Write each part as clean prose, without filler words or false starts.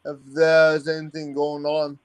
if there's anything going on.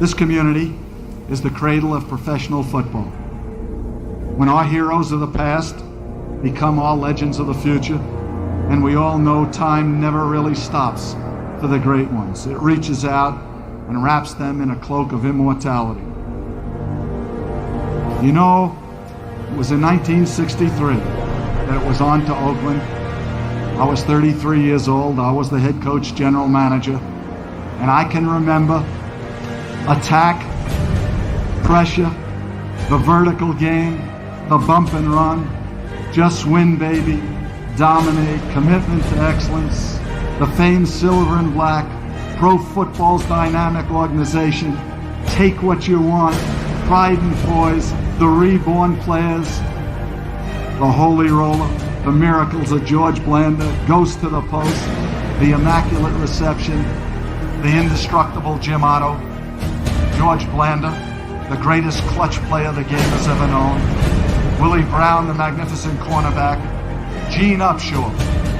This community is the cradle of professional football. When our heroes of the past become our legends of the future, and we all know time never really stops for the great ones. It reaches out and wraps them in a cloak of immortality. You know, it was in 1963 that it was on to Oakland. I was 33 years old. I was the head coach, general manager, and I can remember attack, pressure, the vertical game, the bump and run, just win, baby, dominate, commitment to excellence, the famed silver and black, pro football's dynamic organization, take what you want, pride and poise, the reborn players, the holy roller, the miracles of George Blanda, ghost to the post, the immaculate reception, the indestructible Jim Otto, George Blanda, the greatest clutch player the game has ever known, Willie Brown, the magnificent cornerback, Gene Upshaw,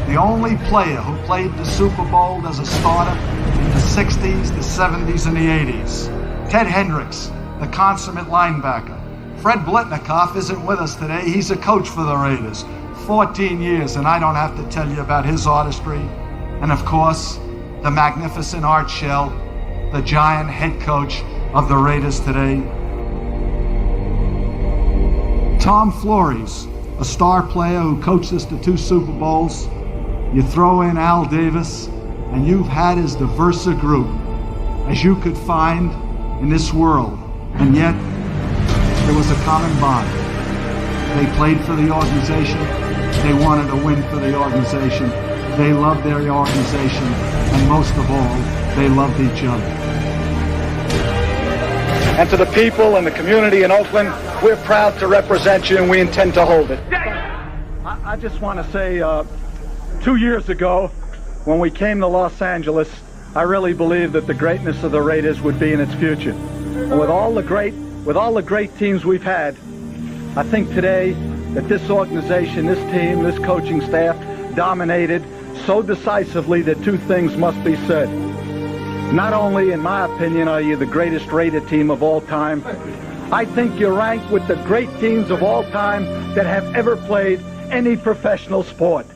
the only player who played the Super Bowl as a starter in the 60s, the 70s, and the 80s, Ted Hendricks, the consummate linebacker. Fred Blitnikoff isn't with us today. He's a coach for the Raiders. 14 years, and I don't have to tell you about his artistry. And of course, the magnificent Art Shell, the giant head coach of the Raiders today. Tom Flores, a star player who coached us to 2 Super Bowls. You throw in Al Davis, and you've had as diverse a group as you could find in this world. And yet, there was a common bond. They played for the organization. They wanted to win for the organization. They loved their organization. And most of all, they loved each other. And to the people and the community in Oakland, we're proud to represent you, and we intend to hold it. I just want to say, 2 years ago, when we came to Los Angeles, I really believed that the greatness of the Raiders would be in its future. And with all the great teams we've had, I think today that this organization, this team, this coaching staff dominated so decisively that 2 things must be said. Not only, in my opinion, are you the greatest Raider team of all time, I think you're ranked with the great teams of all time that have ever played any professional sport.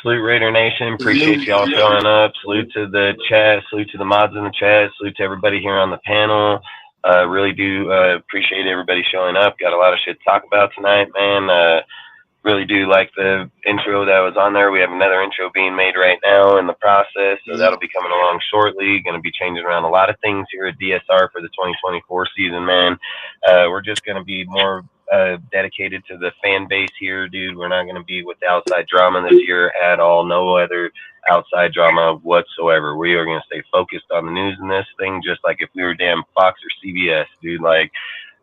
Salute Raider Nation. Appreciate y'all showing up. Salute to the chat. Salute to the mods in the chat. Salute to everybody here on the panel. Really do appreciate everybody showing up. Got a lot of shit to talk about tonight, man. Really do like the intro that was on there. We have another intro being made right now in the process, so that'll be coming along shortly. Going to be changing around a lot of things here at DSR for the 2024 season, man. We're just going to be more dedicated to the fan base here, dude. We're not going to be with the outside drama this year at all. No other outside drama whatsoever. We are going to stay focused on the news in this thing, just like if we were damn Fox or CBS, dude. Like,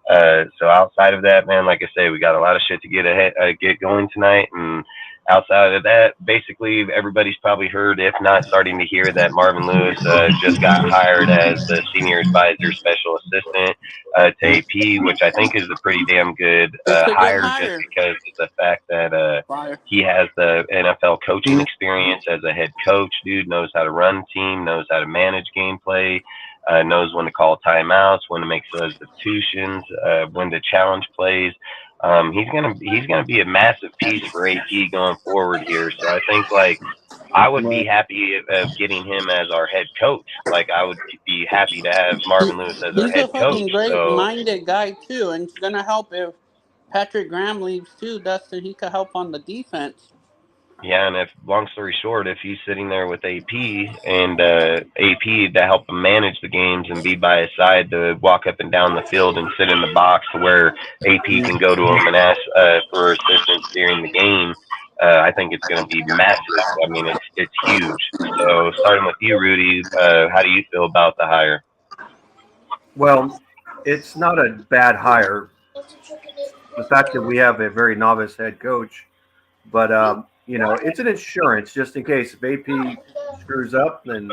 so outside of that, man, like I say, we got a lot of shit to get going tonight. And outside of that, basically everybody's probably heard, if not starting to hear, that Marvin Lewis just got hired as the senior advisor special assistant to AP, which I think is a pretty damn good hire, just because of the fact that he has the NFL coaching experience as a head coach, dude, knows how to run a team, knows how to manage gameplay, knows when to call timeouts, when to make substitutions, when to challenge plays. He's gonna be a massive piece for AP going forward here. So I think, like, I would be happy of getting him as our head coach. Like, I would be happy to have Marvin Lewis as our head coach. He's a fucking great-minded guy too, and it's gonna help Patrick Graham leaves too, Dustin, he could help on the defense. Yeah, and if long story short, if he's sitting there with AP and AP to help him manage the games and be by his side to walk up and down the field and sit in the box to where AP can go to him and ask for assistance during the game, I think it's going to be massive. I mean, it's huge. So starting with you, Rudy, how do you feel about the hire? Well, it's not a bad hire. The fact that we have a very novice head coach, but it's an insurance just in case if AP screws up, then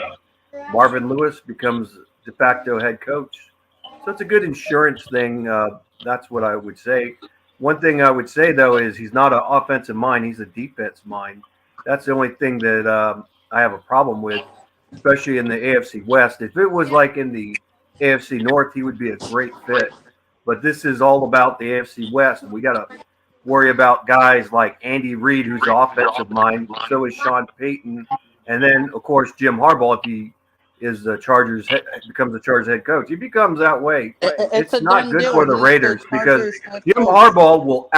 Marvin Lewis becomes de facto head coach. So it's a good insurance thing. That's what I would say. One thing I would say though is he's not an offensive mind; he's a defense mind. That's the only thing that I have a problem with, especially in the AFC West. If it was like in the AFC North, he would be a great fit. But this is all about the AFC West. We got to worry about guys like Andy Reid, who's the offensive mind. So is Sean Payton, and then of course Jim Harbaugh, if he is the becomes the Chargers head coach. He becomes that way. It's not good for the Raiders because Jim Harbaugh will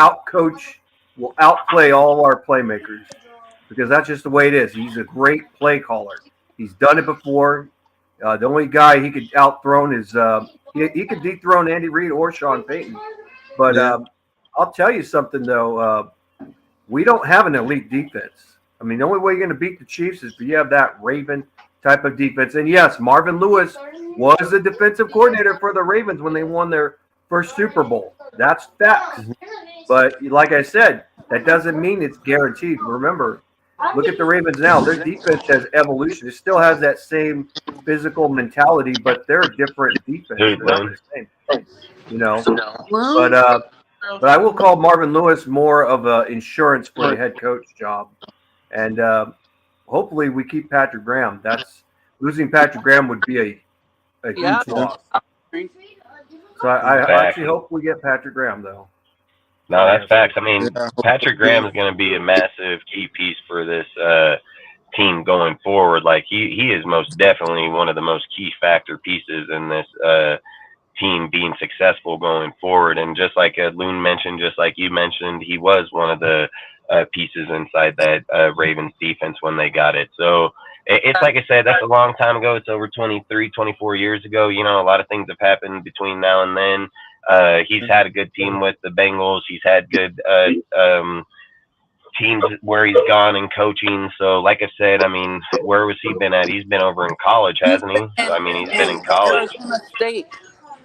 outplay all our playmakers because that's just the way it is. He's a great play caller. He's done it before. The only guy he could outthrone is he could dethrone Andy Reid or Sean Payton. But I'll tell you something though. We don't have an elite defense. I mean, the only way you're going to beat the Chiefs is if you have that Raven type of defense. And yes, Marvin Lewis was the defensive coordinator for the Ravens when they won their first Super Bowl. That's facts. But like I said, that doesn't mean it's guaranteed. Remember, look at the Ravens now. Their defense has evolution. It still has that same physical mentality, but they're a different defense. They're not the same, But I will call Marvin Lewis more of an insurance for a head coach job. And hopefully we keep Patrick Graham. Losing Patrick Graham would be a huge loss. So I actually hope we get Patrick Graham, though. No, that's facts. I mean, Patrick Graham is going to be a massive key piece for this team going forward. Like he is most definitely one of the most key factor pieces in this team being successful going forward. And just like Loon mentioned, just like you mentioned, he was one of the pieces inside that Ravens defense when they got it. So it's like I said, that's a long time ago. It's over 23, 24 years ago. You know, a lot of things have happened between now and then. He's had a good team with the Bengals. He's had good teams where he's gone in coaching. So like I said, I mean, where was he been at? He's been over in college, hasn't he? So, I mean, he's been in college.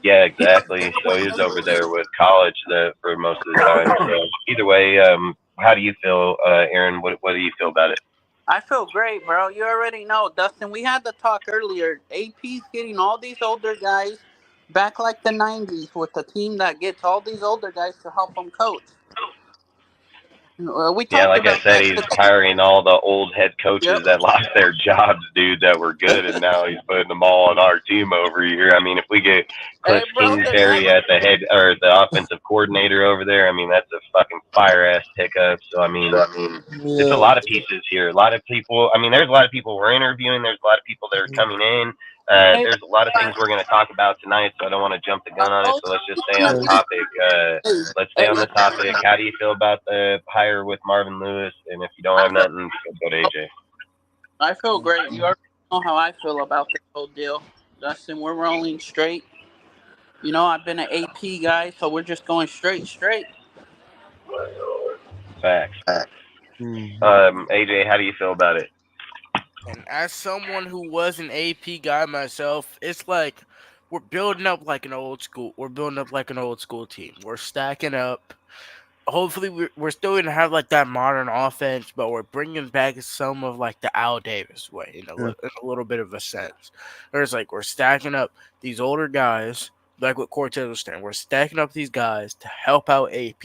Yeah, exactly. So he was over there with college for most of the time. So either way, how do you feel, Aaron? What do you feel about it? I feel great, bro. You already know, Dustin. We had the talk earlier. AP's getting all these older guys back like the 90s with a team that gets all these older guys to help them coach. Like I said, he's hiring all the old head coaches that lost their jobs, dude, that were good, and now he's putting them all on our team over here. I mean, if we get Cliff Kingsbury at the head or the offensive coordinator over there, I mean, that's a fucking fire-ass pickup. So, I mean, it's a lot of pieces here. A lot of people, I mean, there's a lot of people we're interviewing. There's a lot of people that are coming in. There's a lot of things we're going to talk about tonight, so I don't want to jump the gun on it. So let's just stay on topic. Let's stay on the topic. How do you feel about the hire with Marvin Lewis? And if you don't have nothing, go to AJ. I feel great. You already know how I feel about this whole deal. Dustin, we're rolling straight. You know, I've been an AP guy, so we're just going straight. Facts. AJ, how do you feel about it? And as someone who was an AP guy myself, it's like we're building up like an old school. We're building up like an old school team. We're stacking up. Hopefully, we're still gonna have like that modern offense, but we're bringing back some of like the Al Davis way in a little bit of a sense. There's like we're stacking up these older guys, like what Cortez was saying. We're stacking up these guys to help out AP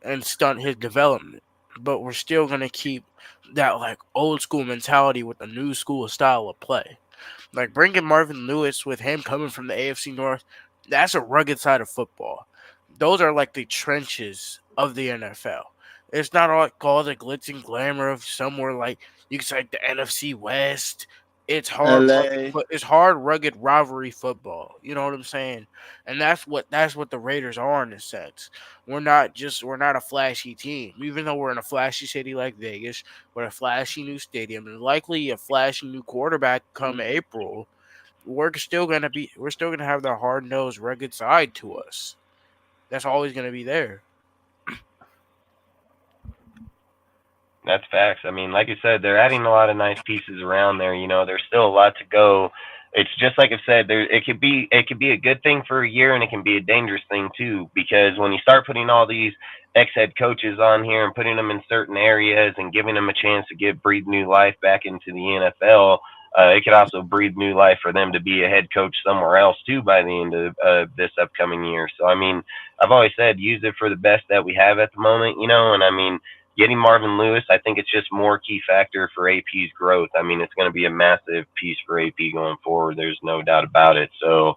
and stunt his development, but we're still gonna keep that like old school mentality with the new school style of play. Like bringing Marvin Lewis with him coming from the AFC North, that's a rugged side of football. Those are like the trenches of the NFL. It's not all the glitz and glamour of somewhere like you can say like the NFC West It's hard, LA. it's hard, rugged rivalry football. You know what I'm saying? And that's what the Raiders are in a sense. We're not a flashy team, even though we're in a flashy city like Vegas. We're a flashy new stadium and likely a flashy new quarterback come April. We're still gonna have the hard nosed, rugged side to us. That's always gonna be there. That's facts. I mean, like you said, they're adding a lot of nice pieces around there. You know, there's still a lot to go. It's just like I said, it could be a good thing for a year, and it can be a dangerous thing too. Because when you start putting all these ex head coaches on here and putting them in certain areas and giving them a chance to breathe new life back into the NFL, it could also breathe new life for them to be a head coach somewhere else too by the end of this upcoming year. So I mean, I've always said use it for the best that we have at the moment, you know, and I mean getting Marvin Lewis, I think it's just more key factor for AP's growth. I mean, it's going to be a massive piece for AP going forward. There's no doubt about it. So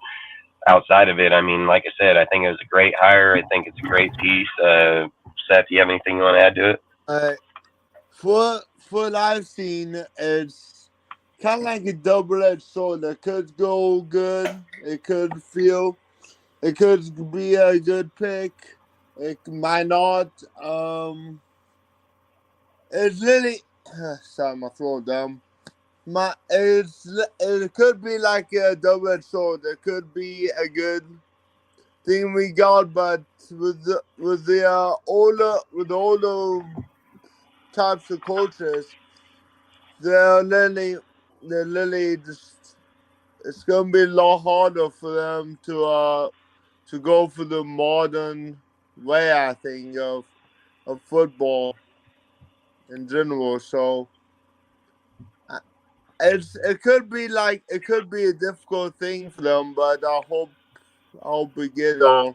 outside of it, I mean, like I said, I think it was a great hire. I think it's a great piece. Seth, do you have anything you want to add to it? For what I've seen, it's kind of like a double-edged sword. It could go good. It could be a good pick. It might not. It's really sorry, my throat dumb. It could be like a double-edged sword. It could be a good thing we got, but with the older types of coaches, they're literally just. It's gonna be a lot harder for them to go for the modern way, I think, of football in general. So it could be a difficult thing for them, but I hope we get on.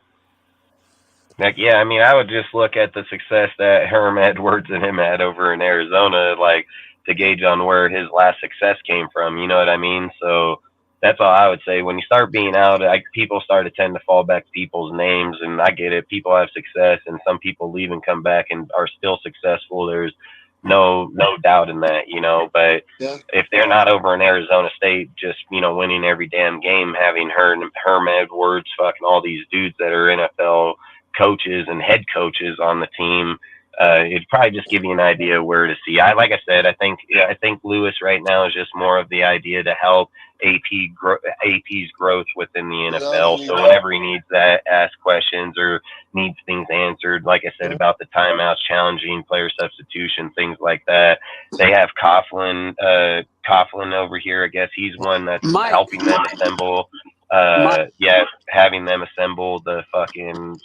Like, yeah, I mean, I would just look at the success that Herm Edwards and him had over in Arizona, like to gauge on where his last success came from. You know what I mean? So that's all I would say. When you start being out, people start to tend to fall back to people's names, and I get it. People have success, and some people leave and come back and are still successful. There's no doubt in that, you know. But Yeah. if they're not over in Arizona State, just winning every damn game, having Herm Edwards, fucking all these dudes that are NFL coaches and head coaches on the team, it'd probably just give you an idea where to see. Like I said, I think Lewis right now is just more of the idea to help AP's growth within the NFL. So whenever he needs to ask questions or needs things answered, like I said about the timeouts, challenging player substitution, things like that, they have Coughlin over here. I guess he's one that's helping them assemble. Having them assemble the fucking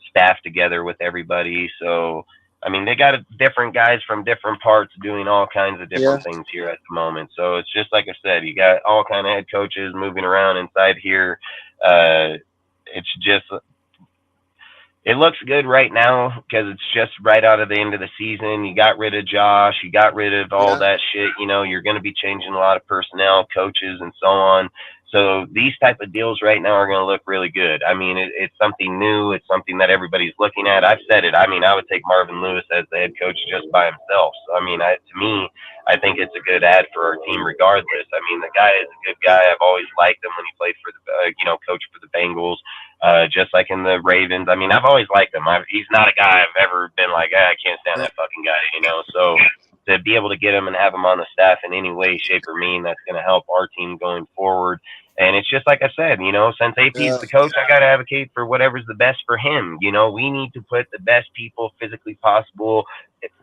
staff together with everybody. So, I mean, they got different guys from different parts doing all kinds of different things here at the moment. So it's just like I said, you got all kind of head coaches moving around inside here. It's just, it looks good right now because it's just right out of the end of the season. You got rid of Josh, you got rid of all that shit. You know, you're going to be changing a lot of personnel, coaches, and so on. So these type of deals right now are going to look really good. I mean, it's something new. It's something that everybody's looking at. I've said it. I mean, I would take Marvin Lewis as the head coach just by himself. So, I mean, to me, I think it's a good ad for our team regardless. I mean, the guy is a good guy. I've always liked him when he played for the, coach for the Bengals, just like in the Ravens. I mean, I've always liked him. He's not a guy I've ever been like, I can't stand that fucking guy, So to be able to get him and have him on the staff in any way, shape, or mean, that's going to help our team going forward. And it's just like I said, since AP's the coach, I got to advocate for whatever's the best for him. We need to put the best people physically possible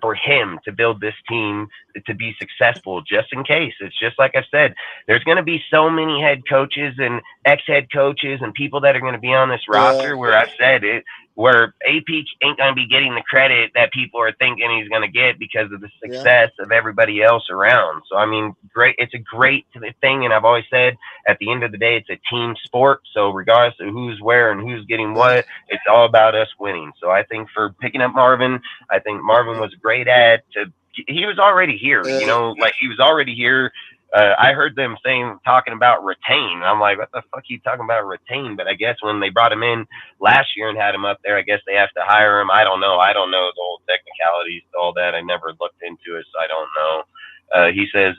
for him to build this team to be successful, just in case. It's just like I said, there's going to be so many head coaches and ex-head coaches and people that are going to be on this roster where I've said it, where AP ain't going to be getting the credit that people are thinking he's going to get because of the success of everybody else around. So, I mean, it's a great thing. And I've always said at the end of the day, it's a team sport. So regardless of who's where and who's getting what, it's all about us winning. So I think for picking up Marvin, I think Marvin was a great ad he was already here, he was already here. I heard them talking about retain. I'm like, what the fuck are you talking about retain? But I guess when they brought him in last year and had him up there, I guess they have to hire him. I don't know the whole technicalities, all that. I never looked into it, so I don't know. He says,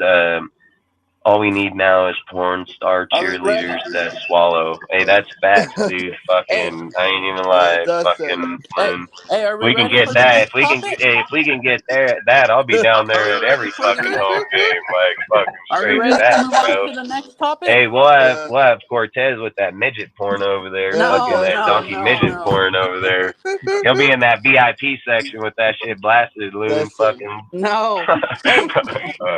All we need now is porn star I mean, cheerleaders that swallow. Hey, that's facts, dude. Hey, Fucking, I ain't even lie. Dustin. Fucking, hey, hey, are we we can ready get for the that. next topic? If we can get there, that I'll be down Are there we at ready every for the fucking next home topic? game, like fucking Are we straight ready to facts, move on bro. to the next topic? Hey, we'll have Cortez with that midget porn over there, fucking No, Okay. that no, donkey no, midget no, porn over there. He'll be in that VIP section with that shit blasted, loon, Dustin. fucking. no. Hey,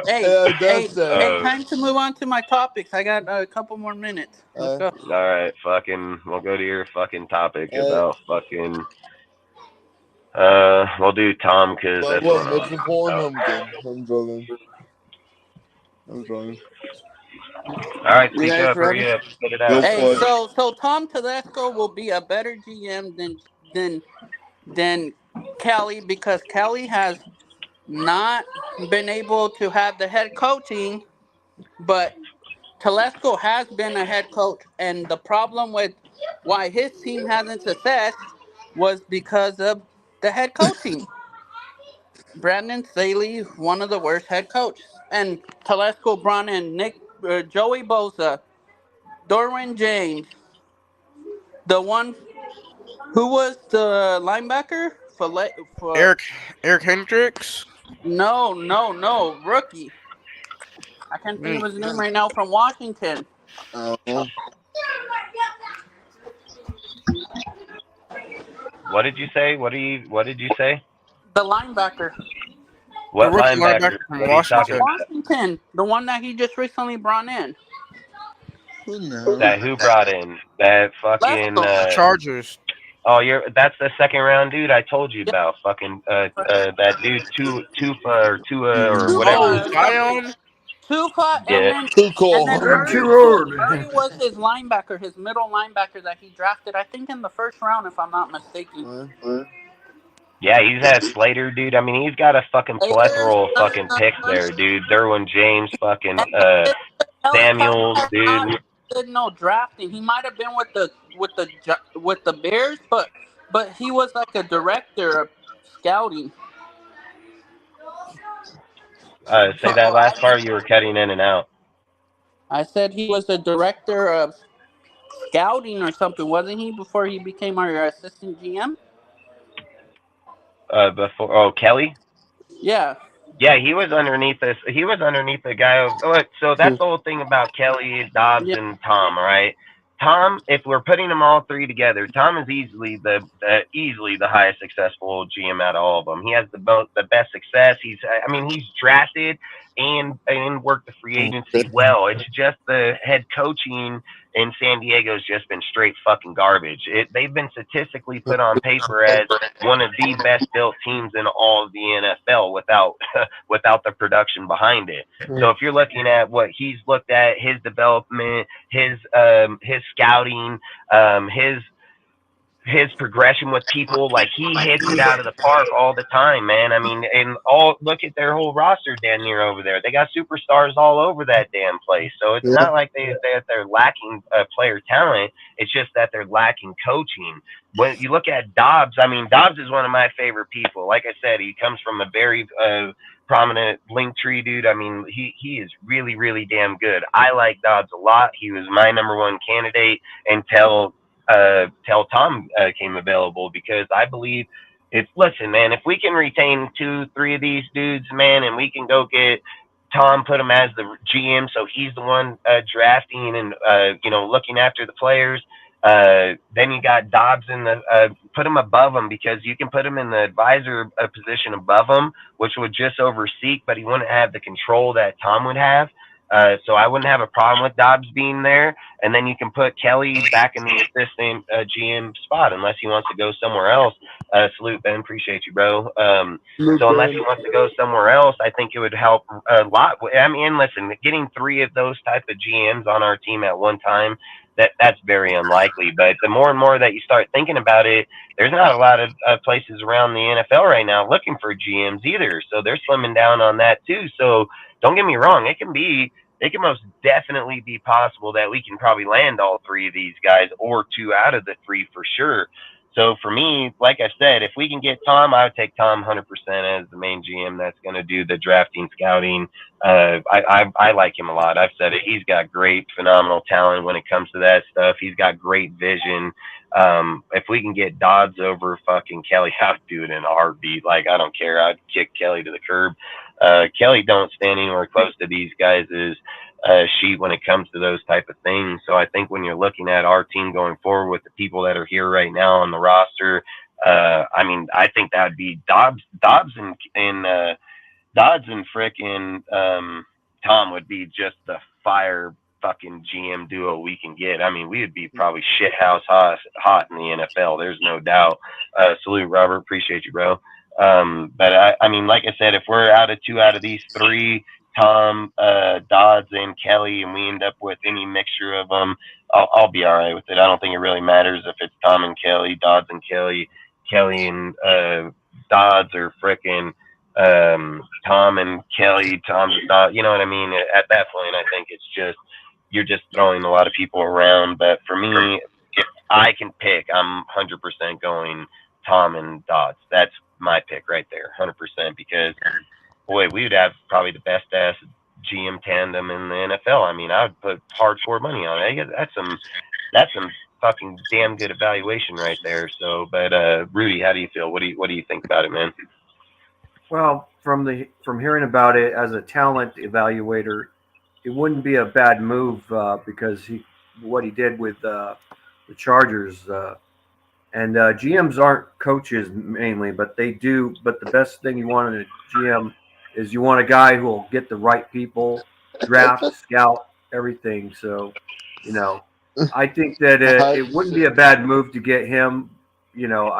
hey, hey, Dustin. hey! Time to move on to my topics. I got a couple more minutes. Let's go. All right, fucking. We'll go to your fucking topic Uh, about fucking. We'll do Tom because but that's what, what I want to midget talk porn? about. I'm kidding. I'm joking. I'm joking. All right, You speak guys up, ready? hurry up, spit it Go out. Hey, for it. so Tom Telesco will be a better GM than than Kelly because Kelly has not been able to have the head coaching, but Telesco has been a head coach, and the problem with why his team hasn't success was because of the head coaching. Brandon Staley, one of the worst head coaches, and Telesco brought in Joey Bosa, Dorwin James, the one who was the linebacker for Eric Hendricks. no rookie. I can't think of his name right now from Washington. Oh. What did you say? What did you say? The linebacker The What rookie linebacker linebacker? from What are you from talking Washington. about? Washington, the one that he just recently brought in. Who knows? That who brought in that fucking? Telesco. The Chargers. Oh, that's the second round dude I told you Yeah. about. Fucking that dude Tua or whatever Oh, his Tufa, name is. Zion. Tufa, Yeah. Too and then cold. I'm Murray too too. old. Murray was his linebacker, his middle linebacker that he drafted, I think, in the first round, if I'm not mistaken. Yeah, he's had Slater, dude. I mean, he's got a fucking Raiders, plethora of fucking picks there, dude. Derwin James, and fucking Kelly Samuels, has dude. not did no drafting. He might have been with the Bears, but he was like a director of scouting. Say that last part. You were cutting in and out. I said he was a director of scouting or something, wasn't he? Before he became our assistant GM. Before, oh, Kelly. Yeah, Yeah, he was underneath this. He was underneath the guy. Look, so that's the whole thing about Kelly, Dobbs, yeah, and Tom. All right, Tom. If we're putting them all three together, Tom is easily the highest successful GM out of all of them. He has the best success. I mean, he's drafted and worked the free agency well. It's just the head coaching in San Diego's just been straight fucking garbage. They've been statistically put on paper as one of the best built teams in all of the NFL without the production behind it. So if you're looking at what he's looked at, his development, his scouting, his progression with people, like he hits it out of the park all the time, man. I mean, and look at their whole roster damn near over there. They got superstars all over that damn place. So it's Yeah. not like they're lacking player talent. It's just that they're lacking coaching. When you look at Dobbs, I mean, Dobbs is one of my favorite people. Like I said, he comes from a very prominent link tree dude. I mean, he is really, really damn good. I like Dobbs a lot. He was my number one candidate until Tom came available, because I believe listen, man, if we can retain 2-3 of these dudes, man, and we can go get Tom, put him as the GM, so he's the one drafting and looking after the players. Then you got Dobbs in put him above him, because you can put him in the advisor position above him, which would just oversee, but he wouldn't have the control that Tom would have. So I wouldn't have a problem with Dobbs being there. And then you can put Kelly back in the assistant GM spot, unless he wants to go somewhere else. Salute, Ben. Appreciate you, bro. So unless he wants to go somewhere else, I think it would help a lot. I mean, listen, getting 3 of those type of GMs on our team at one time, that's very unlikely. But the more and more that you start thinking about it, there's not a lot of places around the NFL right now looking for GMs either. So they're slimming down on that too. So don't get me wrong, it can most definitely be possible that we can probably land all 3 of these guys, or 2 out of the 3 for sure. So for me, like I said, if we can get Tom, I would take Tom 100% as the main GM that's going to do the drafting, scouting. I like him a lot. I've said it. He's got great, phenomenal talent when it comes to that stuff. He's got great vision. If we can get Dodds over fucking Kelly, I would do it in a heartbeat. Like, I don't care. I'd kick Kelly to the curb. Kelly don't stand anywhere close to these guys' sheet when it comes to those type of things. So I think when you're looking at our team going forward with the people that are here right now on the roster, I mean, I think that would be Dodds and frickin' Tom would be just the fire fucking GM duo we can get. I mean, we would be probably shit house hot in the NFL. There's no doubt. Salute, Robert. Appreciate you, bro. But I mean, like I said, if we're out of 2 out of these 3, Tom, Dodds, and Kelly, and we end up with any mixture of them, I'll be all right with it. I don't think it really matters if it's Tom and Kelly, Dodds and Kelly and Dodds, or frickin' Tom and Kelly, Tom and Dodds. You know what I mean? At that point, I think it's just you're just throwing a lot of people around. But for me, if I can pick, I'm 100% going Tom and Dodds. That's my pick right there, 100%, because boy, we would have probably the best ass GM tandem in the NFL. I mean, I would put hardcore money on it. That's some fucking damn good evaluation right there. So, but Rudy, how do you feel? What do you think about it, man? Well, from hearing about it as a talent evaluator, it wouldn't be a bad move because what he did with the Chargers. And GMs aren't coaches mainly, but they do. But the best thing you want in a GM is you want a guy who will get the right people, draft, scout, everything. So, you know, I think that it wouldn't be a bad move to get him. You know,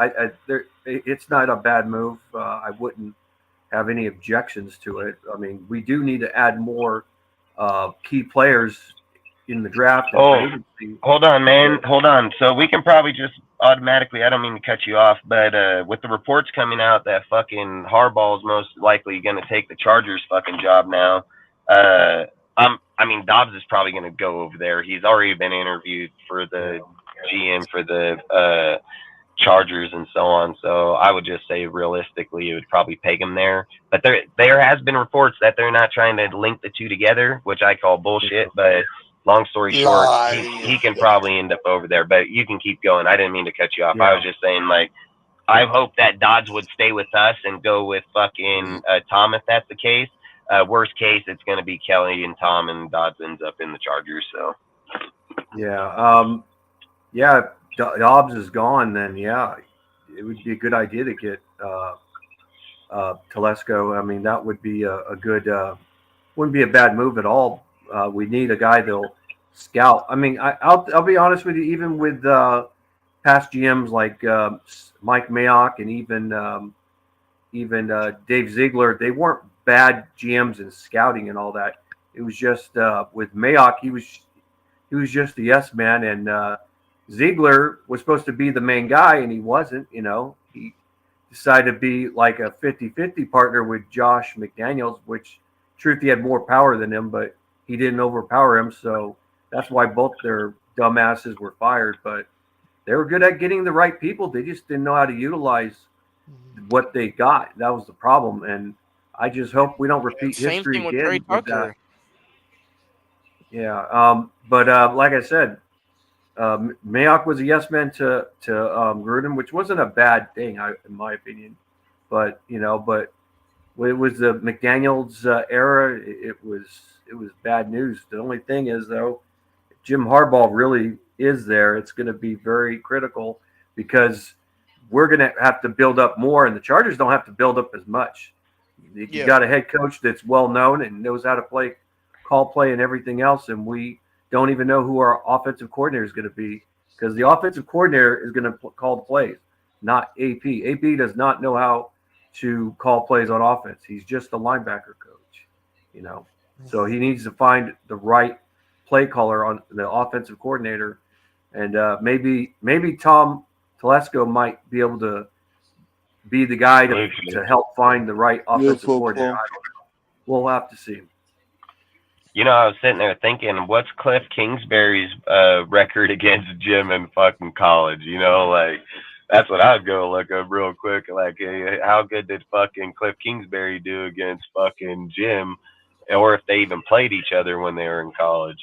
it's not a bad move. I wouldn't have any objections to it. I mean, we do need to add more key players in the draft. And hold on, man. Hold on. So we can probably just automatically, I don't mean to cut you off, but with the reports coming out that fucking Harbaugh is most likely going to take the Chargers fucking job now, I mean, Dobbs is probably going to go over there. He's already been interviewed for the GM for the Chargers and so on. So I would just say realistically, it would probably peg him there. But there has been reports that they're not trying to link the two together, which I call bullshit. But long story short, he can probably end up over there. But you can keep going. I didn't mean to cut you off. Yeah. I was just saying, like, I hope that Dodds would stay with us and go with fucking Tom if that's the case. Worst case, it's going to be Kelly and Tom, and Dodds ends up in the Chargers. So, yeah, Dobbs is gone. Then it would be a good idea to get Telesco. I mean, that would be a good. Wouldn't be a bad move at all. We need a guy that'll scout. I mean, I'll be honest with you. Even with past GMs like Mike Mayock and even Dave Ziegler, they weren't bad GMs in scouting and all that. It was just with Mayock, he was just the yes man, and Ziegler was supposed to be the main guy, and he wasn't. You know, he decided to be like a 50-50 partner with Josh McDaniels, which, truth, he had more power than him, but he didn't overpower him. So that's why both their dumbasses were fired. But they were good at getting the right people. They just didn't know how to utilize what they got. That was the problem. And I just hope we don't repeat history again with that. Yeah. But like I said, Mayock was a yes man to Gruden, which wasn't a bad thing, in my opinion. But it was the McDaniels era. It was bad news. The only thing is, though, if Jim Harbaugh really is there, it's going to be very critical because we're going to have to build up more, and the Chargers don't have to build up as much. You got a head coach that's well known and knows how to call play and everything else, and we don't even know who our offensive coordinator is going to be because the offensive coordinator is going to call the plays, not AP. AP does not know how to call plays on offense. He's just a linebacker coach, So he needs to find the right play caller on the offensive coordinator, and maybe Tom Telesco might be able to be the guy to help find the right offensive coordinator. I don't know. We'll have to see. I was sitting there thinking, what's Cliff Kingsbury's record against Jim in fucking college? That's what I'd go look up real quick. Like, how good did fucking Cliff Kingsbury do against fucking Jim, or if they even played each other when they were in college?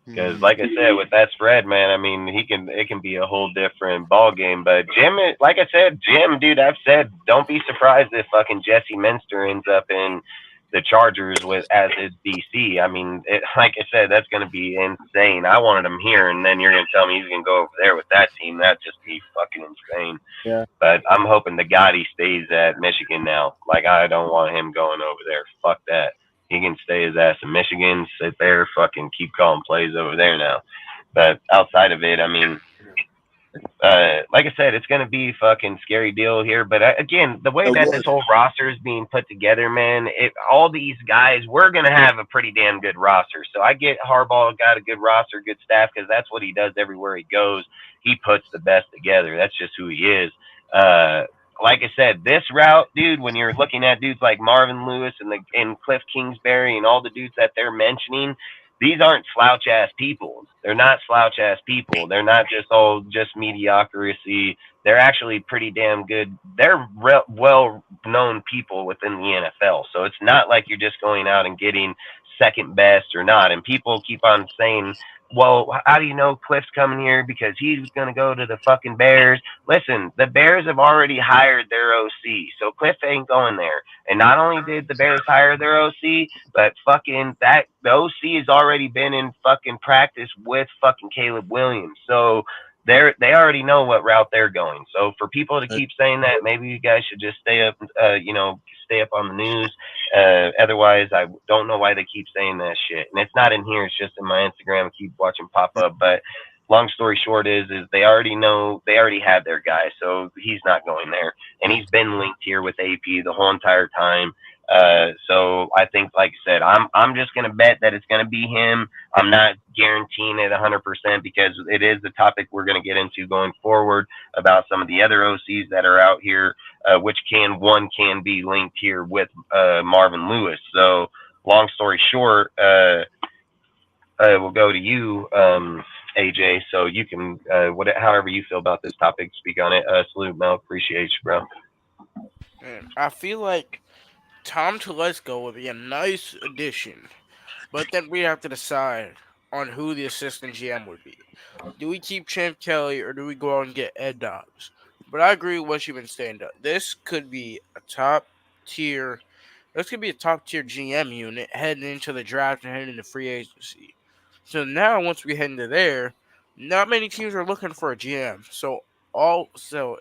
Because, like I said, with that spread, man, I mean, it can be a whole different ball game. But Jim, like I said, Jim, dude, I've said, don't be surprised if fucking Jesse Minster ends up in the Chargers with as his DC. I mean, like I said, that's going to be insane. I wanted him here, and then you're going to tell me he's going to go over there with that team. That'd just be fucking insane. Yeah. But I'm hoping to God he stays at Michigan now. Like, I don't want him going over there. Fuck that. He can stay his ass in Michigan, sit there, fucking keep calling plays over there now. But outside of it, I mean, like I said, it's going to be a fucking scary deal here. But again, the way that this whole roster is being put together, man, all these guys, we're going to have a pretty damn good roster. So I get Harbaugh got a good roster, good staff, because that's what he does everywhere he goes. He puts the best together. That's just who he is. Like I said, this route, dude, when you're looking at dudes like Marvin Lewis and Cliff Kingsbury and all the dudes that they're mentioning, these aren't slouch ass people. They're not slouch ass people. They're not just mediocrity. They're actually pretty damn good. They're well known people within the NFL. So it's not like you're just going out and getting second best or not. And people keep on saying, well, how do you know Cliff's coming here because he's going to go to the fucking Bears? Listen, the Bears have already hired their OC, so Cliff ain't going there. And not only did the Bears hire their OC, but fucking the OC has already been in fucking practice with fucking Caleb Williams. So they already know what route they're going. So for people to keep saying that, maybe you guys should just stay up, stay up on the news. Otherwise, I don't know why they keep saying that shit. And it's not in here. It's just in my Instagram. I keep watching pop up. But long story short is they already know, they already have their guy. So he's not going there. And he's been linked here with AP the whole entire time. So I think, like I said, I'm just going to bet that it's going to be him. I'm not guaranteeing it 100% because it is the topic we're going to get into going forward about some of the other OCs that are out here, which can be linked here with Marvin Lewis. So long story short, we'll go to you, AJ, so you can, however you feel about this topic, speak on it. Salute, Mel. Appreciate you, bro. I feel like Tom Telesco would be a nice addition, but then we have to decide on who the assistant GM would be. Do we keep Champ Kelly or do we go out and get Ed Dobbs? But I agree with what you've been saying. This could be a top tier. This could be a top tier GM unit heading into the draft and heading into free agency. So now, once we head into there, not many teams are looking for a GM. So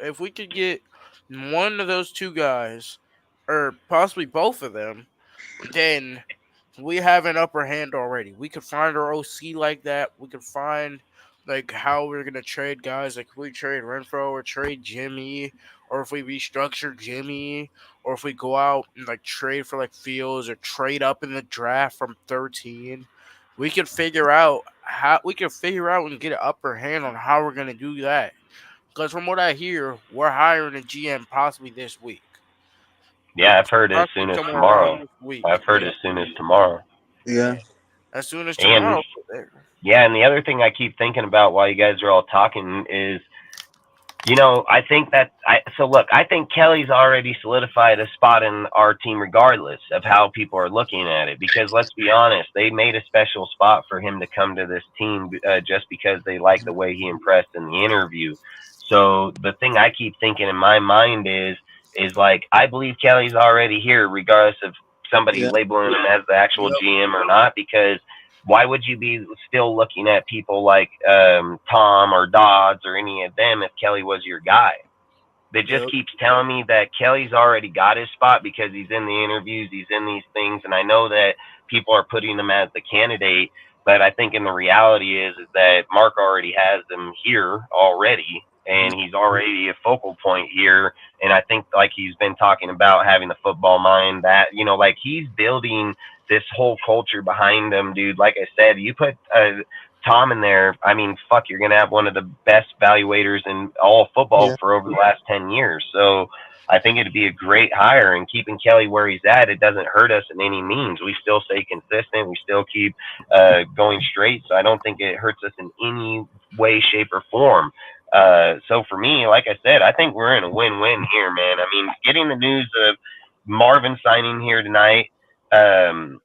if we could get one of those two guys, or possibly both of them, then we have an upper hand already. We could find our OC like that. We could find like how we're gonna trade guys. Like if we trade Renfro or trade Jimmy, or if we restructure Jimmy, or if we go out and like trade for like Fields or trade up in the draft from 13. We can figure out and get an upper hand on how we're gonna do that. Because from what I hear, we're hiring a GM possibly this week. Yeah, I've heard as soon as tomorrow. I've heard as soon as tomorrow. Yeah. As soon as tomorrow. Yeah, and the other thing I keep thinking about while you guys are all talking is, I think I think Kelly's already solidified a spot in our team regardless of how people are looking at it. Because let's be honest, they made a special spot for him to come to this team just because they like the way he impressed in the interview. So the thing I keep thinking in my mind is like, I believe Kelly's already here regardless of somebody labeling him as the actual GM or not, because why would you be still looking at people like Tom or Dodds or any of them if Kelly was your guy? That just keeps telling me that Kelly's already got his spot because he's in the interviews, he's in these things, and I know that people are putting him as the candidate, but I think in the reality is that Mark already has them here already, and he's already a focal point here. And I think, like he's been talking about having the football mind, that, like he's building this whole culture behind him, dude. Like I said, you put Tom in there, I mean, fuck, you're going to have one of the best evaluators in all football for over the last 10 years. So I think it'd be a great hire, and keeping Kelly where he's at, it doesn't hurt us in any means. We still stay consistent. We still keep going straight. So I don't think it hurts us in any way, shape, or form. So for me, like I said, I think we're in a win-win here, man. I mean, getting the news of Marvin signing here tonight, and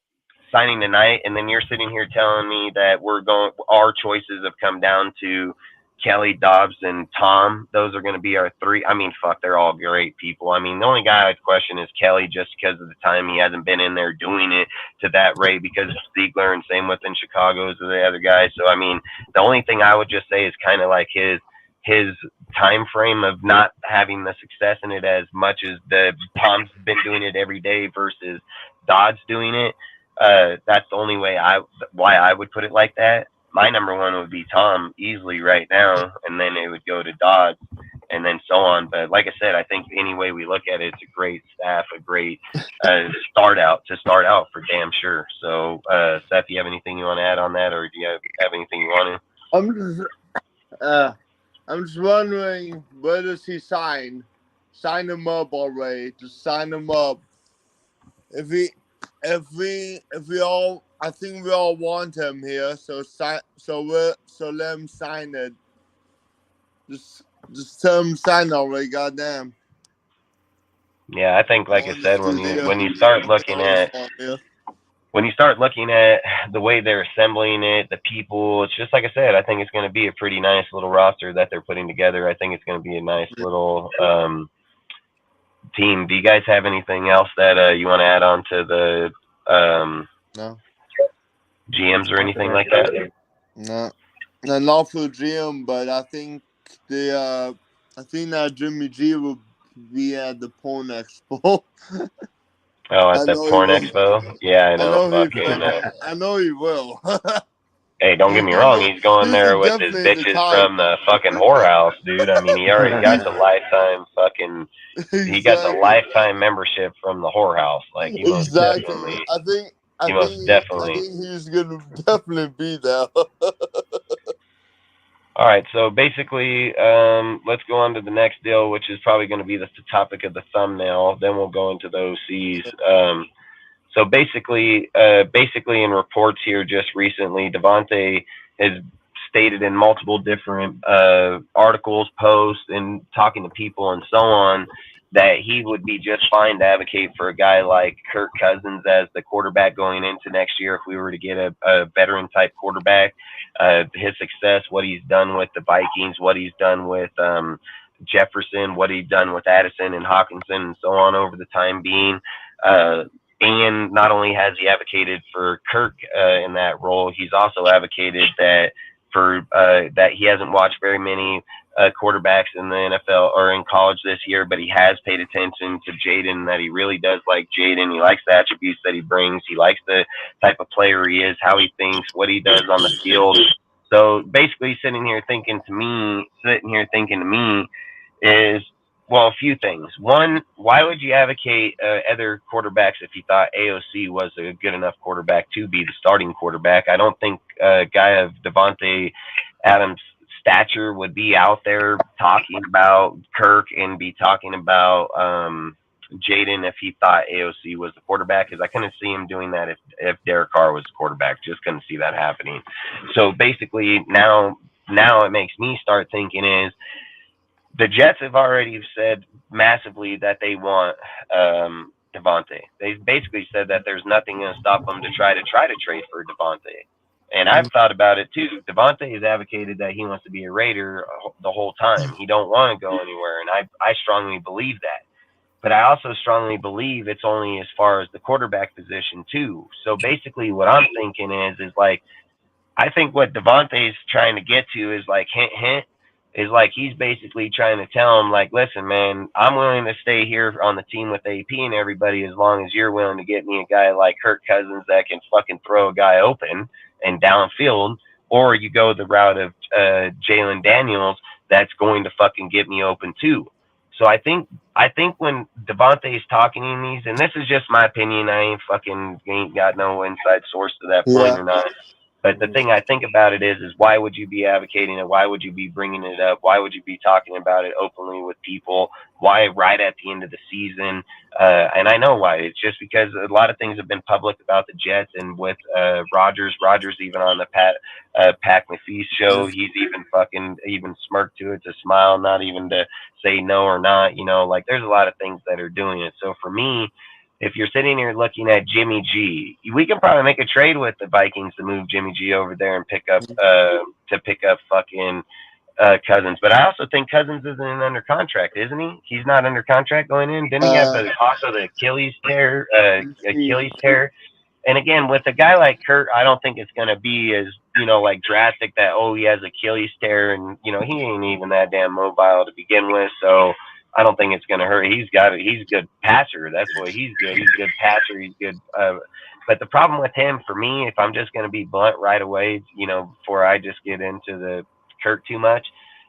then you're sitting here telling me that our choices have come down to Kelly, Dobbs, and Tom. Those are going to be our three. I mean, fuck, they're all great people. I mean, the only guy I'd question is Kelly, just because of the time he hasn't been in there doing it to that rate because of Ziegler, and same within Chicago as the other guys. So I mean, the only thing I would just say is kind of like his time frame of not having the success in it as much as the Tom's been doing it every day versus Dodd's doing it. That's the only way why I would put it like that. My number one would be Tom easily right now, and then it would go to Dodd, and then so on. But like I said, I think any way we look at it, it's a great staff, a great start out for damn sure. So, Seth, do you have anything you want to add on that, or do you have anything you want to? I'm just wondering, where does he sign? Sign him up already. Just sign him up. If we all, I think we all want him here. So let him sign it. Just tell him sign already. Goddamn. Yeah, I think, like I said, when you start looking at the way they're assembling it, the people, it's just like I said, I think it's going to be a pretty nice little roster that they're putting together. I think it's going to be a nice little team. Do you guys have anything else that you want to add on to the no GMs or anything like that? No, not for GM, but I think that Jimmy G will be at the Porn Expo. Oh, at the Porn Expo? Yeah, I know. I know he will. Hey, don't get me wrong. He's going there with his bitches from the fucking whorehouse, dude. I mean, he already got the lifetime fucking. He got the lifetime membership from the whorehouse. Like, he most definitely. I think he's gonna definitely be there. All right, so basically, let's go on to the next deal, which is probably going to be the topic of the thumbnail. Then we'll go into the OCs. So basically in reports here just recently, Davonta has stated in multiple different articles, posts, and talking to people and so on that he would be just fine to advocate for a guy like Kirk Cousins as the quarterback going into next year if we were to get a veteran-type quarterback. His success, what he's done with the Vikings, what he's done with Jefferson, what he's done with Addison and Hawkinson and so on over the time being. And not only has he advocated for Kirk in that role, he's also advocated that he hasn't watched very many quarterbacks in the NFL or in college this year, but he has paid attention to Jayden, that he really does like Jayden. He likes the attributes that he brings. He likes the type of player he is, how he thinks, what he does on the field. So basically sitting here thinking to me is, well, a few things. One, why would you advocate other quarterbacks if you thought AOC was a good enough quarterback to be the starting quarterback? I don't think a guy of Davonta Adams' stature would be out there talking about Kirk and be talking about Jayden if he thought AOC was the quarterback, because I couldn't see him doing that if Derek Carr was the quarterback. Just couldn't see that happening. So basically now it makes me start thinking is, the Jets have already said massively that they want Davonta. They basically said that there's nothing going to stop them to try to trade for Davonta. And I've thought about it too. Davonta has advocated that he wants to be a Raider the whole time. He don't want to go anywhere, and I strongly believe that. But I also strongly believe it's only as far as the quarterback position too. So basically, what I'm thinking is like, I think what Davonta is trying to get to is like hint. Is like he's basically trying to tell him, like, listen, man, I'm willing to stay here on the team with AP and everybody as long as you're willing to get me a guy like Kirk Cousins that can fucking throw a guy open and downfield, or you go the route of Jalen Daniels that's going to fucking get me open too. So I think when Davonta is talking in these, and this is just my opinion, I ain't got no inside source to that point or not. But the thing I think about it is why would you be advocating it? Why would you be bringing it up? Why would you be talking about it openly with people? Why right at the end of the season? And I know why. It's just because a lot of things have been public about the Jets and with Rogers. Rogers even on the Pat McAfee show, he's even smirked to it, to smile, not even to say no or not. Like there's a lot of things that are doing it. So for me, if you're sitting here looking at Jimmy G, we can probably make a trade with the Vikings to move Jimmy G over there and pick up fucking Cousins. But I also think Cousins isn't under contract, isn't he? He's not under contract going in. Didn't he have the Achilles tear? Achilles tear. And again, with a guy like Kirk, I don't think it's going to be as, like drastic that, he has Achilles tear and, he ain't even that damn mobile to begin with. So I don't think it's going to hurt. He's a good passer. That's what he's good. He's a good passer. He's good. But the problem with him, for me, if I'm just going to be blunt right away, before I just get into the Kirk too much,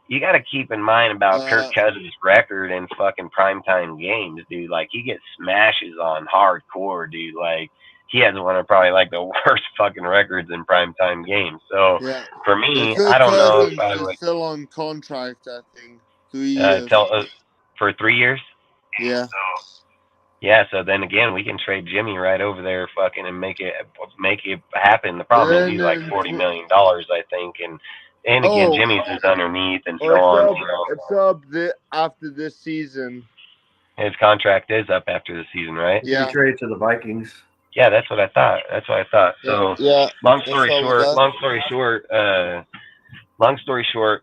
you got to keep in mind about Kirk Cousins' record in fucking primetime games, dude. Like, he gets smashes on hardcore, dude. Like, he has one of probably like the worst fucking records in primetime games. So for me, I don't know if I would. Still on contract, I think. 3 years. For 3 years. Yeah. So then again, we can trade Jimmy right over there, fucking, and make it happen. The problem is he's like $40 million, I think, and again, Jimmy's is underneath and so on. It's up after this season. His contract is up after the season, right? Yeah. He traded to the Vikings. Yeah, that's what I thought. So, long story short,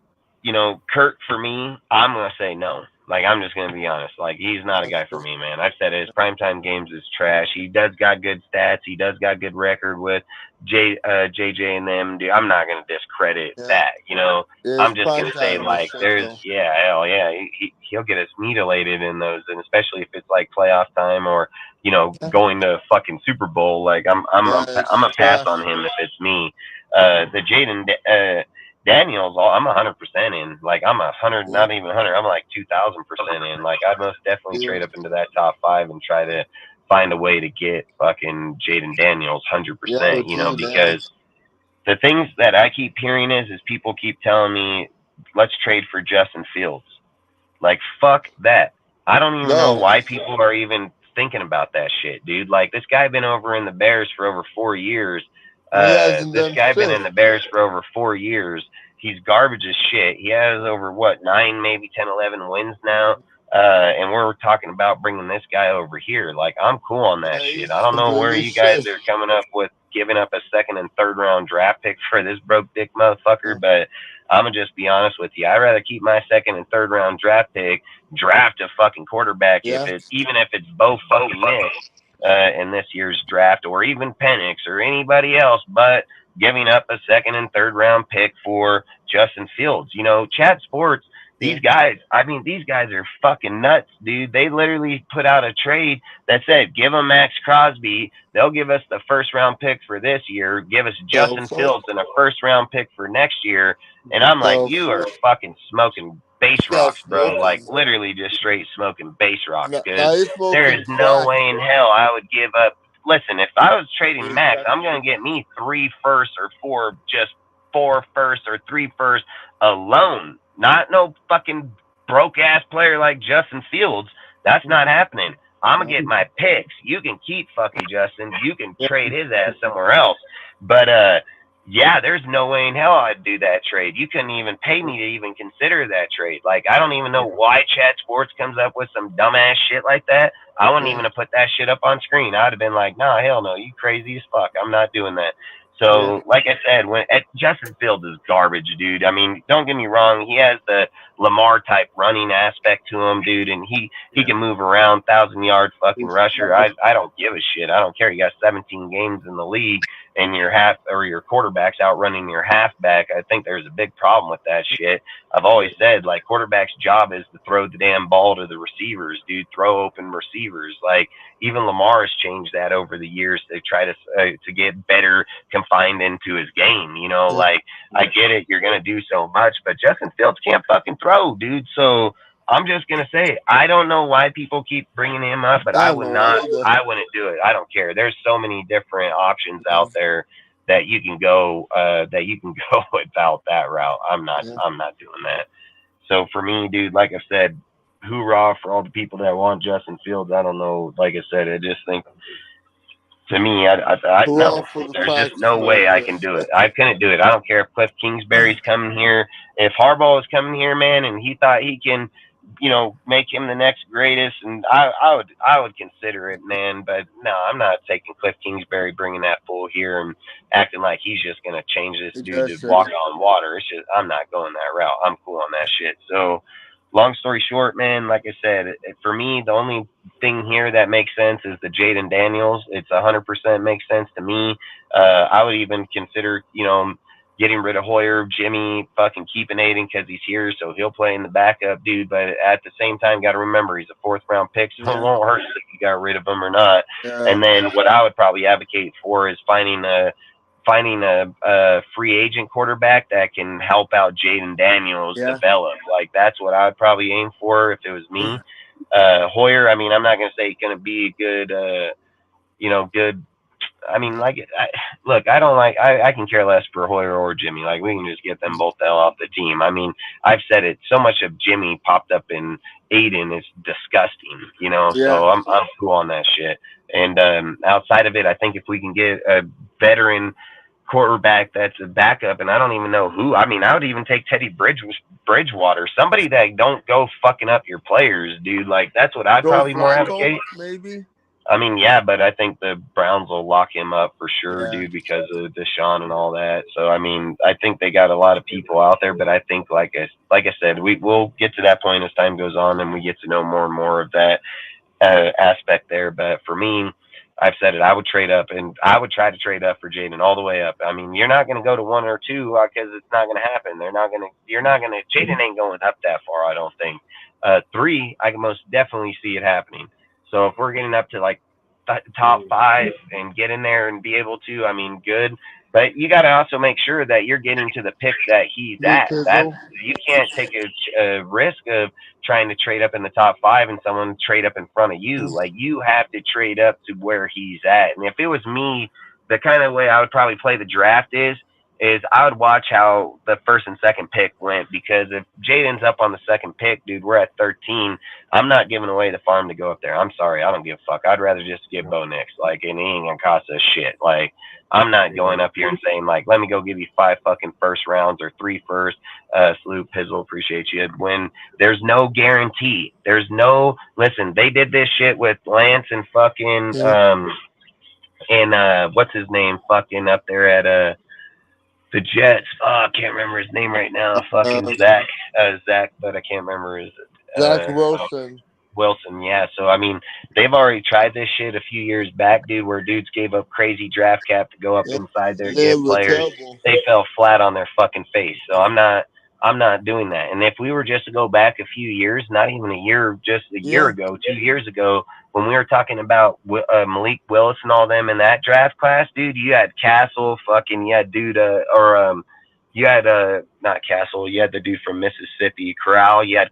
Kirk, for me, I'm going to say no. Like, I'm just going to be honest. Like, he's not a guy for me, man. I've said it. His primetime games is trash. He does got good stats. He does got good record with JJ and them. Dude, I'm not going to discredit that, I'm just going to say, like, hell yeah. He'll get us mutilated in those, and especially if it's, like, playoff time or, going to fucking Super Bowl. Like, I'm a pass on him if it's me. The Jayden Daniels, I'm 100% in. Like, I'm 100, not even 100. I'm like 2,000% in. Like, I'd most definitely trade up into that top 5 and try to find a way to get fucking Jayden Daniels 100%. Because the things that I keep hearing is people keep telling me, let's trade for Justin Fields. Like, fuck that. I don't even know why people are even thinking about that shit, dude. Like, this guy been over in the Bears for over 4 years. This guy been in the Bears for over 4 years. He's garbage as shit. He has over 9, maybe 10, 11 wins now. And we're talking about bringing this guy over here. Like, I'm cool on that shit. I don't know where you guys are coming up with giving up a 2nd and 3rd round draft pick for this broke dick motherfucker. But I'm gonna just be honest with you. I'd rather keep my 2nd and 3rd round draft pick, draft a fucking quarterback even if it's both fucking Nick. In this year's draft, or even Penix or anybody else, but giving up a 2nd and 3rd round pick for Justin Fields. Chat Sports, these guys are fucking nuts, dude. They literally put out a trade that said, give them Max Crosby, they'll give us the 1st round pick for this year, give us Justin Fields and a 1st round pick for next year. And I'm like, you are fucking smoking base rocks, bro. Like, literally just straight smoking base rocks. Because there is no way in hell I would give up. Listen, if I was trading Max, I'm going to get me 3 firsts or 4, just 4 firsts or 3 firsts alone. Not no fucking broke ass player like Justin Fields. That's not happening. I'm going to get my picks. You can keep fucking Justin. You can trade his ass somewhere else. But, yeah, there's no way in hell I'd do that trade. You couldn't even pay me to even consider that trade. Like, I don't even know why Chat Sports comes up with some dumbass shit like that. I wouldn't even have put that shit up on screen. I'd have been like, nah, hell no, you crazy as fuck. I'm not doing that. So, like I said, Justin Fields is garbage, dude. I mean, don't get me wrong. He has the Lamar-type running aspect to him, dude, and he can move around, 1,000-yard fucking rusher. I don't give a shit. I don't care. You got 17 games in the league, and your quarterback's outrunning your halfback. I think there's a big problem with that shit. I've always said, like, quarterback's job is to throw the damn ball to the receivers, dude. Throw open receivers. Like, even Lamar has changed that over the years to try to get better confined into his game. Like, I get it. You're going to do so much, but Justin Fields can't fucking throw, dude. So I'm just going to say, I don't know why people keep bringing him up, but I wouldn't do it. I don't care. There's so many different options out there that you can go without that route. I'm not doing that. So for me, dude, like I said, hoorah for all the people that want Justin Fields. I don't know. Like I said, I just think, to me, I Hurrah no. for the There's just Packers, no way I can man. do it. I couldn't do it. I don't care if Cliff Kingsbury's coming here. If Harbaugh is coming here, man, and he thought he can, make him the next greatest, and I would consider it, man. But no, I'm not taking Cliff Kingsbury, bringing that fool here and acting like he's just gonna change this dude to Yes, walk on water. It's just, I'm not going that route. I'm cool on that shit. So, long story short, man, like I said, for me, the only thing here that makes sense is the Jayden Daniels. It's 100% makes sense to me. I would even consider, getting rid of Hoyer, Jimmy, fucking keeping Aiden because he's here, so he'll play in the backup, dude. But at the same time, got to remember he's a fourth-round pick, so it won't hurt if you got rid of him or not. And then what I would probably advocate for is finding a free agent quarterback that can help out Jayden Daniels develop. Like, that's what I would probably aim for if it was me. Hoyer, I mean, I'm not going to say he's going to be good. I mean, look, I can care less for Hoyer or Jimmy. Like, we can just get them both the hell off the team. I mean, I've said it. So much of Jimmy popped up in Aiden is disgusting, so I'm cool on that shit. And outside of it, I think if we can get a veteran quarterback that's a backup, and I don't even know who. I mean, I would even take Teddy Bridgewater, somebody that don't go fucking up your players, dude. Like, that's what I'd probably more advocate. Maybe. I mean, yeah, but I think the Browns will lock him up for sure, dude, because of Deshaun and all that. So, I mean, I think they got a lot of people out there, but I think, like I said, we'll get to that point as time goes on and we get to know more and more of that aspect there. But for me, I've said it. I would trade up, and I would try to trade up for Jayden all the way up. I mean, you're not going to go to 1 or 2 because it's not going to happen. Jayden ain't going up that far, I don't think. 3, I can most definitely see it happening. So if we're getting up to like top 5 and get in there and be able to, I mean, good. But you got to also make sure that you're getting to the pick that he's at. You can't take a risk of trying to trade up in the top 5 and someone trade up in front of you. Like, you have to trade up to where he's at. And if it was me, the kind of way I would probably play the draft is I would watch how the first and second pick went, because if Jayden's up on the second pick, dude, we're at 13. I'm not giving away the farm to go up there. I'm sorry. I don't give a fuck. I'd rather just give Bo Nix. Like, and he ain't going to cost us shit. Like, I'm not going up here and saying, like, let me go give you 5 fucking first rounds or 3 first. Salute, Pizzle, appreciate you. When there's no guarantee. Listen, they did this shit with Lance and fucking, what's his name, fucking up there at, the Jets. I can't remember his name right now. Fucking Zach, but I can't remember his. Zach Wilson. Wilson, yeah. So, I mean, they've already tried this shit a few years back, dude, where dudes gave up crazy draft cap to go up inside there and get players. They fell flat on their fucking face. So I'm not doing that. And if we were just to go back a few years, not even a year, just a year ago, 2 years ago, when we were talking about Malik Willis and all them in that draft class, dude, you had Castle, you had not Castle, you had the dude from Mississippi, Corral, you had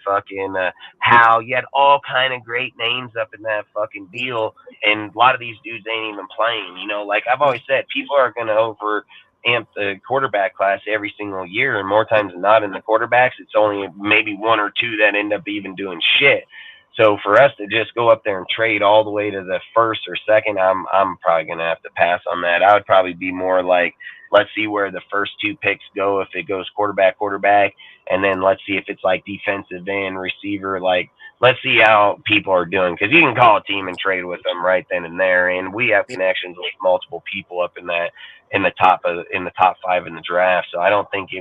fucking Howe, you had all kind of great names up in that fucking deal, and a lot of these dudes ain't even playing, like I've always said, people are going to amp the quarterback class every single year, and more times than not in the quarterbacks, it's only maybe 1 or 2 that end up even doing shit. So for us to just go up there and trade all the way to the first or second, I'm probably going to have to pass on that. I would probably be more like, let's see where the first 2 picks go. If it goes quarterback, and then let's see if it's like defensive end, receiver. Like, let's see how people are doing, because you can call a team and trade with them right then and there. And we have connections with multiple people up in the top 5 in the draft. So I don't think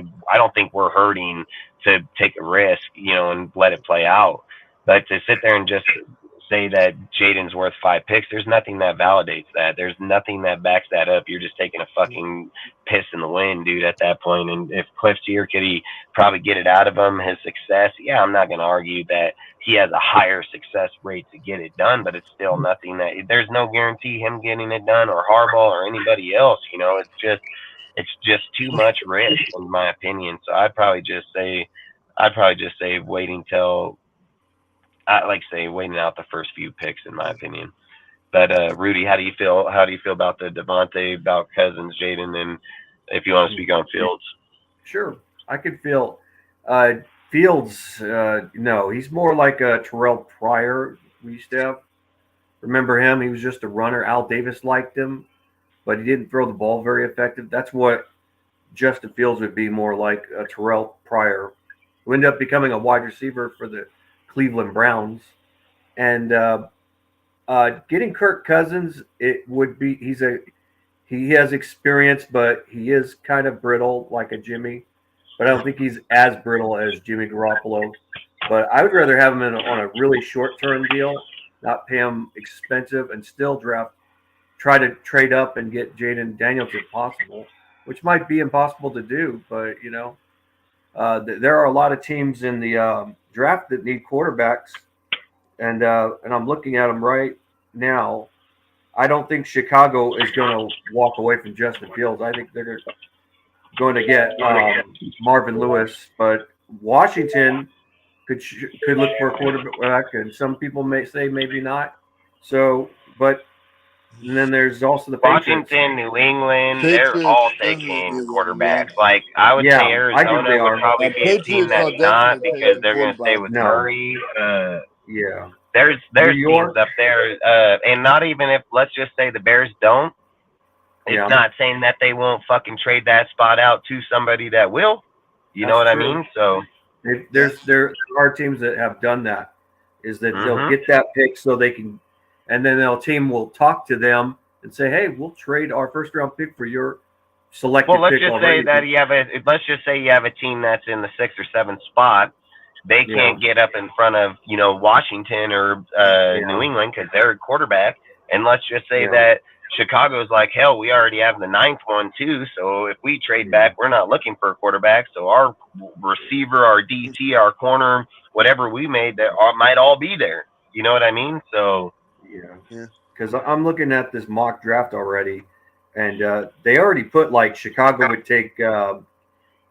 we're hurting to take a risk, and let it play out. But to sit there and just say that Jayden's worth 5 picks, there's nothing that validates that. There's nothing that backs that up. You're just taking a fucking piss in the wind, dude, at that point. And if Cliff's here, could he probably get it out of him, his success? Yeah, I'm not going to argue that he has a higher success rate to get it done, but it's still nothing that – there's no guarantee him getting it done, or Harbaugh or anybody else. It's just too much risk, in my opinion. So I'd probably just say waiting out the first few picks, in my opinion. But Rudy, how do you feel? How do you feel about the Davonta, about Cousins, Jayden, and if you want to speak on Fields? Sure, I could feel Fields. No, he's more like a Terrell Pryor we used to have. Remember him? He was just a runner. Al Davis liked him, but he didn't throw the ball very effective. That's what Justin Fields would be more like a Terrell Pryor, who ended up becoming a wide receiver for the Cleveland Browns. And getting Kirk Cousins, it would be he has experience, but he is kind of brittle like a Jimmy. But I don't think he's as brittle as Jimmy Garoppolo. But I would rather have him on a really short-term deal, not pay him expensive, and still try to trade up and get Jayden Daniels if possible, which might be impossible to do. But there are a lot of teams in the draft that need quarterbacks, and I'm looking at them right now. I don't think Chicago is going to walk away from Justin Fields. I think they're going to get Marvin Lewis, but Washington could look for a quarterback, and some people may say maybe not. So, but and then there's also the Washington, Patriots. New England, they're all taking quarterbacks. Like I would say, Arizona would probably be a team that's not because they're going to stay with Murray. There's teams up there, and not even if let's just say the Bears don't. It's not saying that they won't fucking trade that spot out to somebody that will. You know what I mean? So there are teams that have done that. Is that they'll get that pick so they can, and then the team will talk to them and say, "Hey, we'll trade our first round pick for your selected pick." Well, let's just say that let's just say you have a team that's in the 6th or 7th spot. They can't get up in front of Washington or New England because they're a quarterback. And let's just say that Chicago's like, hell, we already have the 9th one too. So if we trade back, we're not looking for a quarterback. So our receiver, our DT, our corner, whatever we made, that might all be there. You know what I mean? So because I'm looking at this mock draft already, and they already put like Chicago would take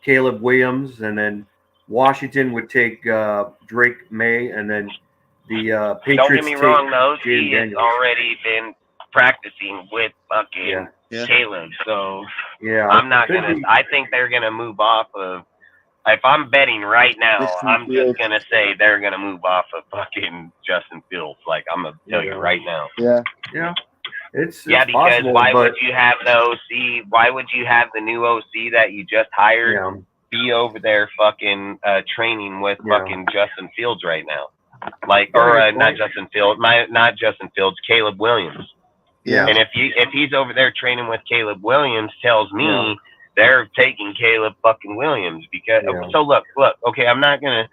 Caleb Williams, and then Washington would take Drake May, and then the Patriots. Don't get me wrong, though. He has already been practicing with fucking Caleb. So I'm not gonna. I think they're gonna move off of. If I'm betting right now, I'm just gonna say they're gonna move off of fucking Justin Fields. Like I'm gonna tell you right now. It's because possible, why would you have the OC? Why would you have the new OC that you just hired be over there fucking training with fucking Justin Fields right now? Like, or not Justin Fields, not Justin Fields, Caleb Williams. And if he's over there training with Caleb Williams, tells me they're taking Caleb fucking Williams because. So look. Okay, I'm not gonna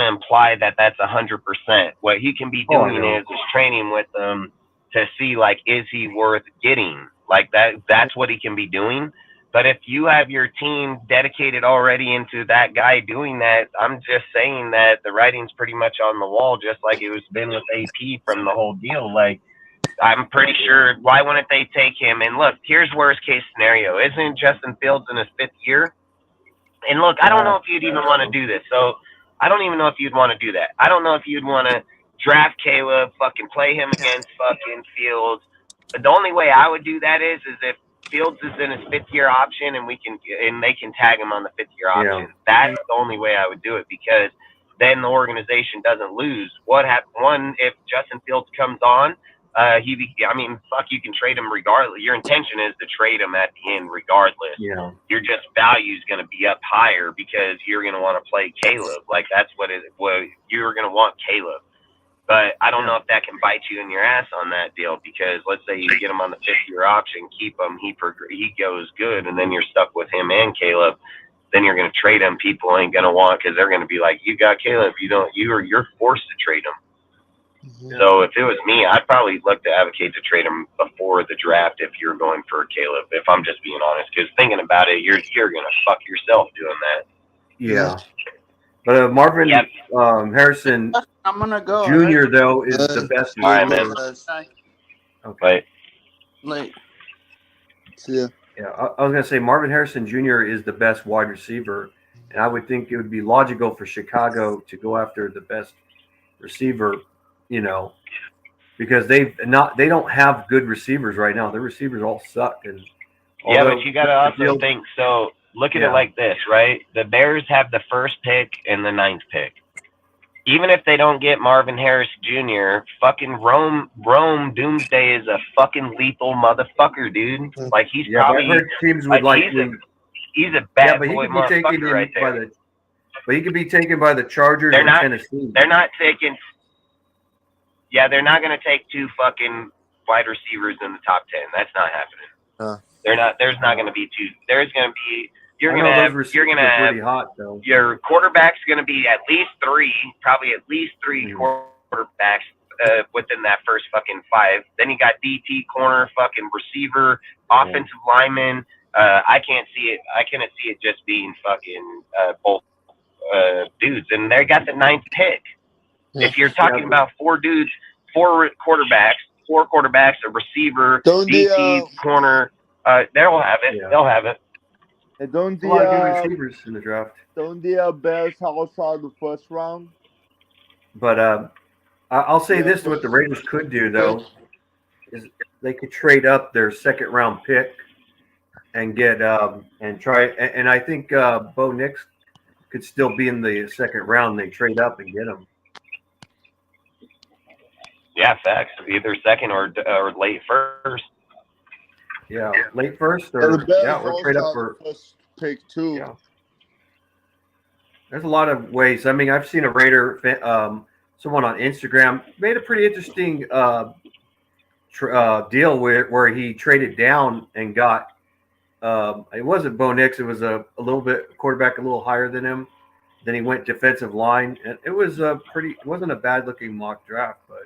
imply that that's 100%. What he can be doing is training with them to see like, is he worth getting? Like that's what he can be doing. But if you have your team dedicated already into that guy doing that, I'm just saying that the writing's pretty much on the wall, just like it was been with AP from the whole deal. Like, I'm pretty sure, why wouldn't they take him? And look, here's worst case scenario. Isn't Justin Fields in his 5th year? And look, I don't know if you'd even want to do this. So I don't even know if you'd want to do that. I don't know if you'd want to draft Caleb, fucking play him against fucking Fields. But the only way I would do that is if Fields is in his 5th year option and they can tag him on the 5th year option. That's the only way I would do it, because then the organization doesn't lose. What happens? One, if Justin Fields comes on, you can trade him regardless. Your intention is to trade him at the end regardless. Your just value is going to be up higher because you're going to want to play Caleb. Like that's what you're going to want Caleb. But I don't know if that can bite you in your ass on that deal, because let's say you get him on the 5th year option, keep him, he goes good, and then you're stuck with him and Caleb. Then you're going to trade him. People ain't going to want, because they're going to be like, you got Caleb. You're forced to trade him. So if it was me, I'd probably look to advocate to trade him before the draft if you're going for Caleb, if I'm just being honest. Because thinking about it, you're going to fuck yourself doing that. But Marvin Harrison I'm gonna go. Jr. though is the best. All right, man. Okay. Late. Yeah, I was gonna say Marvin Harrison Jr. is the best wide receiver, and I would think it would be logical for Chicago to go after the best receiver, because they don't have good receivers right now. Their receivers all suck. And yeah, but you got to also think. So look at it like this, right? The Bears have the first pick and the 9th pick. Even if they don't get Marvin Harris Jr., fucking Rome Doomsday is a fucking lethal motherfucker, dude. Like he's probably I've heard teams would he's a bad boy motherfucker right there. But he could be taken by the Chargers or Tennessee. They're not taking. Yeah, they're not going to take 2 fucking wide receivers in the top 10. That's not happening. They're not. There's not going to be 2. There's going to be. You're going to have. Pretty hot, though. Your quarterback's going to be at least 3, probably at least 3 quarterbacks within that first fucking 5. Then you got DT, corner, fucking receiver, offensive lineman. I can't see it. I can't see it just being fucking both dudes. And they got the 9th pick. If you're talking about 4 dudes, 4 quarterbacks, a receiver, DT, corner, they'll have it. Yeah. They'll have it. Don't a lot of good receivers in the draft. Don't the Bears outside the first round? But I'll say this: what the Raiders could do, though, is they could trade up their 2nd round pick and get and try. And I think Bo Nix could still be in the 2nd round. They trade up and get him. Yeah, facts. Either 2nd or late 1st. Yeah, late 1st or trade up for first pick 2. Yeah. There's a lot of ways. I mean, I've seen a Raider, someone on Instagram made a pretty interesting deal where he traded down and got. It wasn't Bo Nix. It was a little bit quarterback a little higher than him. Then he went defensive line, and it was it wasn't a bad looking mock draft, but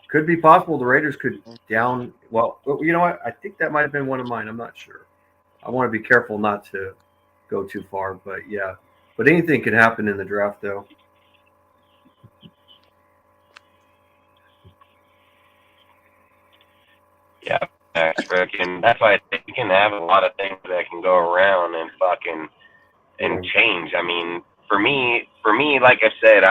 could be possible the Raiders could down. Well, you know what? I think that might have been one of mine. I'm not sure. I want to be careful not to go too far, but yeah. But anything can happen in the draft, though. Yeah, that's why I think you can have a lot of things that can go around and fucking and change. I mean, for me, like I said,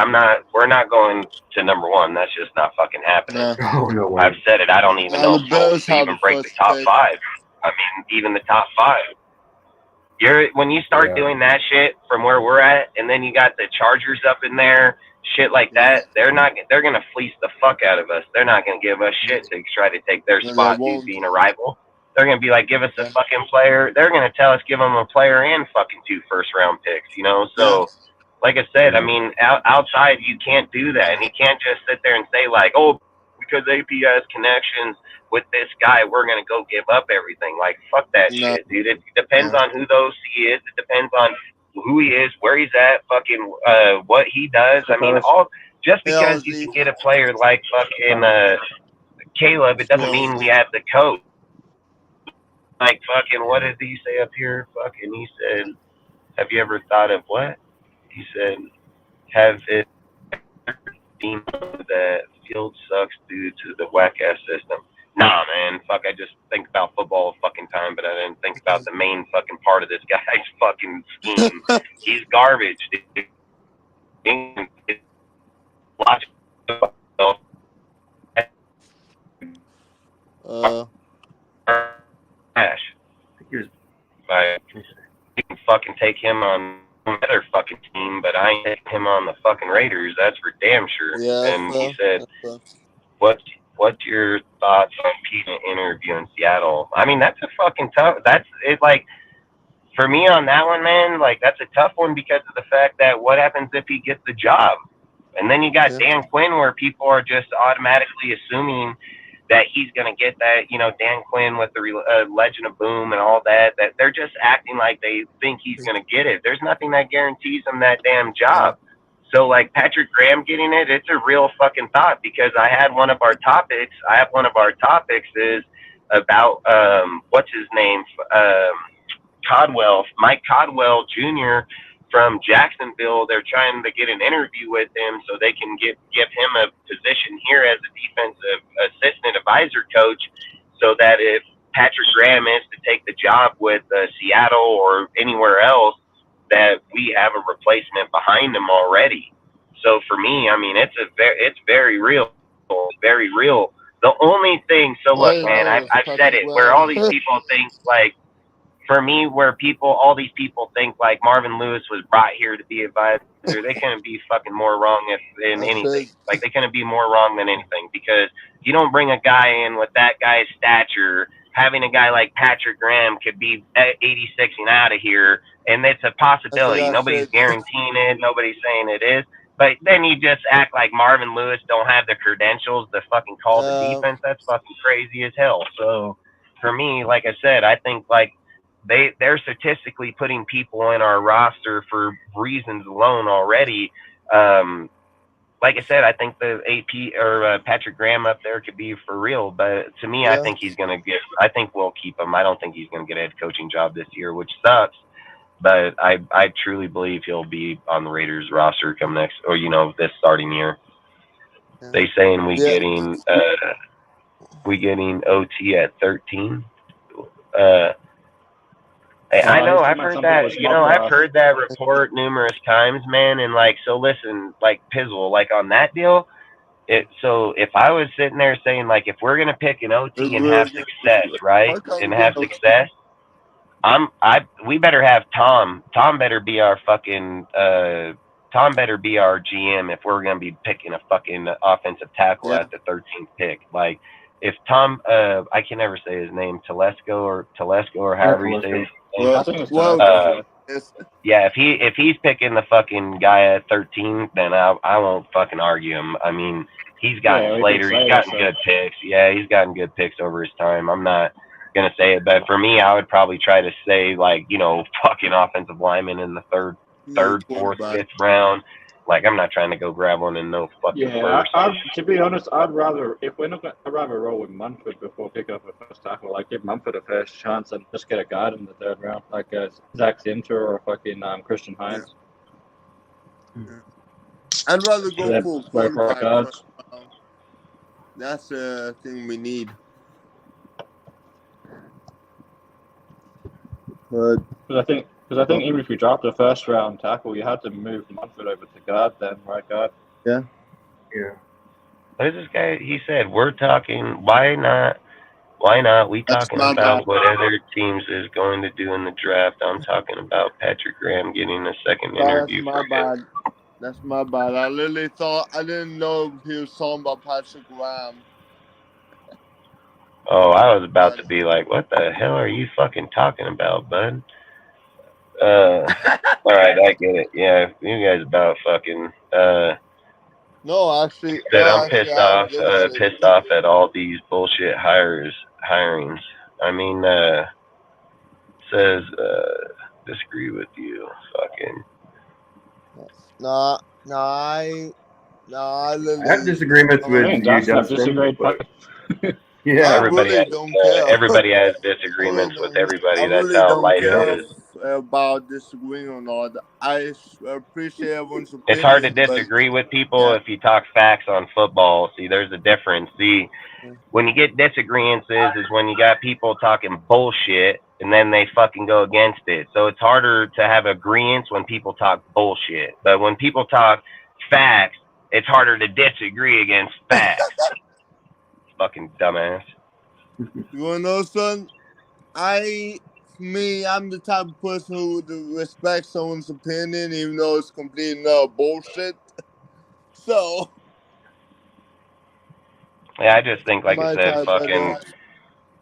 we're not going to number 1. That's just not fucking happening. Oh, no way. I've said it. I don't even know if we'll even break the top 5. I mean, even the top 5. When you start doing that shit from where we're at, and then you got the Chargers up in there, shit like that, they're gonna fleece the fuck out of us. They're not gonna give us shit to try to take their spot being a rival. They're gonna be like, give us a fucking player. They're gonna tell us give them a player and fucking 2 first-round picks. So. Like I said, I mean, outside you can't do that, and you can't just sit there and say like, oh, because AP has connections with this guy, we're gonna go give up everything. Like, fuck that shit, dude. It depends on who the OC is. It depends on who he is, where he's at, fucking what he does. I mean, just because you can get a player like fucking Caleb, it doesn't mean we have the coach. Like fucking, what did he say up here? Fucking, he said, have you ever thought of what? He said, have it been that field sucks due to the whack-ass system? Nah, man. Fuck, I just think about football all fucking time, but I didn't think about the main fucking part of this guy's fucking scheme. He's garbage, dude. Watch. Ash. You can fucking take him on another fucking team, but I ain't taking him on the fucking Raiders. That's for damn sure. Yeah, and he said, "What's your thoughts on Pete interview in Seattle?" I mean, that's a fucking tough. That's it. Like for me on that one, man. Like that's a tough one because of the fact that what happens if he gets the job, and then you got Dan Quinn, where people are just automatically assuming that he's going to get that, Dan Quinn with the Legend of Boom and all that they're just acting like they think he's going to get it. There's nothing that guarantees him that damn job. So, like, Patrick Graham getting it, it's a real fucking thought because I have one of our topics is about, what's his name? Mike Codwell Jr., from Jacksonville. They're trying to get an interview with him so they can give him a position here as a defensive assistant advisor coach so that if Patrick Graham is to take the job with Seattle or anywhere else, that we have a replacement behind him already. So for me, I mean, it's very real. very real. The only thing, so All look, I man, know I've is said Patrick it, where all Graham. these people think, like, for me, where all these people think, like, Marvin Lewis was brought here to be advisor, they couldn't be fucking more wrong than That's anything. it. Like, they couldn't be more wrong than anything, because you don't bring a guy in with that guy's stature. Having a guy like Patrick Graham could be 86 and out of here, and it's a That's possibility. like I Nobody's said. guaranteeing it. Nobody's saying it is. But then you just act like Marvin Lewis don't have the credentials to fucking call the defense. That's fucking crazy as hell. So for me, like I said, I think like they're statistically putting people in our roster for reasons alone already. Like I said, I think the AP or Patrick Graham up there could be for real. But to me, I Yeah. think he's gonna get. I think we'll keep him. I don't think he's gonna get a head coaching job this year, which sucks. But I truly believe he'll be on the Raiders roster come next, or this starting year. Yeah. They saying Yeah. we getting OT at 13. I know I've heard that. I've heard that report numerous times, man. And like, so listen, like Pizzle, like on that deal. So if I was sitting there saying like, if we're gonna pick an OT and have success, right, and have success, we better have Tom. Tom better be our fucking Tom better be our GM if we're gonna be picking a fucking offensive tackle at the 13th pick. Like if Tom, I can never say his name, Telesco or however you say his name. Well, yeah, if he's picking the fucking guy at 13, then I won't fucking argue him. I mean, he's gotten Slater, he's gotten good picks. Yeah, he's gotten good picks over his time. I'm not gonna say it, but for me, I would probably try to say like fucking offensive lineman in the third, fourth, fifth round. Like I'm not trying to go grab one in no fucking first. To be honest, I'd rather roll with Munford before pick up a first tackle. Like give Munford a first chance and just get a guard in the third round, like Zach Zinter or fucking Christian Hines. Yeah. I'd rather go for quarterback. That's the thing we need. But Because I think even if you dropped a first round tackle, you had to move Munford over to guard then, right guard. Yeah. There's this guy, he said, we're talking, why not? We talking about what other teams is going to do in the draft. I'm talking about Patrick Graham getting a second interview for him. That's my bad. I literally thought, I didn't know he was talking about Patrick Graham. Oh, I was about to be like, what the hell are you fucking talking about, bud? All right, I get it. Yeah, you guys about fucking. No, actually. I'm pissed off at all these bullshit hirings. I mean, says disagree with you. Fucking. I have disagreements with you, Justin. Yeah, everybody has disagreements with everybody. That's how life is. About disagreeing or not, I appreciate everyone's opinion. It's hard to disagree with people if you talk facts on football. See, there's a difference. See, when you get disagreements is when you got people talking bullshit and then they fucking go against it. So it's harder to have agreements when people talk bullshit. But when people talk facts, it's harder to disagree against facts. Fucking dumbass. You wanna know, son? I'm the type of person who would respect someone's opinion, even though it's complete bullshit. So. Yeah, I just think, like I said, fucking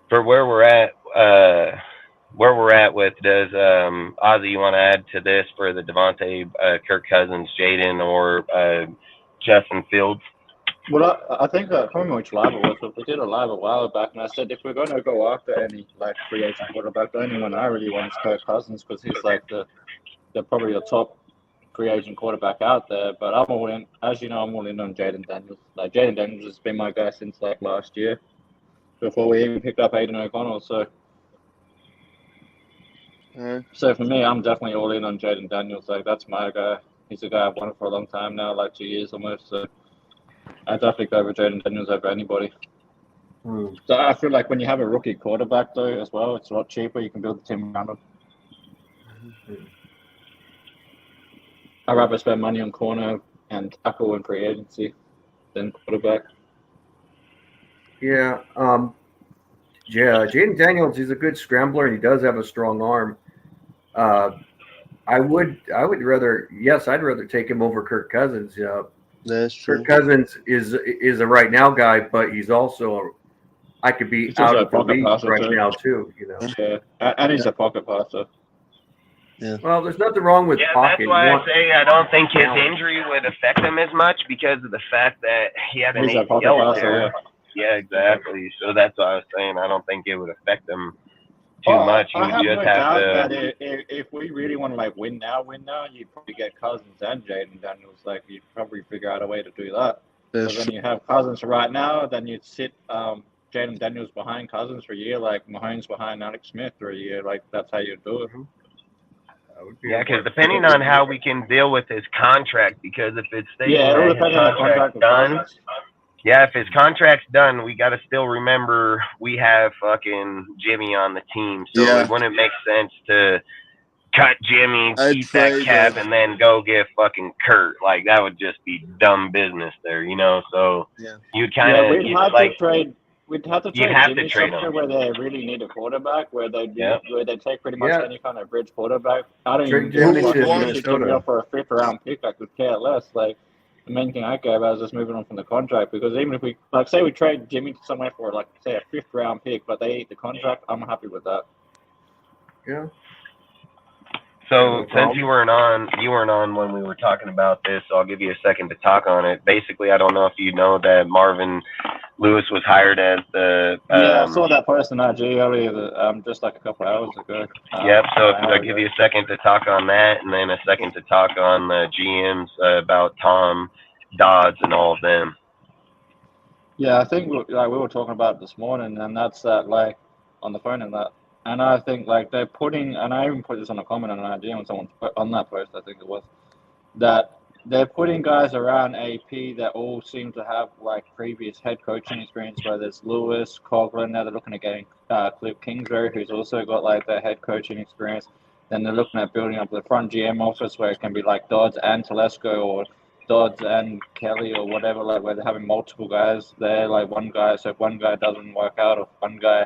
for where we're at with, does Ozzy, you want to add to this for the Davonta, Kirk Cousins, Jayden, or Justin Fields? Well, I think I can't remember which live it was, but we did a live a while back, and I said if we're going to go after any free agent quarterback, the only one I really want is Kirk Cousins because he's the probably the top free agent quarterback out there. But I'm all in, as you know, I'm all in on Jayden Daniels. Like Jayden Daniels has been my guy since last year, before we even picked up Aiden O'Connell. So, so for me, I'm definitely all in on Jayden Daniels. Like that's my guy. He's a guy I've wanted for a long time now, 2 years almost. So. I definitely go with Jayden Daniels over anybody. So I feel like when you have a rookie quarterback, though, as well, it's a lot cheaper. You can build the team around him. I'd rather spend money on corner and tackle and free agency than quarterback. Yeah. Jayden Daniels, he's a good scrambler and he does have a strong arm. I'd rather take him over Kirk Cousins. That's true. Kirk Cousins is a right now guy, but he's also I could be He's out also a of the pocket league passer right too. now too. Yeah, and he's a pocket passer. Well, there's nothing wrong with pocket. That's why I say I don't think his injury would affect him as much because of the fact that he had an He's a pocket ACL passer. tear. Yeah, exactly. So that's why I was saying I don't think it would affect him too much. You I have would no just have doubt to. that if we really want to like win now, you'd probably get Cousins and Jayden Daniels. Like you'd probably figure out a way to do that. That's So true. then you have Cousins right now, then you'd sit Jayden Daniels behind Cousins for a year, like Mahomes behind Alex Smith for a year. Like that's how you do it. Yeah, because depending on how we can deal with his contract, because if it stays Yeah, it all that his depends on the contract contract's done, with Cousins. yeah, if his contract's done, we got to still remember we have fucking Jimmy on the team, so Yeah. it wouldn't make sense to cut Jimmy, I'd keep that trade cap, him. and then go get fucking Kurt. Like that would just be dumb business there, you know. So Yeah. you'd kind of we'd have like to trade. We'd have to you'd trade have to Jimmy trade somewhere him. where they really need a quarterback, where they take pretty much Yeah. any kind of bridge quarterback. I don't Trade even give a Jimmy fuck to if you pick Minnesota. Jimmy up for a 5th round pick. I could care less. Like the main thing I care about is just moving on from the contract, because even if we say we trade Jimmy somewhere for like say a 5th round pick, but they eat the contract, I'm happy with that. Yeah. So since you weren't on when we were talking about this, so I'll give you a second to talk on it. Basically, I don't know if you know that Marvin Lewis was hired as the. Yeah, I saw that post on IG earlier, just like a couple hours ago. Yep. So I'll give you a second to talk on that, and then a second to talk on the GMs about Tom Dodds and all of them. Yeah, I think we were talking about it this morning, and that's that like on the phone and that. And I think like they're putting, and I even put this on a comment on IG when someone put on that post, I think it was, that they're putting guys around AP that all seem to have like previous head coaching experience, whether it's Lewis, Coughlin. Now they're looking at getting Cliff Kingsbury, who's also got like that head coaching experience. Then they're looking at building up the front GM office where it can be like Dodds and Telesco or Dodds and Kelly or whatever, like where they're having multiple guys there, like one guy. So if one guy doesn't work out or if one guy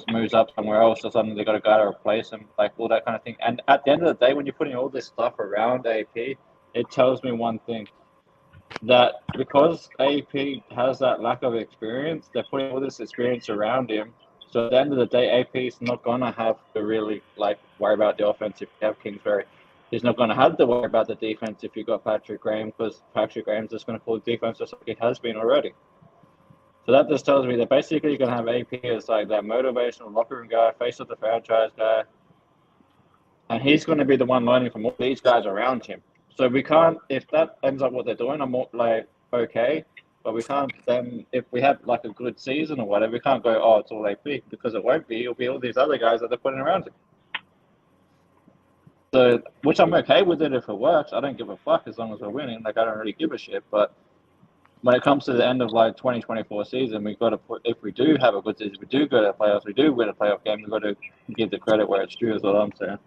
moves up somewhere else, or suddenly they got a guy to replace him, like all that kind of thing. And at the end of the day, when you're putting all this stuff around AP, it tells me one thing, that because AP has that lack of experience, they're putting all this experience around him. So at the end of the day, AP is not gonna have to really like worry about the offense if you have Kingsbury. He's not gonna have to worry about the defense if you got Patrick Graham, because Patrick Graham's just gonna call defense just like he has been already. So that just tells me that basically you're going to have AP as like that motivational locker room guy, face of the franchise guy. And he's going to be the one learning from all these guys around him. So we can't, if that ends up what they're doing, I'm more like, okay. But we can't then, if we have like a good season or whatever, we can't go, oh, it's all AP, because it won't be. It'll be all these other guys that they're putting around him. So, which I'm okay with it if it works. I don't give a fuck as long as we're winning. Like, I don't really give a shit. But when it comes to the end of like 2024 season, we've got to put, if we do have a good season, we do go to the playoffs, we do win a playoff game, we've got to give the credit where it's due, is what I'm saying.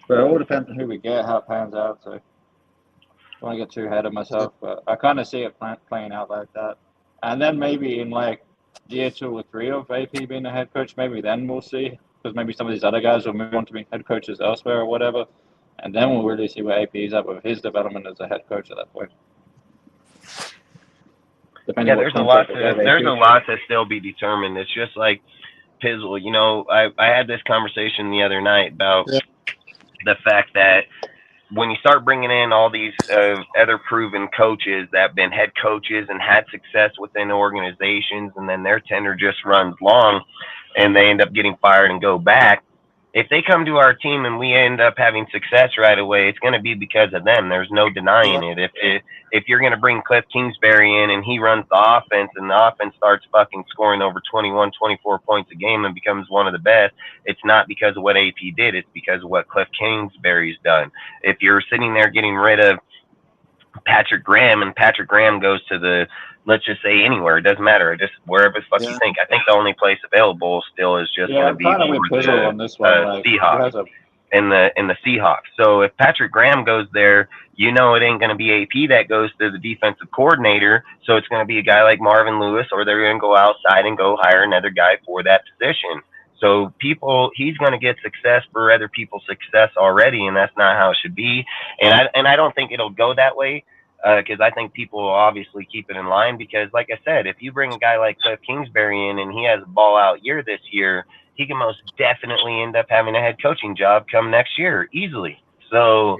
But it all depends on who we get, how it pans out. So I don't want to get too ahead of myself, but I kind of see it playing out like that. And then maybe in like year 2 or 3 of AP being a head coach, maybe then we'll see, because maybe some of these other guys will move on to being head coaches elsewhere or whatever. And then we'll really see where AP is at with his development as a head coach at that point. Yeah, there's a lot to still be determined. It's just like Pizzle. You know, I had this conversation the other night about the fact that when you start bringing in all these other proven coaches that have been head coaches and had success within organizations, and then their tenure just runs long and they end up getting fired and go back, if they come to our team and we end up having success right away, it's going to be because of them. There's no denying it. If you're going to bring Cliff Kingsbury in and he runs the offense and the offense starts fucking scoring over 21, 24 points a game and becomes one of the best, it's not because of what AP did. It's because of what Cliff Kingsbury's done. If you're sitting there getting rid of Patrick Graham and Patrick Graham goes to the, let's just say anywhere, it doesn't matter, just wherever the fuck you think. I think the only place available still is just going to be kind of with Pizzle on this one. Like, Seahawks. in the Seahawks. So if Patrick Graham goes there, you know it ain't going to be AP that goes to the defensive coordinator. So it's going to be a guy like Marvin Lewis, or they're going to go outside and go hire another guy for that position. So he's going to get success for other people's success already, and that's not how it should be. And I don't think it'll go that way, because I think people will obviously keep it in line. Because, like I said, if you bring a guy like Cliff Kingsbury in and he has a ball out year this year, he can most definitely end up having a head coaching job come next year easily. So,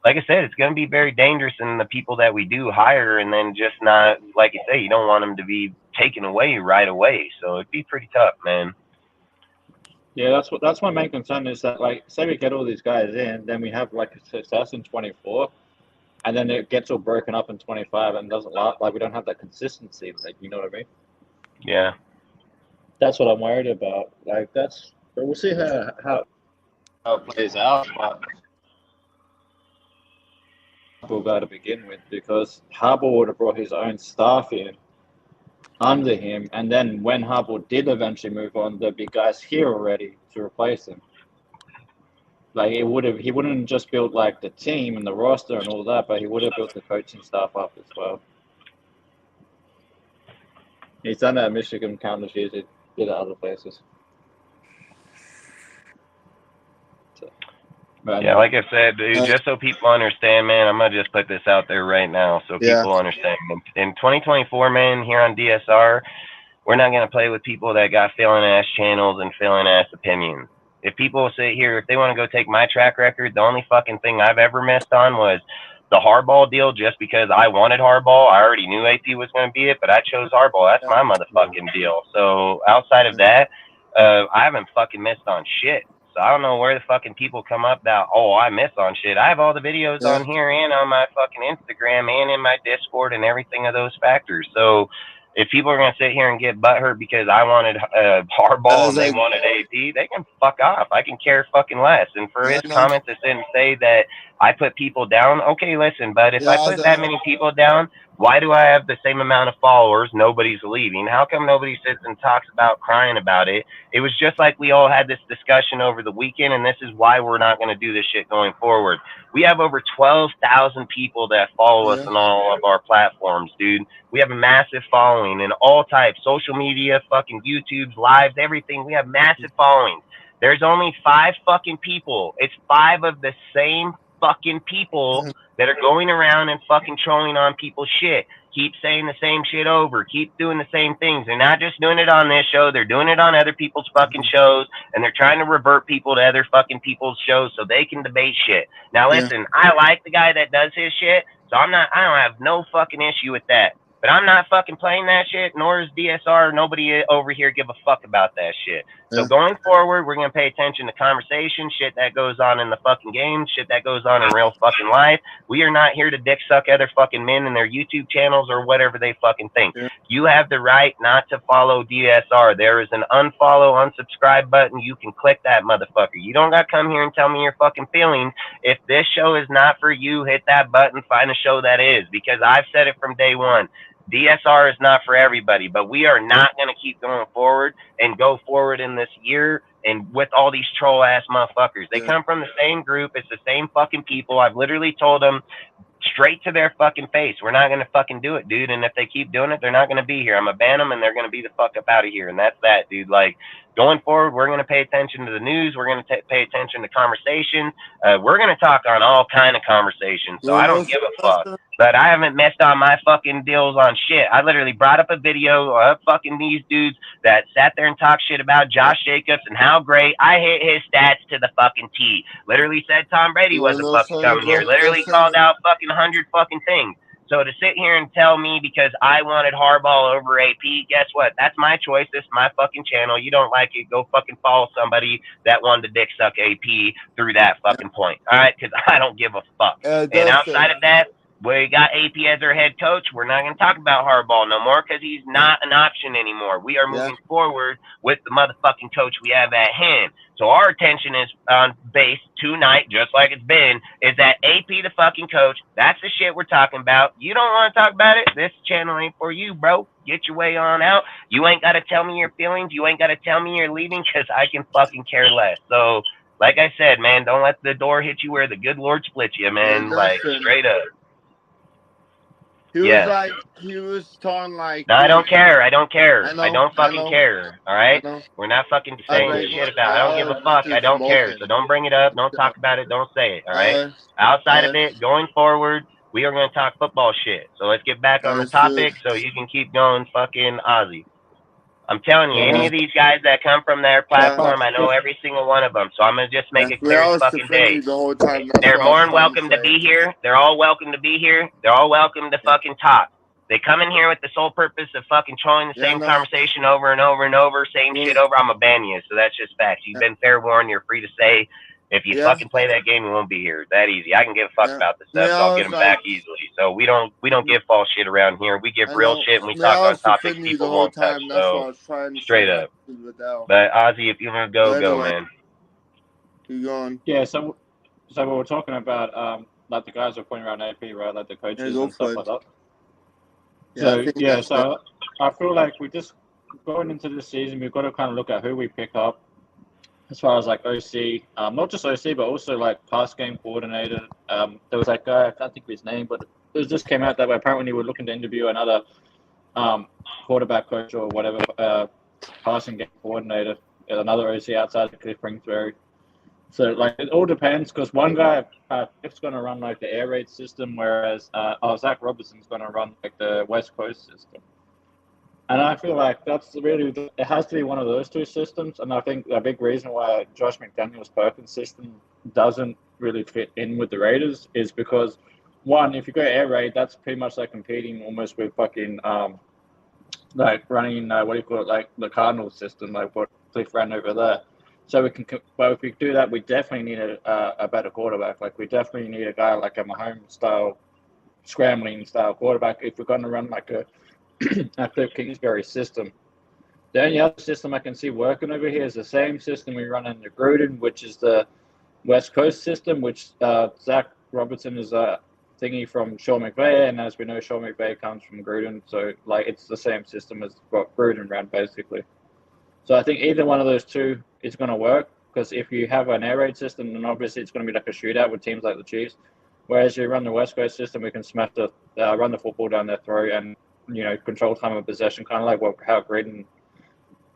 like I said, it's going to be very dangerous in the people that we do hire, and then just not, like you say, you don't want them to be taken away right away. So it'd be pretty tough, man. Yeah, that's my main concern is that, like, say we get all these guys in, then we have like a success in 24, and then it gets all broken up in 25 and doesn't last. Like, we don't have that consistency. Like, you know what I mean? Yeah. That's what I'm worried about. Like, but we'll see how it plays out. But Harbaugh got to begin with, because Harbaugh would have brought his own staff in under him, and then when Harbaugh did eventually move on, there'd be guys here already to replace him. Like, he wouldn't have just built like the team and the roster and all that, but he would have built the coaching staff up as well. He's done that at Michigan countless years. He did it at other places. Yeah, like I said, dude, just so people understand, man, I'm going to just put this out there right now so people understand. In 2024, man, here on DSR, we're not going to play with people that got failing-ass channels and failing-ass opinions. If people sit here, if they want to go take my track record, the only fucking thing I've ever missed on was the Harbaugh deal, just because I wanted Harbaugh. I already knew AP was going to be it, but I chose Harbaugh. That's my motherfucking deal. So outside of that, I haven't fucking missed on shit. So I don't know where the fucking people come up that, oh, I miss on shit. I have all the videos on here and on my fucking Instagram and in my Discord and everything of those factors. So if people are going to sit here and get butthurt because I wanted Harbaugh and they wanted AP, they can fuck off. I can care fucking less. And for his comments that didn't say that I put people down, okay, listen, but if I put that many people down, why do I have the same amount of followers? Nobody's leaving. How come nobody sits and talks about crying about it? It was just like we all had this discussion over the weekend, and this is why we're not going to do this shit going forward. We have over 12,000 people that follow us on all of our platforms, dude. We have a massive following in all types, social media, fucking YouTube's, lives, everything. We have massive followings. There's only 5 fucking people. It's 5 of the same fucking people that are going around and fucking trolling on people's shit. Keep saying the same shit over. Keep doing the same things. They're not just doing it on this show. They're doing it on other people's fucking shows, and they're trying to revert people to other fucking people's shows so they can debate shit. Now listen, I like the guy that does his shit, so I don't have no fucking issue with that. But I'm not fucking playing that shit, nor is DSR. Nobody over here give a fuck about that shit. So going forward, we're going to pay attention to conversation, shit that goes on in the fucking game, shit that goes on in real fucking life. We are not here to dick suck other fucking men in their YouTube channels or whatever they fucking think. You have the right not to follow DSR. There is an unfollow, unsubscribe button. You can click that motherfucker. You don't got to come here and tell me your fucking feelings. If this show is not for you, hit that button, find a show that is. Because I've said it from day one. DSR is not for everybody, but we are not going to keep going forward and go forward in this year and with all these troll ass motherfuckers. They come from the same group. It's the same fucking people. I've literally told them straight to their fucking face, we're not going to fucking do it, dude. And if they keep doing it, they're not going to be here. I'm going to ban them and they're going to be the fuck up out of here. And that's that, dude. Like, going forward, we're going to pay attention to the news. We're going to pay attention to conversation. We're going to talk on all kind of conversations. So I don't give a fuck. But I haven't messed on my fucking deals on shit. I literally brought up a video of fucking these dudes that sat there and talked shit about Josh Jacobs and how great I hit his stats to the fucking T. Literally said Tom Brady wasn't fucking coming here. Literally called out fucking 100 fucking things. So to sit here and tell me because I wanted Harbaugh over AP, guess what? That's my choice. This is my fucking channel. You don't like it, go fucking follow somebody that wanted to dick suck AP through that fucking point. All right? Because I don't give a fuck. And outside of that, we got AP as our head coach. We're not going to talk about Harbaugh no more because he's not an option anymore. We are moving forward with the motherfucking coach we have at hand. So our attention is on base tonight, just like it's been, is that AP the fucking coach. That's the shit we're talking about. You don't want to talk about it? This channel ain't for you, bro. Get your way on out. You ain't got to tell me your feelings. You ain't got to tell me you're leaving because I can fucking care less. So Like I said, man, don't let the door hit you where the good Lord split you, man. Like, straight up. He was like, he was talking like. No, I don't care. I don't care. I don't I fucking know. care. All right? We're not fucking saying shit about it. I don't give a fuck. I don't care. So don't bring it up. Don't talk about it. Don't say it. All right? Outside of it, going forward, we are going to talk football shit. So let's get back on the topic so you can keep going fucking Ozzy. I'm telling you, any of these guys that come from their platform, I know every single one of them. So I'm going to just make it clear as fucking day. They're more than welcome to be here. They're all welcome to be here. They're all welcome to fucking talk. They come in here with the sole purpose of fucking trolling the same conversation over and over and over, same shit over. I'm going to ban you. So that's just facts. You've been fair warned. You're free to say. If you fucking play that game, you won't be here. That easy. I can give a fuck about this stuff, so I'll get them back easly. So we don't give false shit around here. We give real shit, and we talk on topics people won't touch. So straight up. But Ozzy, if you want to go, man. Keep going. Yeah. So we were talking about like the guys are pointing around AP, right? Like the coaches and stuff like that. So I feel like we just going into this season, we've got to kind of look at who we pick up. As far as like OC, not just OC, but also like pass game coordinator. There was that guy, I can't think of his name, but it just came out that apparently we're looking to interview another quarterback coach or whatever, passing game coordinator, another OC outside of Cliff Kingsbury. So like it all depends because one guy Cliff's going to run like the air raid system, whereas Zach Robertson's going to run like the West Coast system. And I feel like that's really, it has to be one of those two systems. And I think a big reason why Josh McDaniels' Perkins system doesn't really fit in with the Raiders is because, one, if you go air raid, that's pretty much like competing almost with fucking, like running, what do you call it, like the Cardinals system, like what Cliff ran over there. So we can, but if we do that, we definitely need a better quarterback. Like we definitely need a guy like a Mahomes style, scrambling style quarterback. If we're going to run like a Cliff Kingsbury system. The only other system I can see working over here is the same system we run in the Gruden, which is the West Coast system, which Zach Robertson is a thingy from Sean McVay, and as we know, Sean McVay comes from Gruden, so like it's the same system as what Gruden ran basically. So I think either one of those two is going to work, because if you have an air raid system, then obviously it's going to be like a shootout with teams like the Chiefs. Whereas you run the West Coast system, we can smash run the football down their throat and control time of possession, kind of like how Gruden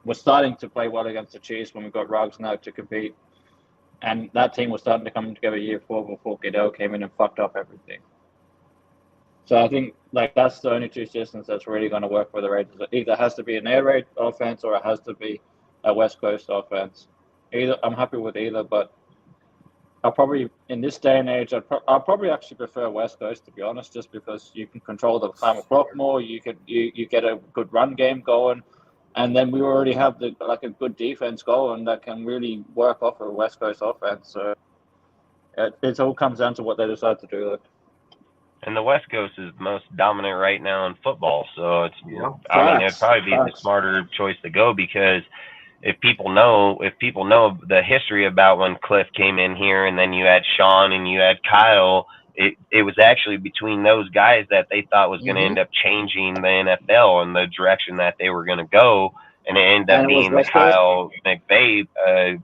was starting to play well against the Chiefs when we got Ruggs now to compete. And that team was starting to come together year 4 before Goodell came in and fucked up everything. So I think like that's the only two systems that's really going to work for the Raiders. It either has to be an air raid offense or it has to be a West Coast offense. I'm happy with either, but I'll probably, in this day and age, I'll probably actually prefer West Coast, to be honest, just because you can control the time of clock more, you get a good run game going, and then we already have a good defense going that can really work off a West Coast offense. So it all comes down to what they decide to do. And the West Coast is the most dominant right now in football, so it's I mean it'd probably be the smarter choice to go, because if people know the history about when Cliff came in here, and then you had Sean and you had Kyle, it was actually between those guys that they thought was going to end up changing the NFL and the direction that they were going to go, and it ended up being the Kyle McVay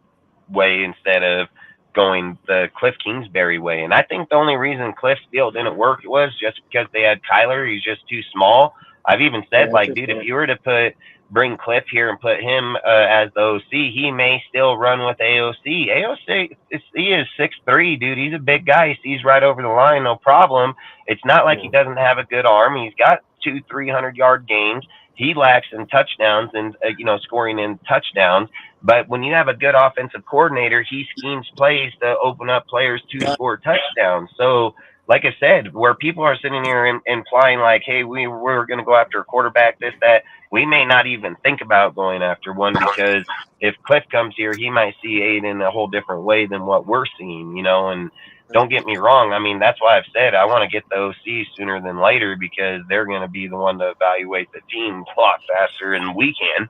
way instead of going the Cliff Kingsbury way. And I think the only reason Cliff still didn't work was just because they had Kyler. He's just too small. I've even said, dude, if you were to bring Cliff here and put him as the OC, he may still run with AOC. AOC, he is 6'3", dude. He's a big guy. He sees right over the line, no problem. It's not like he doesn't have a good arm. He's got 200-300-yard games. He lacks in touchdowns and, scoring in touchdowns. But when you have a good offensive coordinator, he schemes plays to open up players to score touchdowns. So, like I said, where people are sitting here implying like, hey, we're going to go after a quarterback, this, that, we may not even think about going after one, because if Cliff comes here, he might see Jayden a whole different way than what we're seeing, and don't get me wrong. I mean, that's why I've said I want to get the OC sooner than later, because they're going to be the one to evaluate the team a lot faster than we can,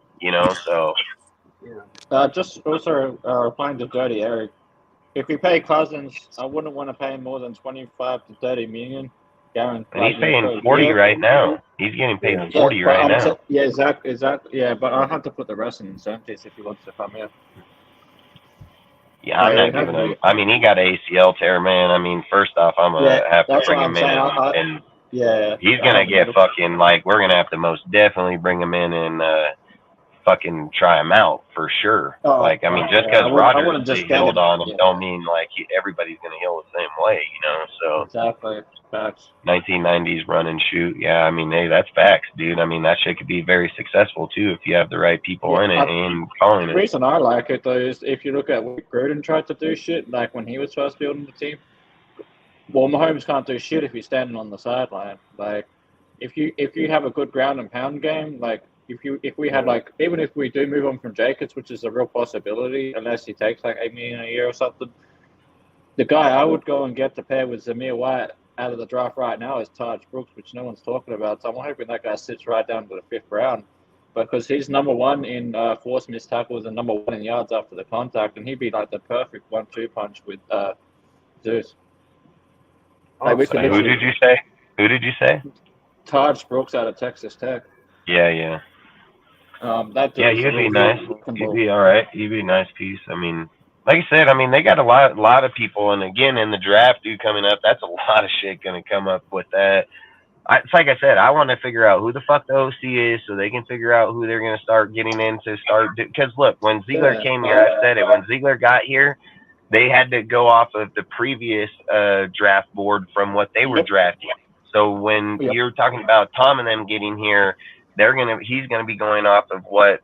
so. Just also replying to Dirty Eric, if we pay Cousins, I wouldn't want to pay him more than 25 to 30 million. Guaranteed. And he's paying 40 right now. He's getting paid 40 right now. Yeah, exactly. Yeah, but I'll have to put the rest in incentives if he wants to come here. Yeah, I'm not giving him. I mean, he got an ACL tear, man. I mean, first off, I'm gonna have to bring him in, and he's gonna get fucking like we're gonna have to most definitely bring him in and fucking try him out for sure. Like, I mean, just because Rodgers healed on him, don't mean like everybody's gonna heal the same way, you know. So exactly, facts. 1990s run and shoot. Yeah, I mean, hey, that's facts, dude. I mean, that shit could be very successful too if you have the right people in it and calling it. The reason I like it though is if you look at what Gruden tried to do shit, like when he was first building the team. Well, Mahomes can't do shit if he's standing on the sideline. Like, if you have a good ground and pound game, like if we had like even if we do move on from Jacobs, which is a real possibility, unless he takes like $8 million a year or something, the guy I would go and get to pair with Zamir White out of the draft right now is Taj Brooks, which no one's talking about. So I'm hoping that guy sits right down to the 5th round, because he's number 1 in forced missed tackles and number 1 in yards after the contact, and he'd be like the perfect 1-2 punch with Zeus. Like who did you say? Who did you say? Taj Brooks out of Texas Tech. Yeah. He'd be nice. He'd be all right. He'd be a nice piece. I mean, like I said, I mean, they got a lot of people, and again, in the draft, dude, coming up, that's a lot of shit going to come up with that. It's like I said, I want to figure out who the fuck the OC is so they can figure out who they're going to start getting in to start. Because, look, when Ziegler came here, I said it. When Ziegler got here, they had to go off of the previous draft board from what they were drafting. So when you're talking about Tom and them getting here, he's gonna be going off of what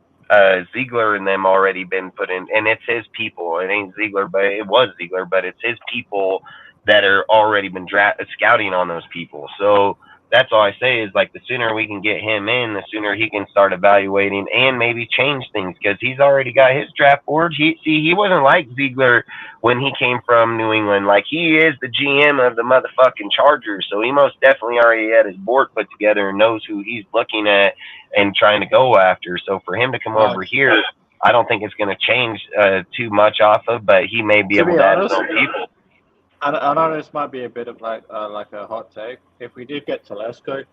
Ziegler and them already been put in, and it's his people. It ain't Ziegler, but it was Ziegler, but it's his people that are already been scouting on those people. So that's all I say is, like, the sooner we can get him in, the sooner he can start evaluating and maybe change things, because he's already got his draft board. He wasn't like Ziegler when he came from New England. Like, he is the GM of the motherfucking Chargers, so he most definitely already had his board put together and knows who he's looking at and trying to go after. So for him to come over here, I don't think it's going to change too much off of, but he may be able to add his own people. I know this might be a bit of like a hot take. If we did get Telesco,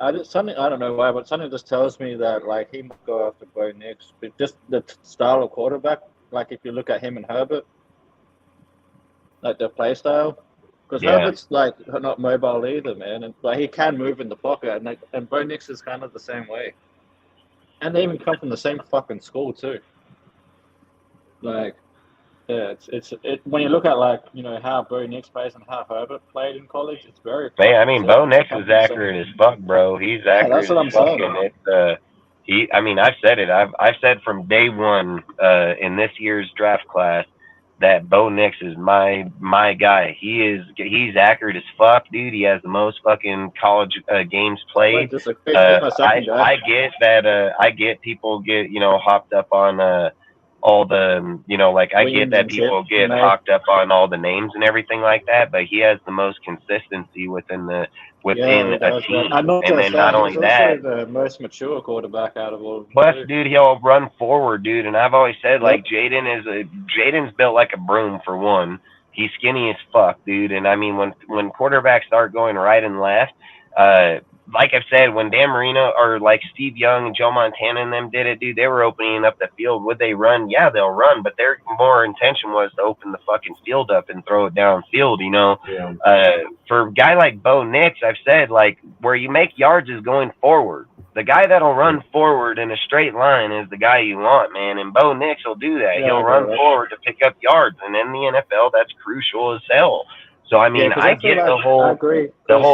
I don't know why, but something just tells me that like he might go after Bo Nix. But just the style of quarterback, like if you look at him and Herbert, like their play style, because Herbert's like not mobile either, man, and like he can move in the pocket, and Bo Nix is kind of the same way, and they even come from the same fucking school too. Like. Yeah, it's when you look at like how Bo Nix plays and how Herbert played in college, it's very. Man, I mean, Bo Nix is accurate as fuck, bro. He's accurate. That's what I'm saying. It's I mean, I've said it. I've said from day one in this year's draft class that Bo Nix is my guy. He's accurate as fuck, dude. He has the most fucking college games played. I get that. I get people get hopped up on. All the, I get that people get hooked up on all the names and everything like that, but he has the most consistency within a team. And then not only that, the most mature quarterback out of all. Plus, dude, he'll run forward, dude. And I've always said, like, Jayden's built like a broom for one. He's skinny as fuck, dude. And I mean, when quarterbacks start going right and left, like I've said, when Dan Marino or like Steve Young and Joe Montana and them did it, dude, they were opening up the field. Would they run? Yeah, they'll run, but their more intention was to open the fucking field up and throw it downfield, Yeah. For a guy like Bo Nix, I've said, like, where you make yards is going forward. The guy that'll run forward in a straight line is the guy you want, man. And Bo Nix will do that. He'll run forward to pick up yards. And in the NFL, that's crucial as hell. So, I mean, I get the whole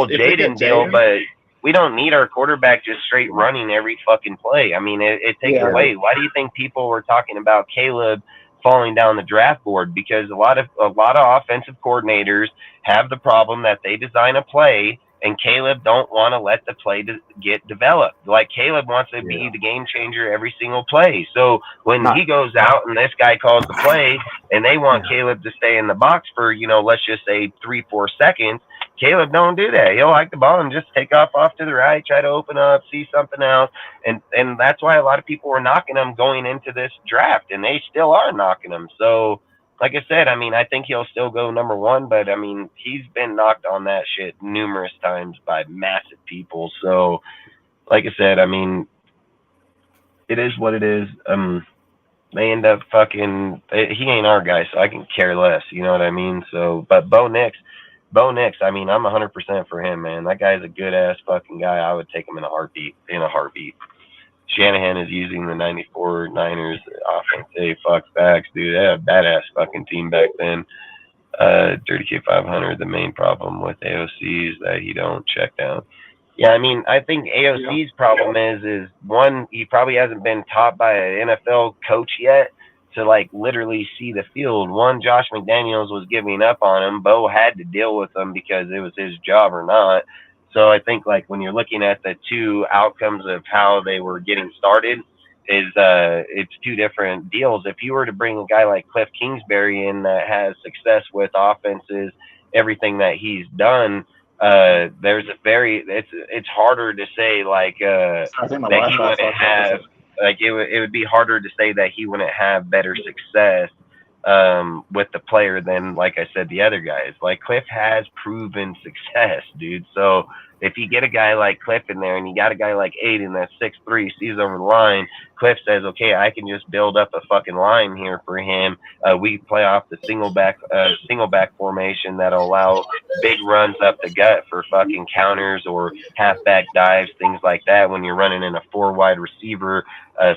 Jayden deal, but we don't need our quarterback just straight running every fucking play. I mean, it takes away. Why do you think people were talking about Caleb falling down the draft board? Because a lot of offensive coordinators have the problem that they design a play and Caleb don't want to let the play get developed. Like, Caleb wants to be the game changer every single play. So when he goes out and this guy calls the play and they want Caleb to stay in the box for, let's just say 3-4 seconds, Caleb don't do that. He'll hike the ball and just take off to the right, try to open up, see something else. And that's why a lot of people were knocking him going into this draft, and they still are knocking him. So, like I said, I mean, I think he'll still go number one, but, I mean, he's been knocked on that shit numerous times by massive people. So, like I said, I mean, it is what it is. they end up fucking. He ain't our guy, so I can care less. You know what I mean? So, but Bo Nix. I mean, I'm 100% for him, man. That guy's a good ass fucking guy. I would take him in a heartbeat. In a heartbeat. Shanahan is using the '94 Niners offense. Hey, fuck backs, dude. They had a badass fucking team back then. Dirty K 500. The main problem with AOC is that he don't check down. Yeah, I mean, I think AOC's problem is one, he probably hasn't been taught by an NFL coach yet to like literally see the field. One, Josh McDaniels was giving up on him. Bo had to deal with him because it was his job or not. So I think like when you're looking at the two outcomes of how they were getting started, is it's two different deals. If you were to bring a guy like Cliff Kingsbury in that has success with offenses, everything that he's done, there's a very it's harder to say like I think my that he Wi-Fi wouldn't fucked up. have like it would be harder to say that he wouldn't have better success with the player than like I said the other guys. Like Cliff has proven success, dude. So if you get a guy like Cliff in there and you got a guy like Aiden that's 6'3", sees over the line, Cliff says, okay, I can just build up a fucking line here for him. We play off the single back formation that'll allow big runs up the gut for fucking counters or halfback dives, things like that. When you're running in a 4 wide receiver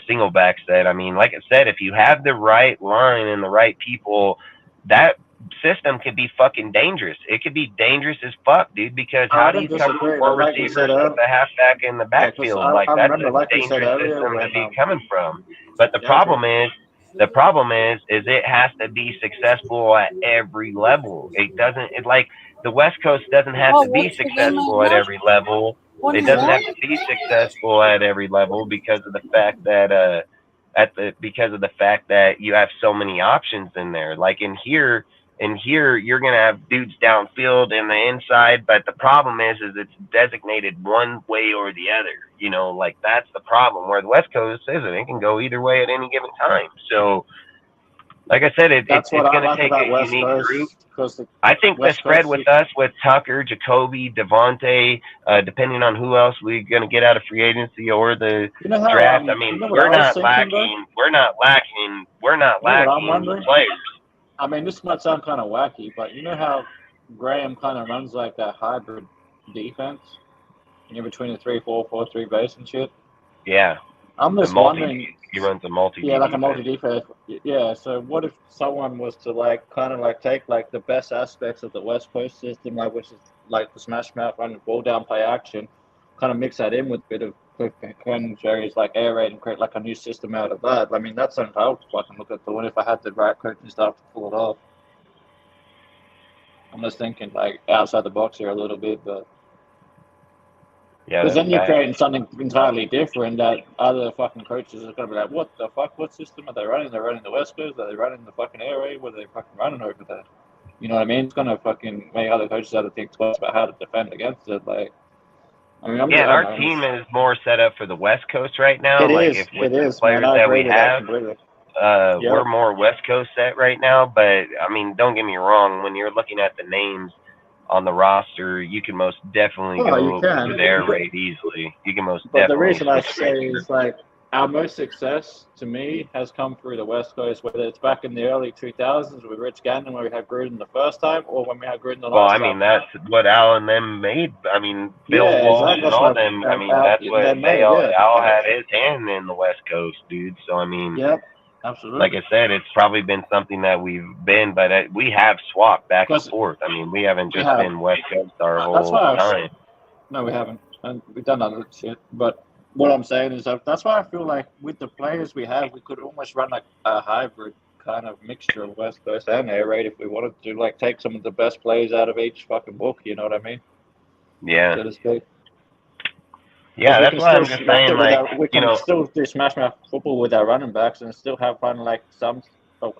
single back set, I mean, like I said, if you have the right line and the right people, that system could be fucking dangerous. It could be dangerous as fuck, dude, because how do you cover four receivers with the halfback in the backfield? I Like that's remember, a like you said dangerous earlier, system to when be coming from. But the yeah, problem is it has to be successful at every level. It doesn't it like the West Coast doesn't have to be successful at every level. It doesn't have to be successful at every level because of the fact that because of the fact that you have so many options in there. Like in here you're gonna have dudes downfield in the inside, but the problem is it's designated one way or the other. You know, like that's the problem. Where the West Coast isn't, it can go either way at any given time. So, like I said, it's gonna take a unique group. I think the spread with us, with Tucker, Jacoby, Davonta, depending on who else we're gonna get out of free agency or the draft. I mean, we're not lacking players. I mean, this might sound kind of wacky, but you know how Graham kind of runs like that hybrid defense, between the 3-4-4-3 base and shit. Yeah. I'm just wondering. He runs a multi. Yeah, like a multi defense. Yeah. So what if someone was to take like the best aspects of the West Coast system, like which is like the smash mouth, run the ball down, play action, kind of mix that in with a bit of Cliff Kingsbury's like air raid and create like a new system out of that. I mean, that's something I would fucking look at doing if I had the right coaching staff to pull it off. I'm just thinking like outside the box here a little bit, but because then you're creating something entirely different that other fucking coaches are going to be like, what the fuck? What system are they running? They're running the West Coast? Are they running the fucking air raid? What are they fucking running over there? You know what I mean? It's going to fucking make other coaches have to think twice about how to defend against it. Like, I mean, our team is more set up for the West Coast right now. It is. Players that we have, we're more West Coast set right now. But I mean, don't get me wrong. When you're looking at the names on the roster, you can most definitely go to the air raid easily. You can most definitely. But the reason I say is like our most success to me has come through the West Coast, whether it's back in the early 2000s with Rich Gannon where we had Gruden the first time, or when we had Gruden the last time. Well, I mean, that's what Al and them made. I mean, Bill Walsh and all them. I mean, that's what Al had his hand in the West Coast, dude. So I mean. Yep. Absolutely. Like I said, it's probably been something that we've been, but we have swapped back and forth. I mean, we haven't just been West Coast our whole time. No, we haven't. And we've done other shit. But what I'm saying is that's why I feel like with the players we have, we could almost run like a hybrid kind of mixture of West Coast and air raid if we wanted to, like take some of the best players out of each fucking book, you know what I mean? Yeah. So to speak. Yeah, that's what I'm just saying. Like, we can still do smash mouth football with our running backs and still have fun like some of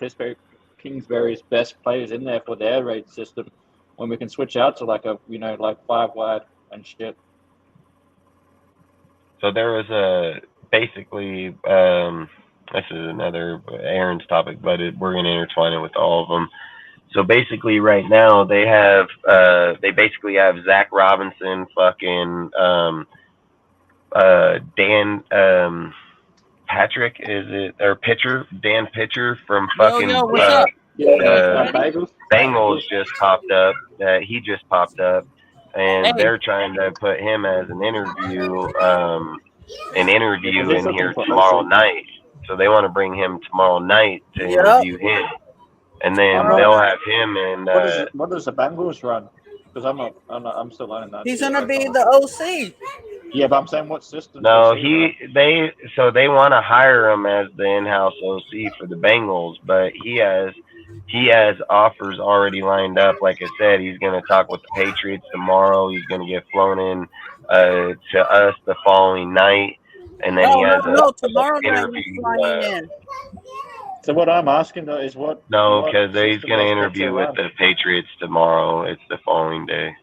Kingsbury's best players in there for the air raid system when we can switch out to like a like 5 wide and shit. So there was basically this is another Aaron's topic, but we're gonna intertwine it with all of them. So basically, right now they basically have Zach Robinson, fucking Dan, Patrick, is it, or Pitcher, Dan Pitcher from Yo, fucking yo, what's up? the Ready? Bengals just popped up. He just popped up, and Hey, they're trying to put him as an interview He's in looking here for tomorrow OC. night. So they want to bring him tomorrow night to yep. interview him, and then Tomorrow they'll night. have him in. What does the Bengals run? Because I'm still learning that. He's shit, gonna like, be on the OC. Yeah, but I'm saying what system No, does he run? they want to hire him as the in-house OC for the Bengals, but he has offers already lined up. Like I said, he's going to talk with the Patriots tomorrow. He's going to get flown in to us the following night, and then he No, has no, no. a Tomorrow night interview. he's flying in. So what I'm asking though is what No, what because he's system going to does interview Pitcher with run? the Patriots tomorrow. It's the following day.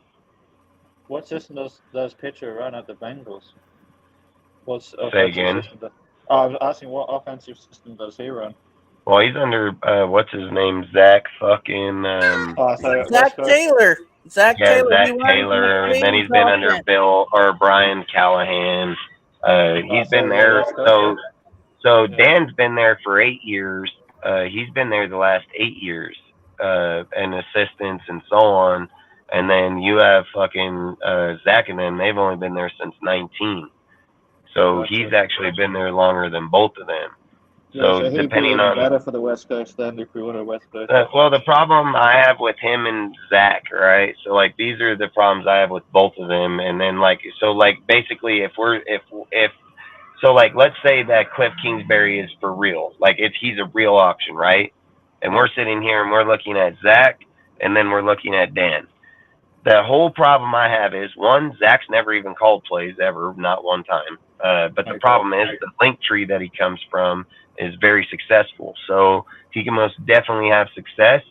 What system does Pitcher run at the Bengals? What's Say offensive again. system? I was asking what offensive system does he run? Well, he's under what's his name, Zach fucking So Zach West Coast. Taylor. Zach yeah, Taylor. He Zach runs Taylor, and then McVay's he's been under offense. Bill or Brian Callahan. He's been So there. West Coast. So Yeah. Dan's been there for 8 years. He's been there the last 8 years, and assistants and so on. And then you have fucking Zach and them. They've only been there since 19. So Gotcha. he's actually been there longer than both of them. Yeah, So he'd be depending even on better for the West Coast than if we were a West Coast. well, the problem I have with him and Zach, right? So like these are the problems I have with both of them, and then like so like basically if so like let's say that Cliff Kingsbury is for real, like he's a real option, right? And we're sitting here and we're looking at Zach, and then we're looking at Dan. The whole problem I have is one, Zach's never even called plays ever, not one time. But the problem is the link tree that he comes from is very successful. So he can most definitely have success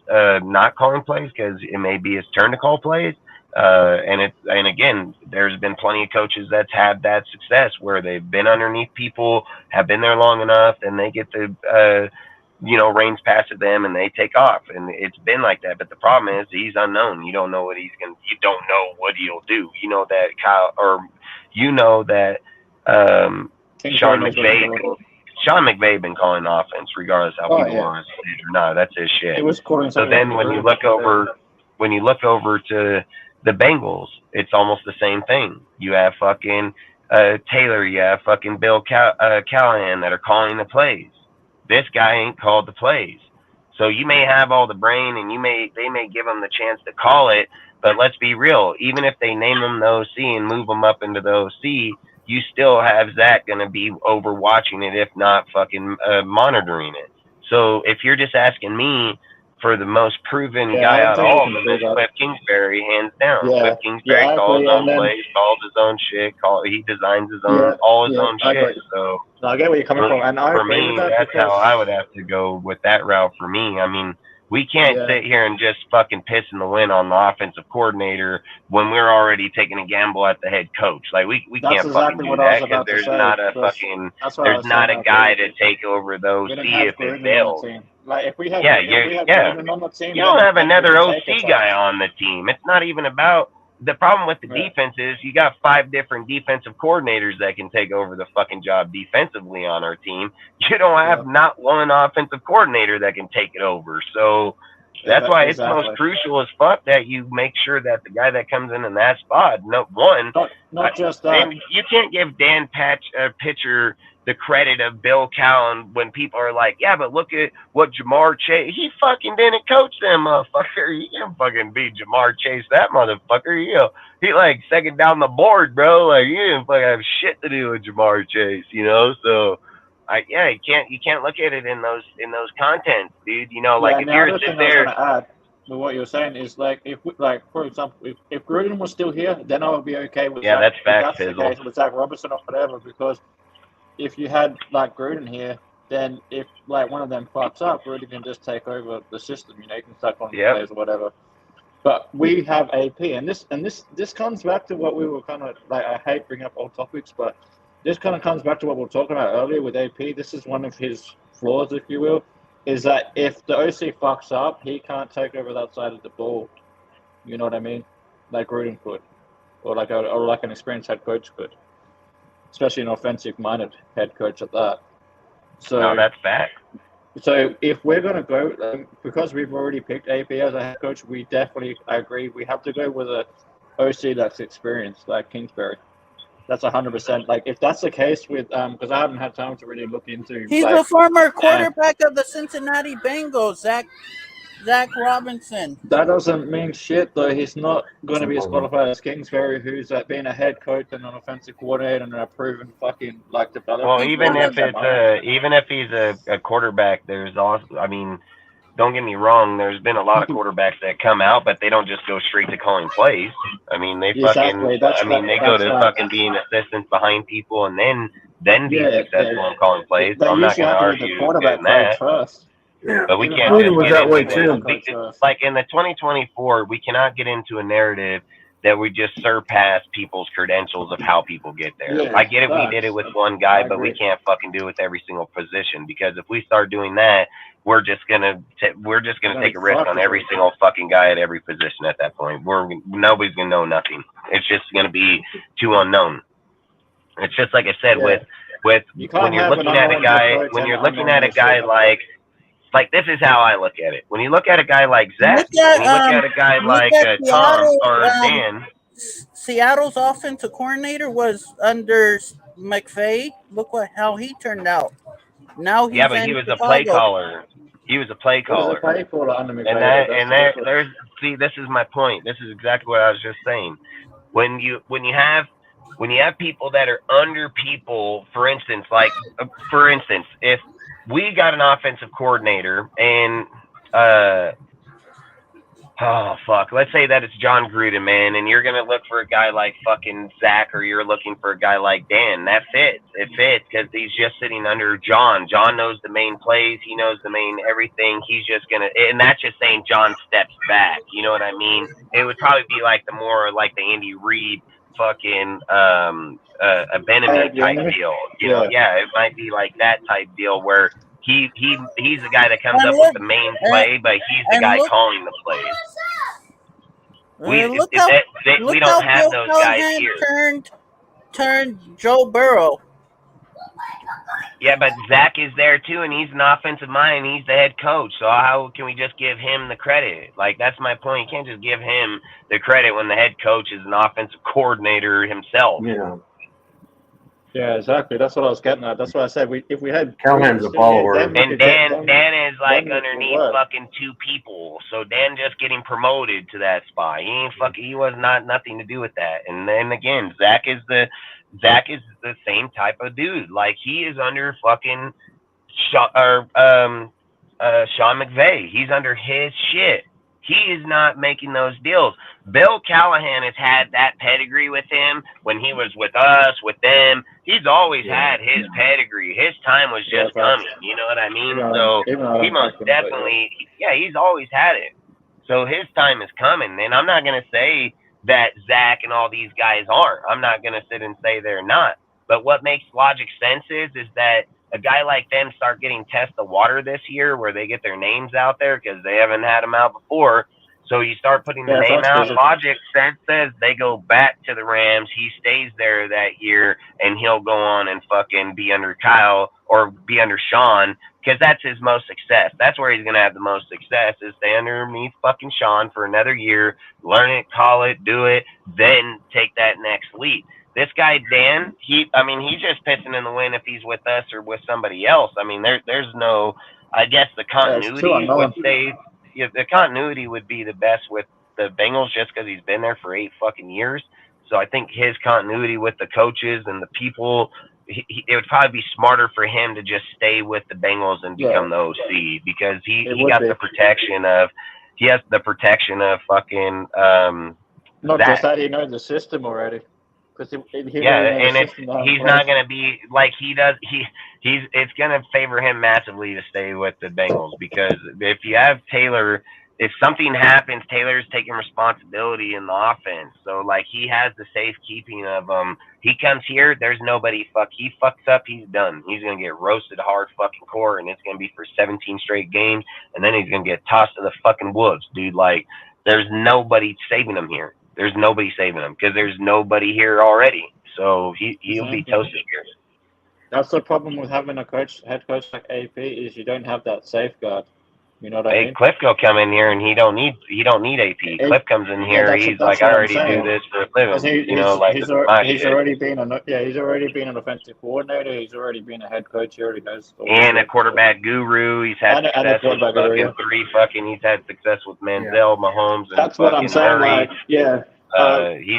not calling plays because it may be his turn to call plays. And again, there's been plenty of coaches that's had that success where they've been underneath people, have been there long enough, and they get the reins passed to them and they take off. And it's been like that. But the problem is he's unknown. You don't know what you don't know what he'll do. You know that Sean McVay been calling offense regardless how people want to say it or not. That's his shit. It was So then when you look over to the Bengals, it's almost the same thing. You have fucking Taylor, you have fucking Bill Callahan that are calling the plays. This guy ain't called the plays. So you may have all the brain and they may give him the chance to call it, but let's be real. Even if they name him the OC and move him up into the OC, you still have Zach going to be overwatching it, if not fucking monitoring it. So if you're just asking me for the most proven guy out of all of them, it's Cliff Kingsbury, hands down. Cliff Kingsbury calls his own plays, calls his own shit, he designs his own own shit. So I get where you're coming from, and I for agree me, with that that's because how I would have to go with that route. For me, I mean, we can't sit here and just fucking piss in the wind on the offensive coordinator when we're already taking a gamble at the head coach. Like we can't fucking do that because there's not a fucking guy to take over those OC if it fails. Like if we have Gruden on the team, you don't have another OC guy on the team. It's not even about the problem with the defense is you got 5 different defensive coordinators that can take over the fucking job defensively on our team. You don't have not one offensive coordinator that can take it over. So that's why it's most crucial as fuck that you make sure that the guy that comes in that spot, not just that. You can't give Dan Pitcher the credit of Bill Callen when people are like, yeah, but look at what Jamar Chase, he fucking didn't coach them motherfucker. He can't fucking beat Jamar Chase, that motherfucker. He like second down the board, bro. Like, you didn't fucking have shit to do with Jamar Chase, So you can't look at it in those contents, dude. Like if you're sitting there. I was going to add with what you're saying is like for example, if Gruden was still here, then I would be okay with that's facts, with Zach Robertson or whatever, because if you had like Gruden here, then if like one of them fucks up, Gruden can just take over the system. You can start on the plays or whatever. But we have AP, and this comes back to what we were kind of like. I hate bringing up old topics, but this kind of comes back to what we were talking about earlier with AP. This is one of his flaws, if you will, is that if the OC fucks up, he can't take over that side of the ball. You know what I mean? Like Gruden could, or like an experienced head coach could. Especially an offensive-minded head coach at that. So no, that's fact. So if we're going to go, because we've already picked AP as a head coach, I agree, we have to go with a OC that's experienced, like Kingsbury. That's 100%. Like, if that's the case with, because I haven't had time to really look into. He's like, a former quarterback of the Cincinnati Bengals, Zach Robinson. That doesn't mean shit, though. He's not going to be as qualified as Kingsbury, who's been a head coach and an offensive coordinator and a proven fucking developer. Well, even if he's a quarterback, there's also, I mean, don't get me wrong, there's been a lot of quarterbacks that come out, but they don't just go straight to calling plays. I mean, they go to fucking being assistants behind people and then be successful in calling plays. So I'm not going to argue doing that. First. Yeah, but we can't just get into like in the 2024, we cannot get into a narrative that we just surpass people's credentials of how people get there. Yeah, I get it, we did it with one guy, but we can't fucking do it with every single position, because if we start doing that, we're just gonna take a risk on every single fucking guy at every position at that point. Nobody's gonna know nothing. It's just gonna be too unknown. It's just like I said, with when you're looking at a guy like this is how I look at it. When you look at a guy like Zach, when you look at a guy like Tom or Dan. Seattle's offensive coordinator was under McVay. Look how he turned out. Now he's but he was a play caller. He was a play caller. See, this is my point. This is exactly what I was just saying. When you have people that are under people, for instance, if we got an offensive coordinator and let's say that it's John Gruden, man, and you're gonna look for a guy like fucking Zach, or you're looking for a guy like Dan. That fits. It fits because he's just sitting under John. John knows the main plays. He knows the main everything. He's just gonna, and that's just saying John steps back. You know what I mean? It would probably be like the Andy Reid fucking a Benedict type deal. You know, it might be like that type deal where he's the guy that comes up with the main play, but he's the guy calling the plays. We don't have those guys here. Turned Joe Burrow. Yeah, but Zach is there too, and he's an offensive mind. He's the head coach. So how can we just give him the credit? Like, that's my point. You can't just give him the credit when the head coach is an offensive coordinator himself. Yeah, exactly. That's what I was getting at. That's what I said. If we had Callahan's a follower, and Dan is like underneath fucking two people. So Dan just getting promoted to that spot. He was nothing to do with that. And then again, Zach is the same type of dude. Like, he is under fucking Sean McVay. He's under his shit. He is not making those deals. Bill Callahan has had that pedigree with him when he was with us, with them. He's always had his pedigree. His time was just coming. You know what I mean? So he most definitely, he's always had it. So his time is coming. And I'm not going to say that Zach and all these guys aren't. I'm not going to sit and say they're not. But what makes logic sense is that a guy like them start getting test the water this year, where they get their names out there because they haven't had them out before. So you start putting the name out. Logic sense says they go back to the Rams. He stays there that year, and he'll go on and fucking be under Kyle or be under Sean, because that's his most success. That's where he's going to have the most success, is stay underneath fucking Sean for another year, learn it, call it, do it, then take that next leap. This guy, Dan, he's just pissing in the wind if he's with us or with somebody else. I mean, there's no, I guess the continuity would say, the continuity would be the best with the Bengals, just because he's been there for 8 fucking years. So I think his continuity with the coaches and the people, it would probably be smarter for him to just stay with the Bengals and become the OC, because he got the protection of, he has the protection of fucking not just that, he knows the system already. He's not going to be like he does. It's going to favor him massively to stay with the Bengals, because if you have Taylor, if something happens, Taylor's taking responsibility in the offense. So like, he has the safekeeping of he comes here, there's nobody he fucks up, he's done. He's going to get roasted hard fucking core, and it's going to be for 17 straight games, and then he's going to get tossed to the fucking wolves, dude. Like, there's nobody saving him here. There's nobody saving him, because there's nobody here already. So he'll be toasted here. That's the problem with having a head coach like AP is you don't have that safeguard. You know what I Hey, mean? Cliff go come in here and he don't need AP. Cliff comes in Yeah, here, he's that's like, I what I'm already do saying. this for a Because living. You know, like this is my he's shit. already been he's already been an offensive coordinator. He's already been a head coach. He already knows all the And a shit. quarterback guru. He's had And a success with quarterback guru. Yeah. he's had success with Manziel, Mahomes, and That's what I'm fucking saying. Murray. Like, yeah, He's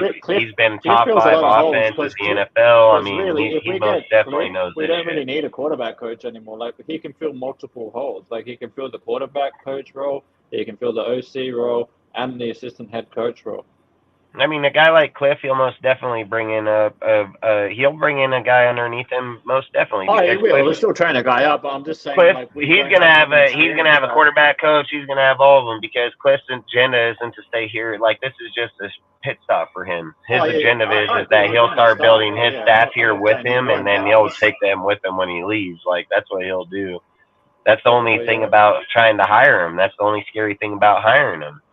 been Cliff top fills a 5 lot of holes offense in the NFL. I because mean, really, if he we most get definitely Cliff, knows we this don't really shit. need a quarterback coach anymore. Like, he can fill multiple holes. Like, he can fill the quarterback coach role, he can fill the OC role, and the assistant head coach role. I mean, a guy like Cliff, he'll most definitely bring in he'll bring in a guy underneath him, most definitely, Oh, he because will. He'll still train a guy up, but I'm just saying, Cliff, like, we he's don't gonna have have any a guy. quarterback coach. He's gonna have all of them because Cliff's agenda isn't to stay here. Like, this is just a pit stop for him. His agenda I is agree. that He's he'll going to start start. building his Yeah, staff I'm here not with saying he him, and won't, then but I'm he'll just take them with him when he leaves. Like, that's what he'll do. That's the only thing about trying to hire him. That's the only scary thing about hiring him.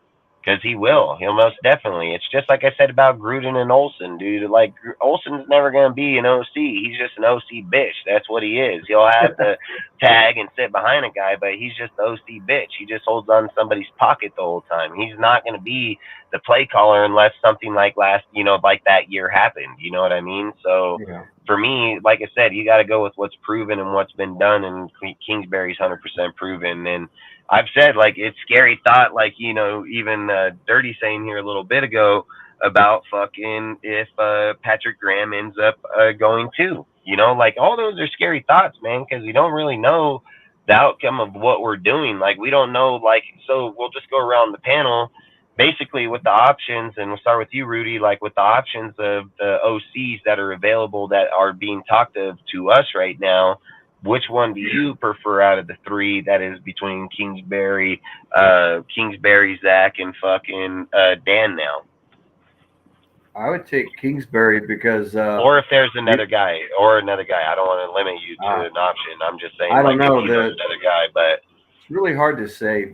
Because he will. He'll most definitely. It's just like I said about Gruden and Olsen, dude. Like, Olsen's never going to be an OC. He's just an OC bitch. That's what he is. He'll have to tag and sit behind a guy, but he's just the OC bitch. He just holds on to somebody's pocket the whole time. He's not going to be the play caller unless something like like that year happened. You know what I mean? So for me, like I said, you got to go with what's proven and what's been done, and Kingsbury's 100% proven. And I've said, like, it's scary thought, like, even Dirty saying here a little bit ago about fucking if Patrick Graham ends up going too. Like, all those are scary thoughts, man, because we don't really know the outcome of what we're doing. Like, we don't know, like, so we'll just go around the panel basically with the options, and we'll start with you, Rudy, like with the options of the OCs that are available that are being talked to us right now. Which one do you prefer out of the three that is between Kingsbury, Zach, and fucking Dan now? I would take Kingsbury because. Or if there's another guy. I don't want to limit you to an option. I'm just saying, I don't know. If there's another guy, but it's really hard to say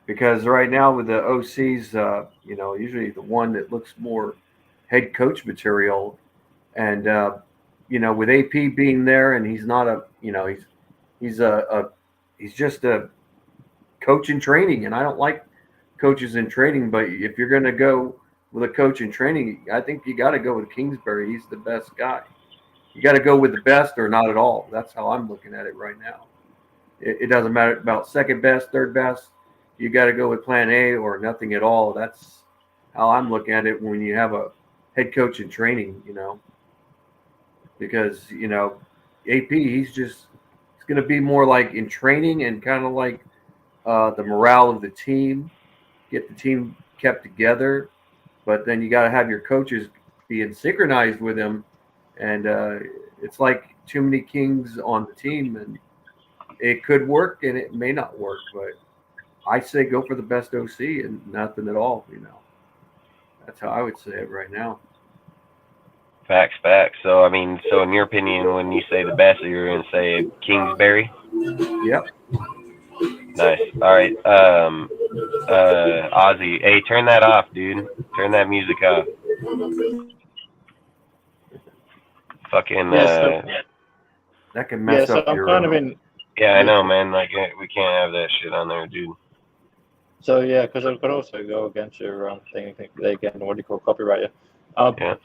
because right now with the OCs, usually the one that looks more head coach material, and with AP being there, and he's not he's just a coach in training, and I don't like coaches in training, but if you're going to go with a coach in training, I think you got to go with Kingsbury. He's the best guy. You got to go with the best or not at all. That's how I'm looking at it right now. It doesn't matter about second best, third best. You got to go with plan A or nothing at all. That's how I'm looking at it when you have a head coach in training, because, AP, he's going to be more like in training and kind of like the morale of the team, get the team kept together. But then you got to have your coaches being synchronized with him. And it's like too many kings on the team, and it could work and it may not work. But I say go for the best OC and nothing at all, That's how I would say it right now. Facts. So, I mean, in your opinion, when you say the best, you're going to say Kingsbury? Yep. Nice. All right. Ozzy, hey, turn that off, dude. Turn that music off. Fucking. That can mess up your. Yeah, I know, man. Like, we can't have that shit on there, dude. So yeah, because it could also go against your thing. They get what do you call copyright?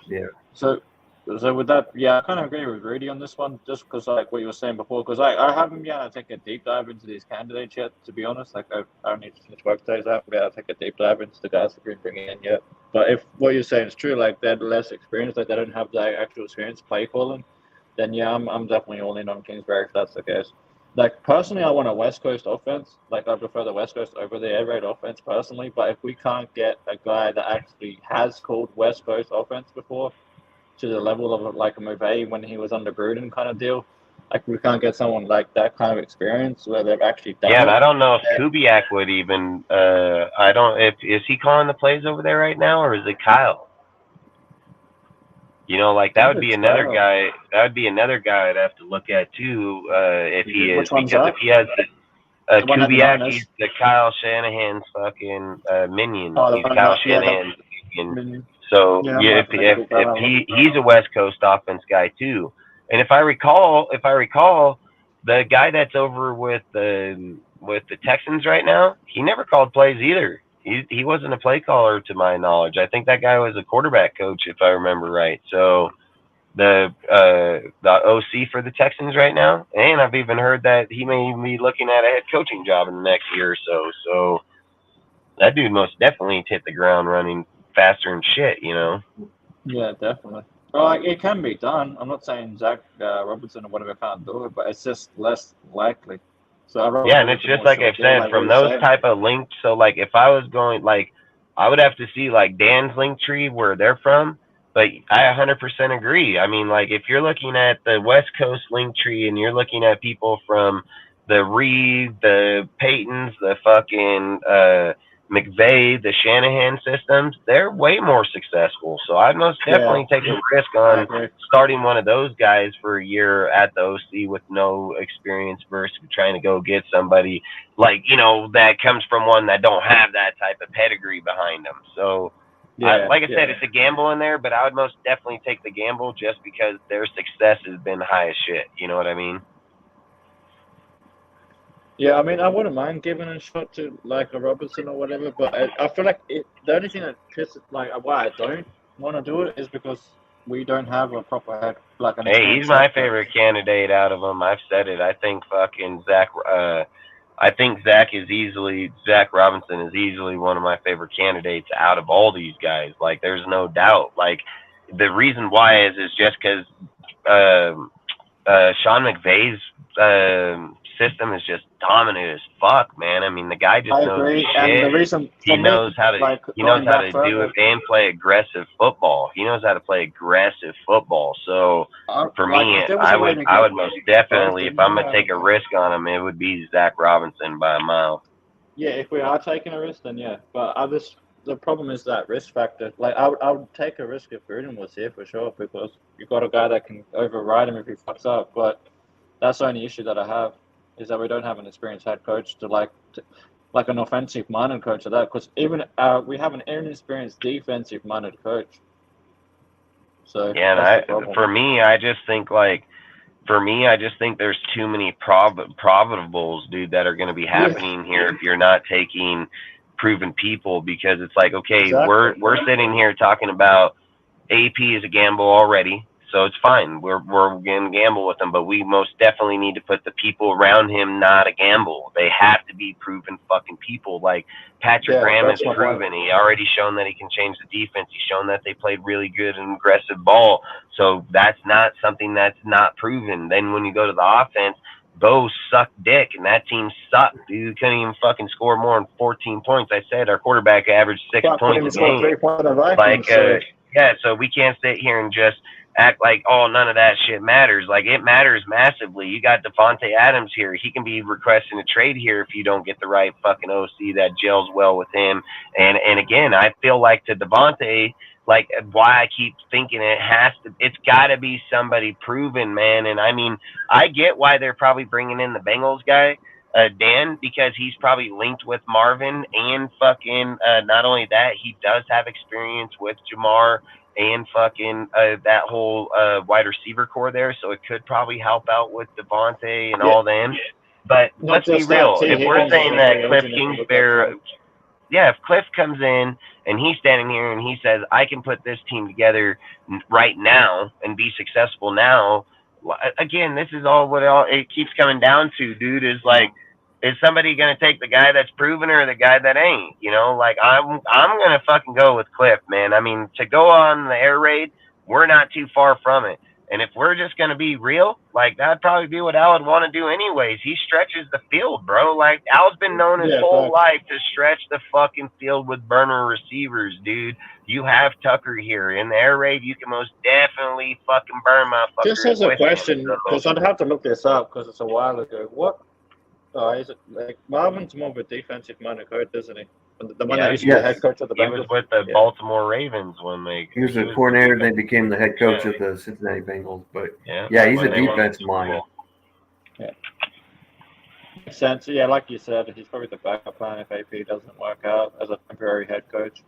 Yeah. So with that, yeah, I kind of agree with Rudy on this one, just because like what you were saying before, because I haven't taken a deep dive into these candidates yet, to be honest. Like I only just finished work days, I haven't take a deep dive into the guys that we're bringing in yet. But if what you're saying is true, like they're less experienced, like they don't have the actual experience play calling, then yeah, I'm definitely all in on Kingsbury if that's the case. Like personally, I want a West Coast offense. Like I prefer the West Coast over the air raid offense personally. But if we can't get a guy that actually has called West Coast offense before, to the level of like a McVay when he was under Gruden kind of deal. Like we can't get someone like that kind of experience where they've actually done it. And I don't know if Kubiak would even. Is he calling the plays over there right now, or is it Kyle? That would be another guy. That would be another guy I'd have to look at too. If he is, because if he has Kubiak, he's the Kyle Shanahan's fucking minion. He's Kyle Shanahan's minion. So if he's a West Coast offense guy too, And if I recall, the guy that's over with the Texans right now, he never called plays either. He wasn't a play caller to my knowledge. I think that guy was a quarterback coach, if I remember right. So the OC for the Texans right now, and I've even heard that he may even be looking at a head coaching job in the next year or so. So that dude most definitely hit the ground running faster than shit, you know. Yeah, definitely. Well, like, it can be done. I'm not saying Zach Robertson or whatever can't do it, but it's just less likely. So I'd rather Yeah, and go with it's the just more like sure I've deal, said, like what from you those said. type of links. So like if I was going, like I would have to see like Dan's link tree where they're from. But I 100% agree. I mean, like if you're looking at the West Coast link tree and you're looking at people from the Reed, the Paytons, the fucking McVay, the Shanahan systems, they're way more successful. So I'd most Yeah, definitely take a risk I on agree. starting one of those guys for a year at the OC with no experience versus trying to go get somebody like, you know, that comes from one that don't have that type of pedigree behind them. So Yeah, like I said, yeah. it's a gamble in there, but I would most definitely take the gamble just because their success has been high as shit. You know what I mean? Yeah, I mean, I wouldn't mind giving a shot to like a Robertson or whatever, but I feel like the only thing that pisses, like, why I don't want to do it is because we don't have a proper head, like an Hey, he's experienced my head coach. favorite candidate out of them. I've said it. I think fucking Zach. I think Zach Robinson is easily one of my favorite candidates out of all these guys. Like, there's no doubt. Like, the reason why is just because Sean McVay's system is just dominant as fuck, man. I mean, the guy just I knows his agree, and shit. the reason He for me, knows how to like he knows going how back to do it further, and play aggressive football. He knows how to play aggressive football. So for like me, if there was a way to I get would most both definitely, if in I'm here, gonna I take don't a know. risk on him, it would be Zach Robinson by a mile. Yeah, if we are taking a risk, then yeah. But the problem is that risk factor. Like I would take a risk if Gruden was here for sure because you got a guy that can override him if he fucks up. But that's the only issue that I have is that we don't have an experienced head coach like an offensive minded coach of that. Because even we have an inexperienced defensive minded coach. So Yeah, that's the and problem. for me, I just think there's too many probables, dude, that are going to be Yeah, happening here if you're not taking proven people. Because it's like, okay, exactly. we're sitting here talking about AP is a gamble already, so it's fine. We're going to gamble with him, but we most definitely need to put the people around him not a gamble. They have to be proven fucking people. Like Patrick Yeah, Graham has that's my point. proven. He already shown that he can change the defense. He's shown that they played really good and aggressive ball. So that's not something that's not proven. Then when you go to the offense, Bo sucked dick, and that team sucked, dude. Couldn't even fucking score more than 14 points. I said our quarterback averaged 6 But couldn't points even a score game. 3 points on the Like, Vikings. So yeah, so we can't sit here and just act like, oh, none of that shit matters. Like, it matters massively. You got Davonta Adams here. He can be requesting a trade here if you don't get the right fucking OC that gels well with him. And again, I feel like to Davonta, like, why I keep thinking it's got to be somebody proven, man. And I mean, I get why they're probably bringing in the Bengals guy. Dan, because he's probably linked with Marvin and fucking not only that, he does have experience with Jamar and fucking that whole wide receiver core there, so it could probably help out with Davonta and yeah, all them. But not let's be just that. real. T If we're Higgins is saying a that free Cliff agent if you look at Kingsbury, time. yeah, if Cliff comes in and he's standing here and he says, I can put this team together right now and be successful now, again, this is all it keeps coming down to, dude, is like, is somebody going to take the guy that's proven or the guy that ain't? You know, like I'm going to fucking go with Cliff, man. I mean, to go on the air raid, we're not too far from it. And if we're just going to be real, like that'd probably be what Al would want to do anyways. He stretches the field, bro. Like Al's been known his Yeah, whole facts. life to stretch the fucking field with burner receivers, dude. You have Tucker here. In the air raid, you can most definitely fucking burn Just motherfuckers as a with him. question, because So, I'd have to look this up because it's a while ago. What is it like? Marvin's more of a defensive minded coach, isn't he? The one that used to be the head Yes. coach of the he was Bengals. with the Yeah. Baltimore Ravens when He was he a was coordinator, then became the head coach Yeah. of the Cincinnati Bengals. But yeah, yeah, he's a when they won the defense Super Bowl. mind. Yeah. Makes sense. Yeah, like you said, he's probably the backup plan if AP doesn't work out as a temporary head coach.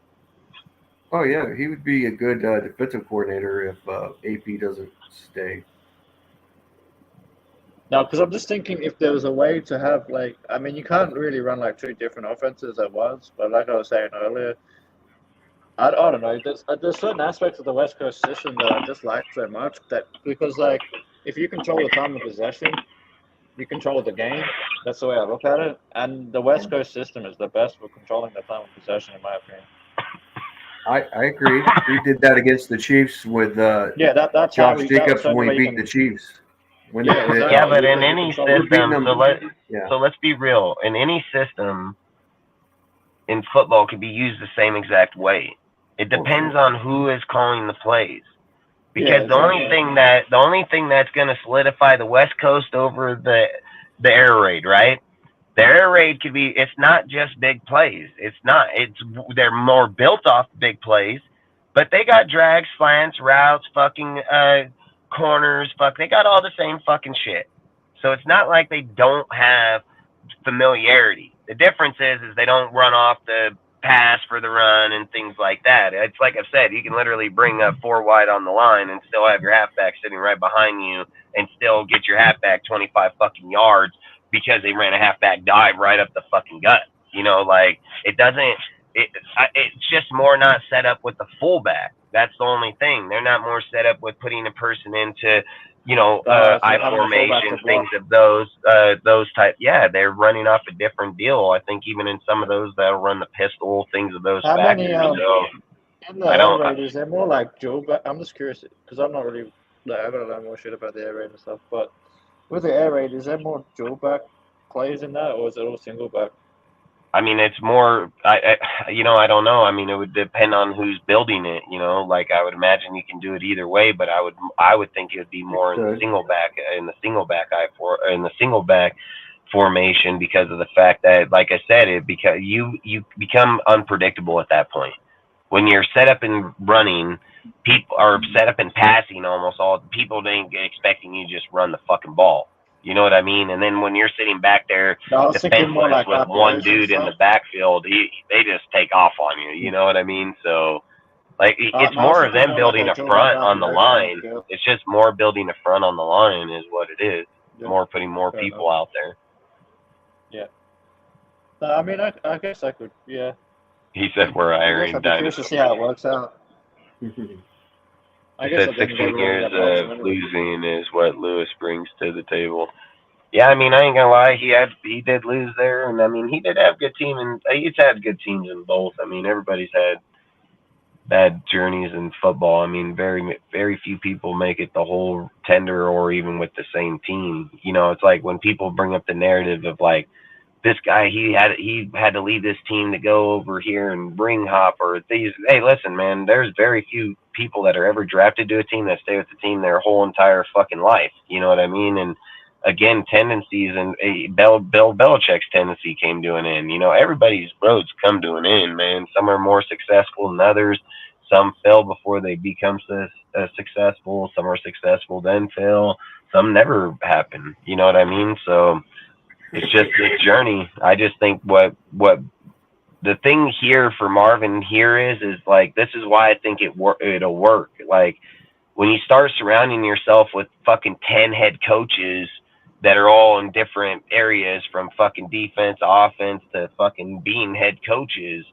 Oh yeah, he would be a good defensive coordinator if AP doesn't stay. No, because I'm just thinking if there was a way to have like, I mean, you can't really run like two different offenses at once. But like I was saying earlier, I don't know. There's certain aspects of the West Coast system that I just like so much that because like if you control the time of possession, you control the game. That's the way I look at it. And the West Coast system is the best for controlling the time of possession, in my opinion. I agree. We did that against the Chiefs with Yeah, that's how Josh we. That was Jacobs the only when way we you beat the can. Chiefs. When Yeah, they, Yeah, exactly. but in Because you any control. we're beating system, them. Yeah. so let's be real. In any system in football can be used the same exact way. It depends on who is calling the plays. Yeah, Because exactly. the only thing that's going to solidify the West Coast over the air raid, right? The air raid could be. It's not just big plays. It's not. It's they're more built off big plays, but they got drags, slants, routes, fucking corners. Fuck, they got all the same fucking shit. So it's not like they don't have familiarity. The difference is they don't run off the pass for the run and things like that. It's like I've said, you can literally bring up four wide on the line and still have your halfback sitting right behind you and still get your halfback 25 fucking yards because they ran a halfback dive right up the fucking gut. You know, like it doesn't. It's just more not set up with the fullback. That's the only thing. They're not more set up with putting a person into I So having a fullback to formation, things block. of those type. Yeah, they're running off a different deal. I think even in some of those that'll run the pistol, things of those How many factors. So in the I air don't. raid is there more like dual back? I'm just curious because I'm not really. Like, I gotta learn more shit about the air raid and stuff. But with the air raid, is there more dual back plays in that, or is it all single back? I mean, it's more. I don't know. I mean, it would depend on who's building it. You know, like I would imagine you can do it either way, but I would think it would be more in the Good. single back formation because of the fact that, like I said, it because you become unpredictable at that point when you're set up and running. People are set up and passing almost all. People ain't expecting you to just run the fucking ball. You know what I mean? And then when you're sitting back there No, I was thinking more defenseless like with one RPOs and dude in stuff. the backfield, they just take off on you. You know what I mean? So like it's No, I was more of thinking them more like building a a dual back front on the RPO kind of line. feel. It's just more building a front on the line is what it is. Yeah, More putting more fair enough. people out there. Yeah. No, I mean, I guess I could. Yeah. He said we're I guess hiring I'd be curious to dinosaurs. see how it works out. I He guess said I didn't go 16 really years that much of into it. losing is what Lewis brings to the table. Yeah, I mean, I ain't gonna lie. He did lose there, and I mean, he did have good team, and he's had good teams in both. I mean, everybody's had bad journeys in football. I mean, very few people make it the whole tender or even with the same team. You know, it's like when people bring up the narrative of like this guy he had to leave this team to go over here and bring Hopper. Hey, listen, man, there's very few people that are ever drafted to a team that stay with the team their whole entire fucking life. You know what I mean? And again, tendencies and Bill Belichick's tendency came to an end. You know, everybody's roads come to an end, man. Some are more successful than others. Some fail before they become successful. Some are successful then fail. Some never happen. You know what I mean? So it's just this journey. I just think what the thing here for Marvin here is like this is why I think it'll work. Like when you start surrounding yourself with fucking 10 head coaches that are all in different areas from fucking defense, offense to fucking being head coaches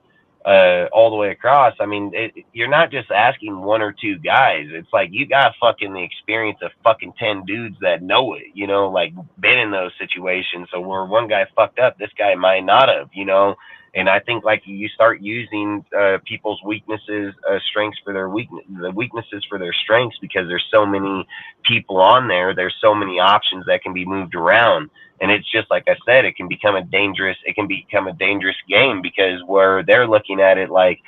all the way across. I mean, you're not just asking one or two guys. It's like you got fucking the experience of fucking 10 dudes that know it, you know, like been in those situations. So where one guy fucked up, this guy might not have, you know. And I think like you start using people's weaknesses, strengths for their the weaknesses for their strengths because there's so many people on there. There's so many options that can be moved around. And it's just like I said, it can become a dangerous game because where they're looking at it like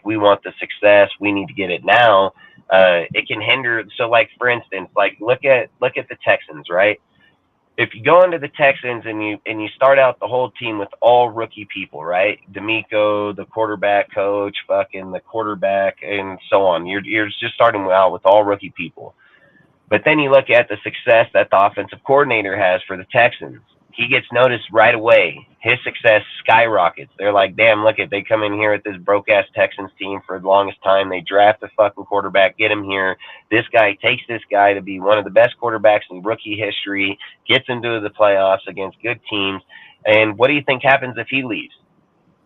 we want the success, we need to get it now. It can hinder. So like for instance, like look at the Texans, right? If you go into the Texans and you start out the whole team with all rookie people, right? D'Amico, the quarterback coach, fucking the quarterback, and so on. You're just starting out with all rookie people. But then you look at the success that the offensive coordinator has for the Texans. he gets noticed right away. His success skyrockets. They're like, damn, look at, they come in here with this broke ass Texans team for the longest time. They draft the fucking quarterback, get him here. This guy takes this guy to be one of the best quarterbacks in rookie history, gets into the playoffs against good teams. And what do you think happens if he leaves?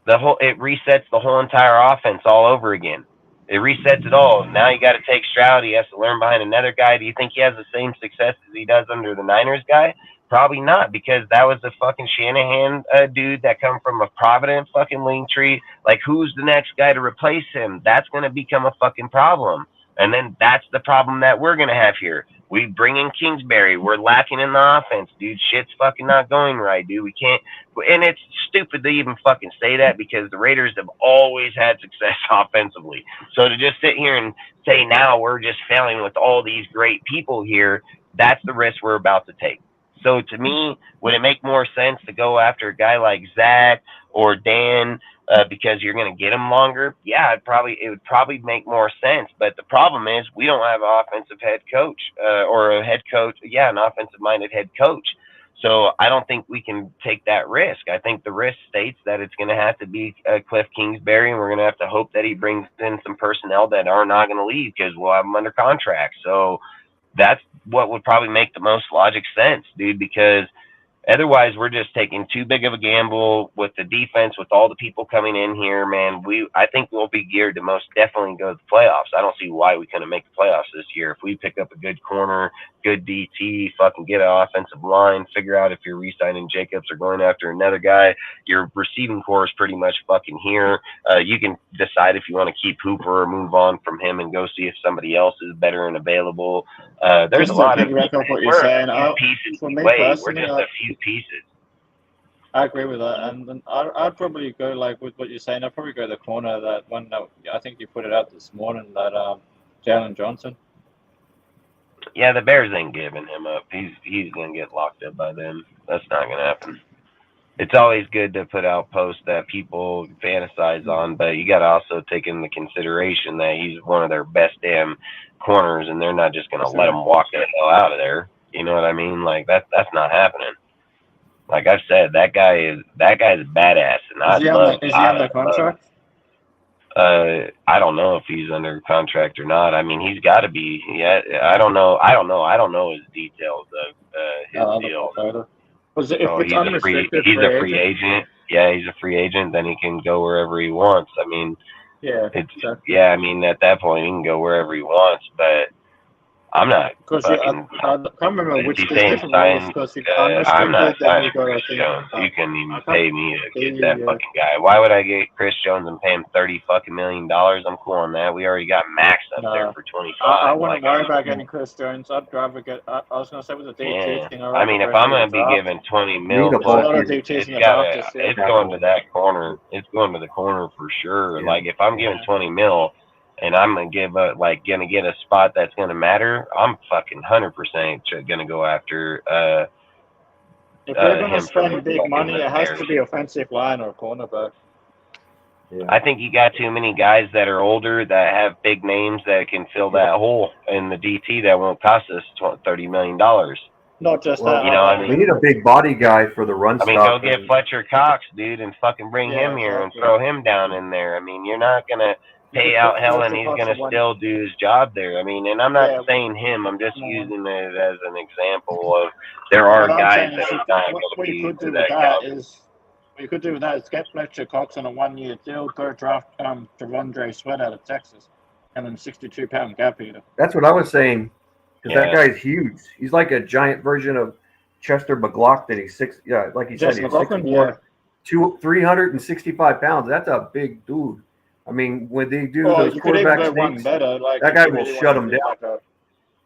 It resets the whole entire offense all over again. It resets it all. Now you got to take Stroud. He has to learn behind another guy. Do you think he has the same success as he does under the Niners guy? Probably not, because that was the fucking Shanahan dude that come from a Providence fucking link tree. Like, who's the next guy to replace him? That's going to become a fucking problem. And then that's the problem that we're going to have here. We bring in Kingsbury. We're lacking in the offense, dude. Shit's fucking not going right, dude. We can't. And it's stupid to even fucking say that, because the Raiders have always had success offensively. So to just sit here and say now we're just failing with all these great people here, that's the risk we're about to take. So to me, would it make more sense to go after a guy like Zach or Dan because you're going to get him longer? Yeah, it would probably make more sense. But the problem is we don't have an offensive head coach or a head coach. Yeah, an offensive-minded head coach. So I don't think we can take that risk. I think the risk states that it's going to have to be Cliff Kingsbury, and we're going to have to hope that he brings in some personnel that are not going to leave, because we'll have them under contract. So that's what would probably make the most logic sense, dude, because otherwise we're just taking too big of a gamble with the defense, with all the people coming in here, man. I think we'll be geared to most definitely go to the playoffs. I don't see why we couldn't make the playoffs this year. If we pick up a good corner, good DT, fucking get an offensive line, figure out if you're re-signing Jacobs or going after another guy. Your receiving core is pretty much fucking here. You can decide if you want to keep Hooper or move on from him and go see if somebody else is better and available. There's a lot of what you're saying. pieces. For me We're personally, just a few pieces. I agree with that, and I'd probably go like with what you're saying. I'd probably go the corner, that one that I think you put it out this morning, that Jalen Johnson. Yeah, the Bears ain't giving him up. He's gonna get locked up by them. That's not gonna happen. It's always good to put out posts that people fantasize on, but you got to also take into consideration that he's one of their best damn corners, and they're not just gonna let him walk the hell out of there. You know what I mean? Like that's not happening. Like I've said, that guy's a badass, and Is he under contract? I don't know if he's under contract or not. I mean, he's got to be. Yeah, I don't know his details of his deal. If it's unrestricted, he's a free agent. Yeah, he's a free agent. Then he can go wherever he wants. I mean, yeah. I mean, at that point, he can go wherever he wants. But I'm not. I can't remember which different rules, because I'm not signing Chris Jones. You couldn't even pay me to get that fucking guy. Why would I get Chris Jones and pay him $30 million? I'm cool on that. We already got Max up there for 25. I wouldn't worry about getting Chris Jones. I'd rather get. I was gonna say with the DT thing. I mean, if I'm gonna be given $20 million, it's going to that corner. It's going to the corner for sure. Yeah. Like if I'm giving $20 million. And I'm gonna gonna get a spot that's gonna matter. I'm fucking 100% gonna go after. If you're gonna spend big money, it has to be offensive line or cornerback. Yeah. I think you got too many guys that are older that have big names that can fill that hole in the DT that won't cost us $30 million. Not just that. You know, I mean, we need a big body guy for the run. I mean, go get Fletcher Cox, dude, and fucking bring him here and throw him down in there. I mean, you're not gonna pay out hell and he's going to still do his job there. I mean, and I'm not saying him. I'm just using it as an example of there are guys that are not going to be to that caliber. What you could do with that is get Fletcher Cox on a 1-year deal, go draft Javondre Sweat out of Texas, and then 62-pound gap eater. That's what I was saying, because that guy's huge. He's like a giant version of Chester McLaughlin. He's like you said, he's 6'4", 365 pounds. That's a big dude. I mean, when they do those quarterback sneaks, that guy will shut them down.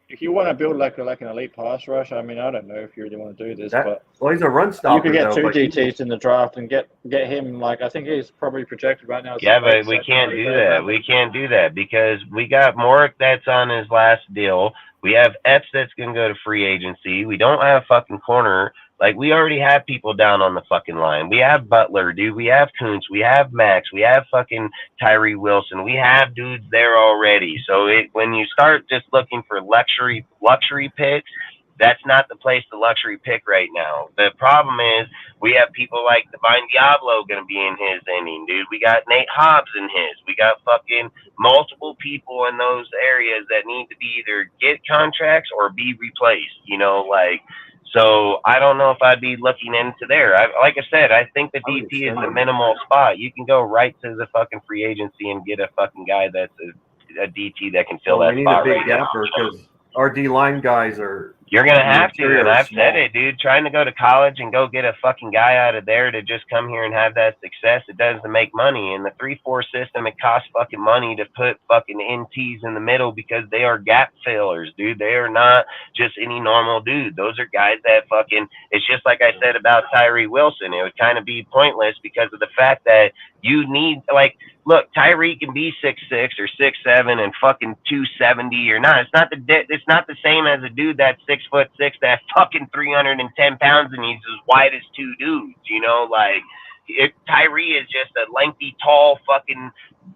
If you want to build like an elite pass rush, I mean, I don't know if you really want to do this, but he's a run stopper. You could get two DTs in the draft and get him. Like I think he's probably projected right now. Yeah, but we can't do that. We can't do that because we got Mork that's on his last deal. We have Epps that's gonna go to free agency. We don't have fucking corner. Like, we already have people down on the fucking line. We have Butler, dude. We have Kuntz. We have Max. We have fucking Tyree Wilson. We have dudes there already. So when you start just looking for luxury picks, That's not the place to luxury pick right now. The problem is we have people like Divine Diablo going to be in his inning, dude. We got Nate Hobbs in his. We got fucking multiple people in those areas that need to be either get contracts or be replaced, you know, like. So I don't know if I'd be looking into there. Like I said, I think the DT is the minimal spot. You can go right to the fucking free agency and get a fucking guy that's a DT that can fill that spot right now. Because our D line guys are. You're going to have to, and I've said it, dude. Trying to go to college and go get a fucking guy out of there to just come here and have that success, it doesn't make money. In the 3-4 system, it costs fucking money to put fucking NTs in the middle because they are gap fillers, dude. They are not just any normal dude. Those are guys that fucking, it's just like I said about Tyree Wilson. It would kind of be pointless because of the fact that you need, like, look, Tyree can be 6'6" or 6'7" and fucking 270 or not. It's not the same as a dude that's 6'6", that's fucking 310 pounds and he's as wide as two dudes. You know, like Tyree is just a lengthy, tall fucking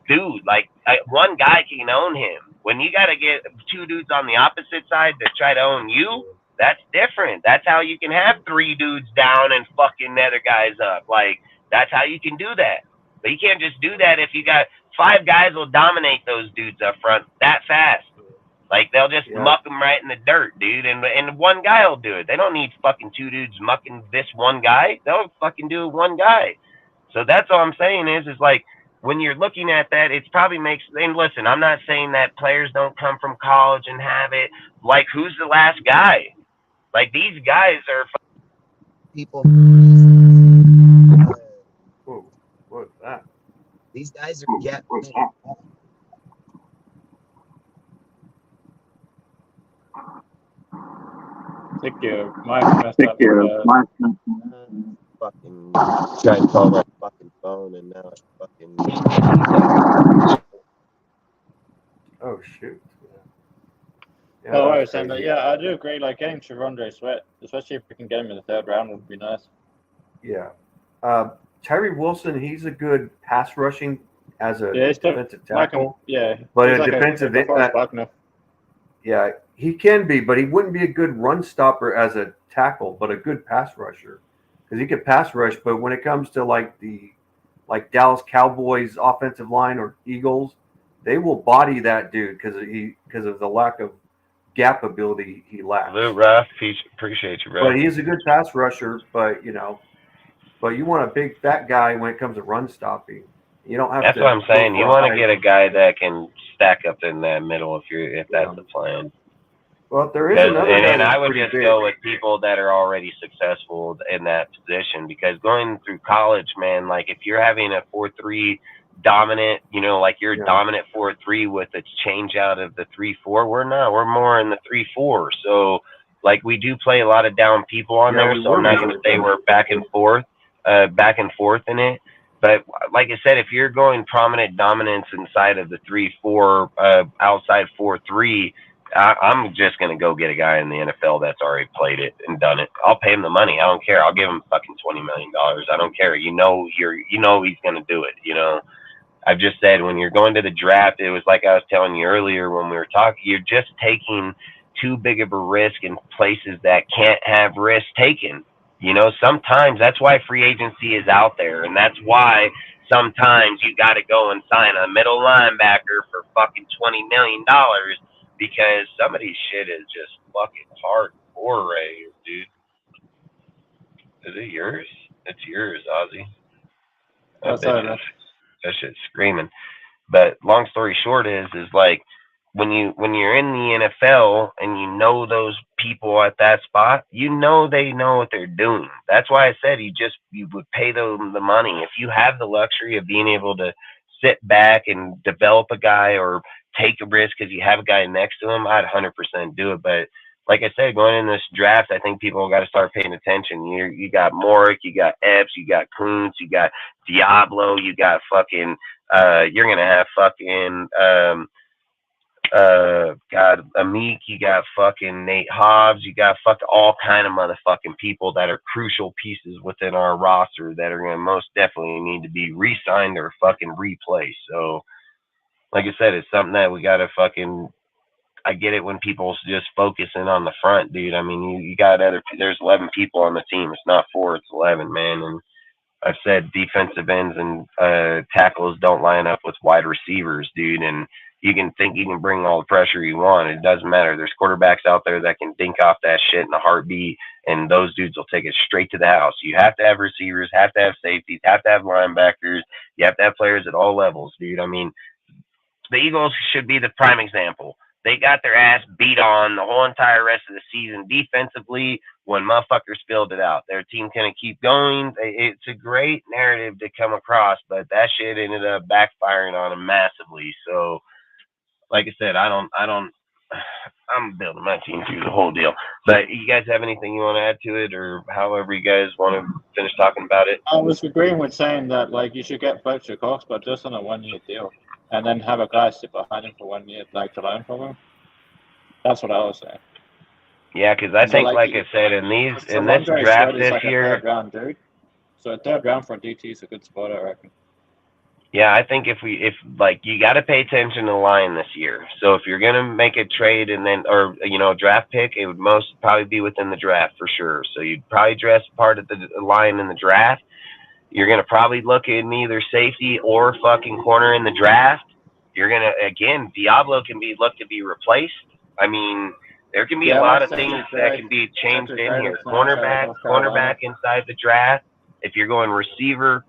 dude. Like one guy can own him. When you got to get two dudes on the opposite side to try to own you, that's different. That's how you can have three dudes down and fucking the other guys up. Like that's how you can do that. But you can't just do that if you got five guys will dominate those dudes up front that fast. Like, they'll just muck them right in the dirt, dude. And one guy will do it. They don't need fucking two dudes mucking this one guy. They'll fucking do one guy. So that's all I'm saying is like, when you're looking at that, it probably makes, and listen, I'm not saying that players don't come from college and have it. Like, who's the last guy? Like, these guys are people. What's that? These guys are getting. Think your mic messed up. Fucking tried to call my fucking phone and now it's fucking. Oh shoot. Yeah, oh, I was saying that. Yeah, I do agree. Like getting Shavondre Sweat, especially if we can get him in the third round, would be nice. Yeah. Tyree Wilson, he's a good pass rushing as a defensive tackle. But a defensive end. Yeah, he can be, but he wouldn't be a good run stopper as a tackle, but a good pass rusher because he could pass rush. But when it comes to like Dallas Cowboys offensive line or Eagles, they will body that dude because of the lack of gap ability he lacks. Lou Ruff, appreciate you, bro. But he is a good pass rusher, but you want a big fat guy when it comes to run stopping. You don't have That's what I'm saying. You want to get a guy that can stack up in that middle if that's the plan. Well, there is another guy. And I would just go with people that are already successful in that position because going through college, man, like if you're having a 4-3 dominant, like you're a dominant 4-3 with a change out of the 3-4, we're not. We're more in the 3-4. So, like, we do play a lot of down people on there, so I'm not going to say we're back and forth in it. But like I said, if you're going prominent dominance inside of the 3-4, outside 4-3, I'm just going to go get a guy in the NFL that's already played it and done it. I'll pay him the money. I don't care. I'll give him fucking $20 million. I don't care. He's going to do it. I've just said when you're going to the draft, it was like I was telling you earlier when we were talking, you're just taking too big of a risk in places that can't have risk taken. Sometimes that's why free agency is out there. And that's why sometimes you got to go and sign a middle linebacker for fucking $20 million because some of these shit is just fucking hardcore, dude. Is it yours? It's yours, Ozzy. That shit's screaming. But long story short is like when you're in the NFL and you know those people at that spot, they know what they're doing. That's why I said you would pay them the money. If you have the luxury of being able to sit back and develop a guy or take a risk because you have a guy next to him, I'd 100% do it. But like I said, going in this draft, I think people got to start paying attention. You got Morick, you got Epps, you got Kuntz, you got Diablo, you got fucking you're gonna have fucking Amik, you got fucking Nate Hobbs, you got fucking all kind of motherfucking people that are crucial pieces within our roster that are gonna most definitely need to be re-signed or fucking replaced. So like I said, it's something that we gotta fucking I get it when people's just focusing on the front, dude. I mean, you got there's 11 people on the team. It's not 4, it's 11, man. And I've said defensive ends and tackles don't line up with wide receivers, dude. And you can think you can bring all the pressure you want. It doesn't matter. There's quarterbacks out there that can dink off that shit in a heartbeat, and those dudes will take it straight to the house. You have to have receivers, have to have safeties, have to have linebackers. You have to have players at all levels, dude. I mean, the Eagles should be the prime example. They got their ass beat on the whole entire rest of the season defensively when motherfuckers filled it out. Their team couldn't keep going. It's a great narrative to come across, but that shit ended up backfiring on them massively. So, like I said, I'm building my team through the whole deal. But you guys have anything you want to add to it, or however you guys want to finish talking about it? I was agreeing with saying that, like, you should get Fletcher Cox, but just on a 1-year deal, and then have a guy sit behind him for 1 year, like, to learn from him. That's what I was saying. Yeah, because I think, like I said, in this draft this year, a third round dude. So a third round for a DT is a good spot, I reckon. Yeah, I think if you got to pay attention to the line this year. So if you're gonna make a trade and then, or draft pick, it would most probably be within the draft for sure. So you'd probably dress part of the line in the draft. You're gonna probably look in either safety or fucking corner in the draft. You're gonna, again, Diablo can looked to be replaced. I mean, there can be a lot of things that can be changed in here. Cornerback inside the draft. If you're going receiver,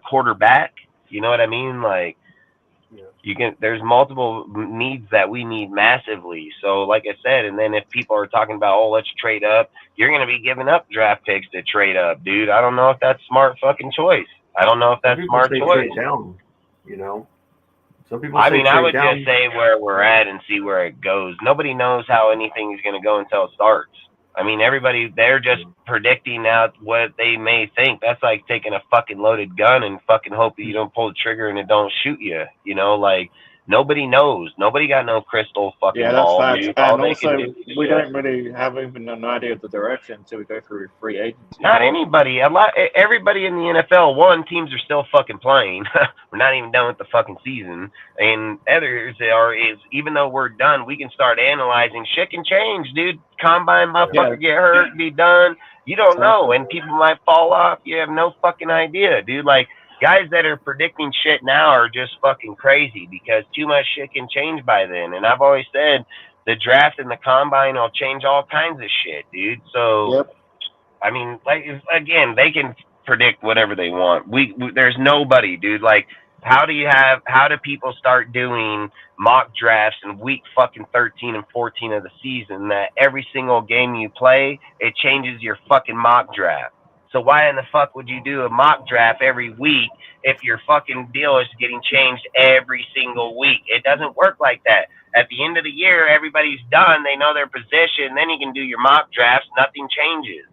quarterback, you know what I mean? Like, there's multiple needs that we need massively. So, like I said, and then if people are talking about, oh, let's trade up, you're going to be giving up draft picks to trade up, dude. I don't know if that's smart fucking choice. I don't know if that's smart choice. Trade down, Some people I would just say where we're at and see where it goes. Nobody knows how anything is going to go until it starts. I mean, they're just predicting out what they may think. That's like taking a fucking loaded gun and fucking hoping you don't pull the trigger and it don't shoot you. Like, nobody knows. Nobody got no crystal fucking ball. Yeah, that's facts. And also, we don't really have even an idea of the direction until we go through free agency. Not anybody. Everybody in the NFL, teams are still fucking playing. We're not even done with the fucking season. And others even though we're done, we can start analyzing. Shit can change, dude. Combine motherfucker get hurt, be done. You don't know. And people might fall off. You have no fucking idea, dude. Like, guys that are predicting shit now are just fucking crazy because too much shit can change by then. And I've always said the draft and the combine will change all kinds of shit, dude. So, I mean, like, again, they can predict whatever they want. There's nobody, dude. Like, how do people start doing mock drafts in week fucking 13 and 14 of the season that every single game you play, it changes your fucking mock draft? So why in the fuck would you do a mock draft every week if your fucking deal is getting changed every single week? It doesn't work like that. At the end of the year, everybody's done. They know their position. Then you can do your mock drafts. Nothing changes.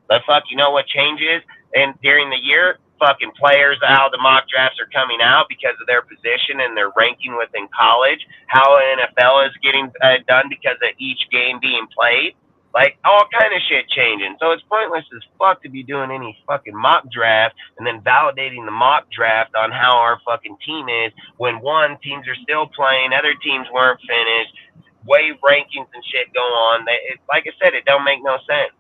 But fuck, you know what changes? And during the year, fucking players, how the mock drafts are coming out because of their position and their ranking within college, how NFL is getting done because of each game being played. Like, all kind of shit changing. So it's pointless as fuck to be doing any fucking mock draft and then validating the mock draft on how our fucking team is when, one, teams are still playing, other teams weren't finished, wave rankings and shit go on. Like I said, it don't make no sense.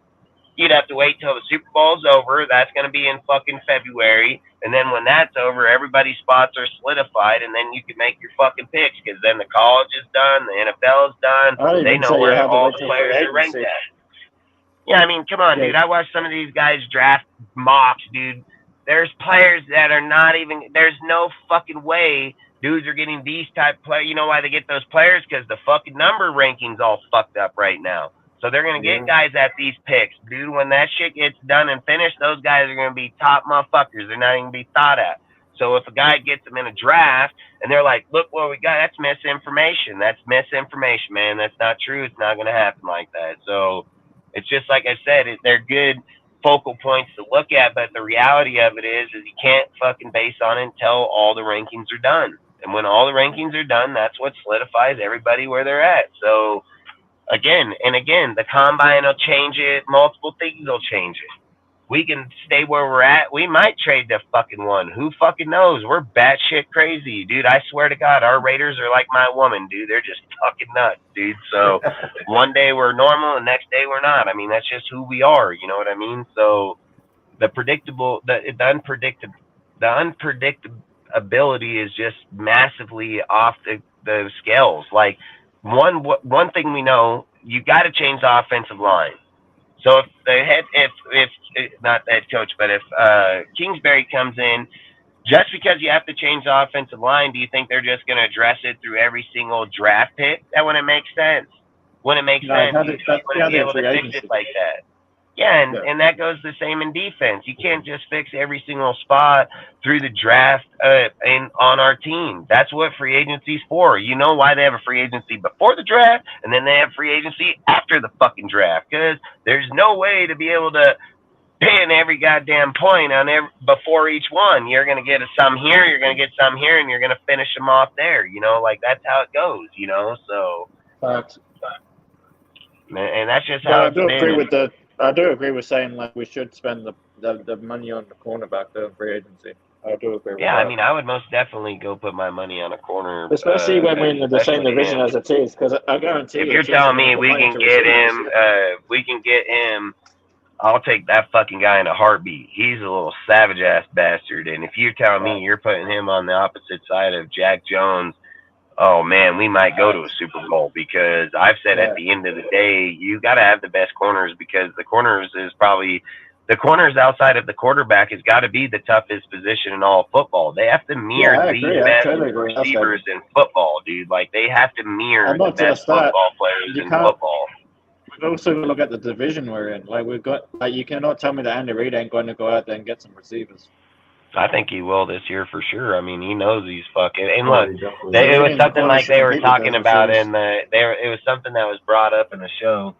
You'd have to wait till the Super Bowl's over. That's going to be in fucking February. And then when that's over, everybody's spots are solidified, and then you can make your fucking picks because then the college is done, the NFL is done. They know where all the players are ranked at. Yeah, I mean, come on, dude. I watched some of these guys draft mocks, dude. There's players that are not even – there's no fucking way dudes are getting these type of players. You know why they get those players? Because the fucking number ranking's all fucked up right now. So they're going to get guys at these picks. Dude, when that shit gets done and finished, those guys are going to be top motherfuckers. They're not even going to be thought at. So if a guy gets them in a draft and they're like, look what we got, that's misinformation. That's misinformation, man. That's not true. It's not going to happen like that. So it's just like I said, they're good focal points to look at, but the reality of it is you can't fucking base on it until all the rankings are done. And when all the rankings are done, that's what solidifies everybody where they're at. So again and again, the combine will change it. Multiple things will change it. we can stay where we're at. We might trade the fucking one. Who fucking knows? We're batshit crazy, dude. I swear to God, our Raiders are like my woman, dude. They're just fucking nuts, dude. So one day we're normal, the next day we're not. I mean, that's just who we are. You know what I mean? So the unpredictability is just massively off the scales. Like one thing we know, you got to change the offensive line. So if the if not the head coach, but if Kingsbury comes in, just because you have to change the offensive line, do you think they're just going to address it through every single draft pick? That wouldn't make sense. Wouldn't make No, sense. You wouldn't be able to fix it like that. Yeah, and that goes the same in defense. You can't just fix every single spot through the draft on our team. That's what free agency's for. You know why they have a free agency before the draft, and then they have free agency after the fucking draft? Because there's no way to be able to pin every goddamn point on before each one. You're going to get some here, you're going to get some here, and you're going to finish them off there. You know, like that's how it goes, you know? So, and that's just how it's been. I do agree with saying like we should spend the money on the cornerback though in free agency. I do agree with that. Yeah, I mean, I would most definitely go put my money on a corner. Especially when we're in the same division as it is, because I guarantee if you're telling me we can get him, I'll take that fucking guy in a heartbeat. He's a little savage-ass bastard. And if you're telling me you're putting him on the opposite side of Jack Jones, oh, man, we might go to a Super Bowl, because I've said at the end of the day, you got to have the best corners, because the corners outside of the quarterback has got to be the toughest position in all of football. They have to mirror the best receivers in football, dude. Like, they have to mirror the best football players in football. We've also got to look at the division we're in. Like, you cannot tell me that Andy Reid ain't going to go out there and get some receivers. I think he will this year for sure. I mean, he knows he's fucking. And look, it was something like they were talking about it was something that was brought up in the show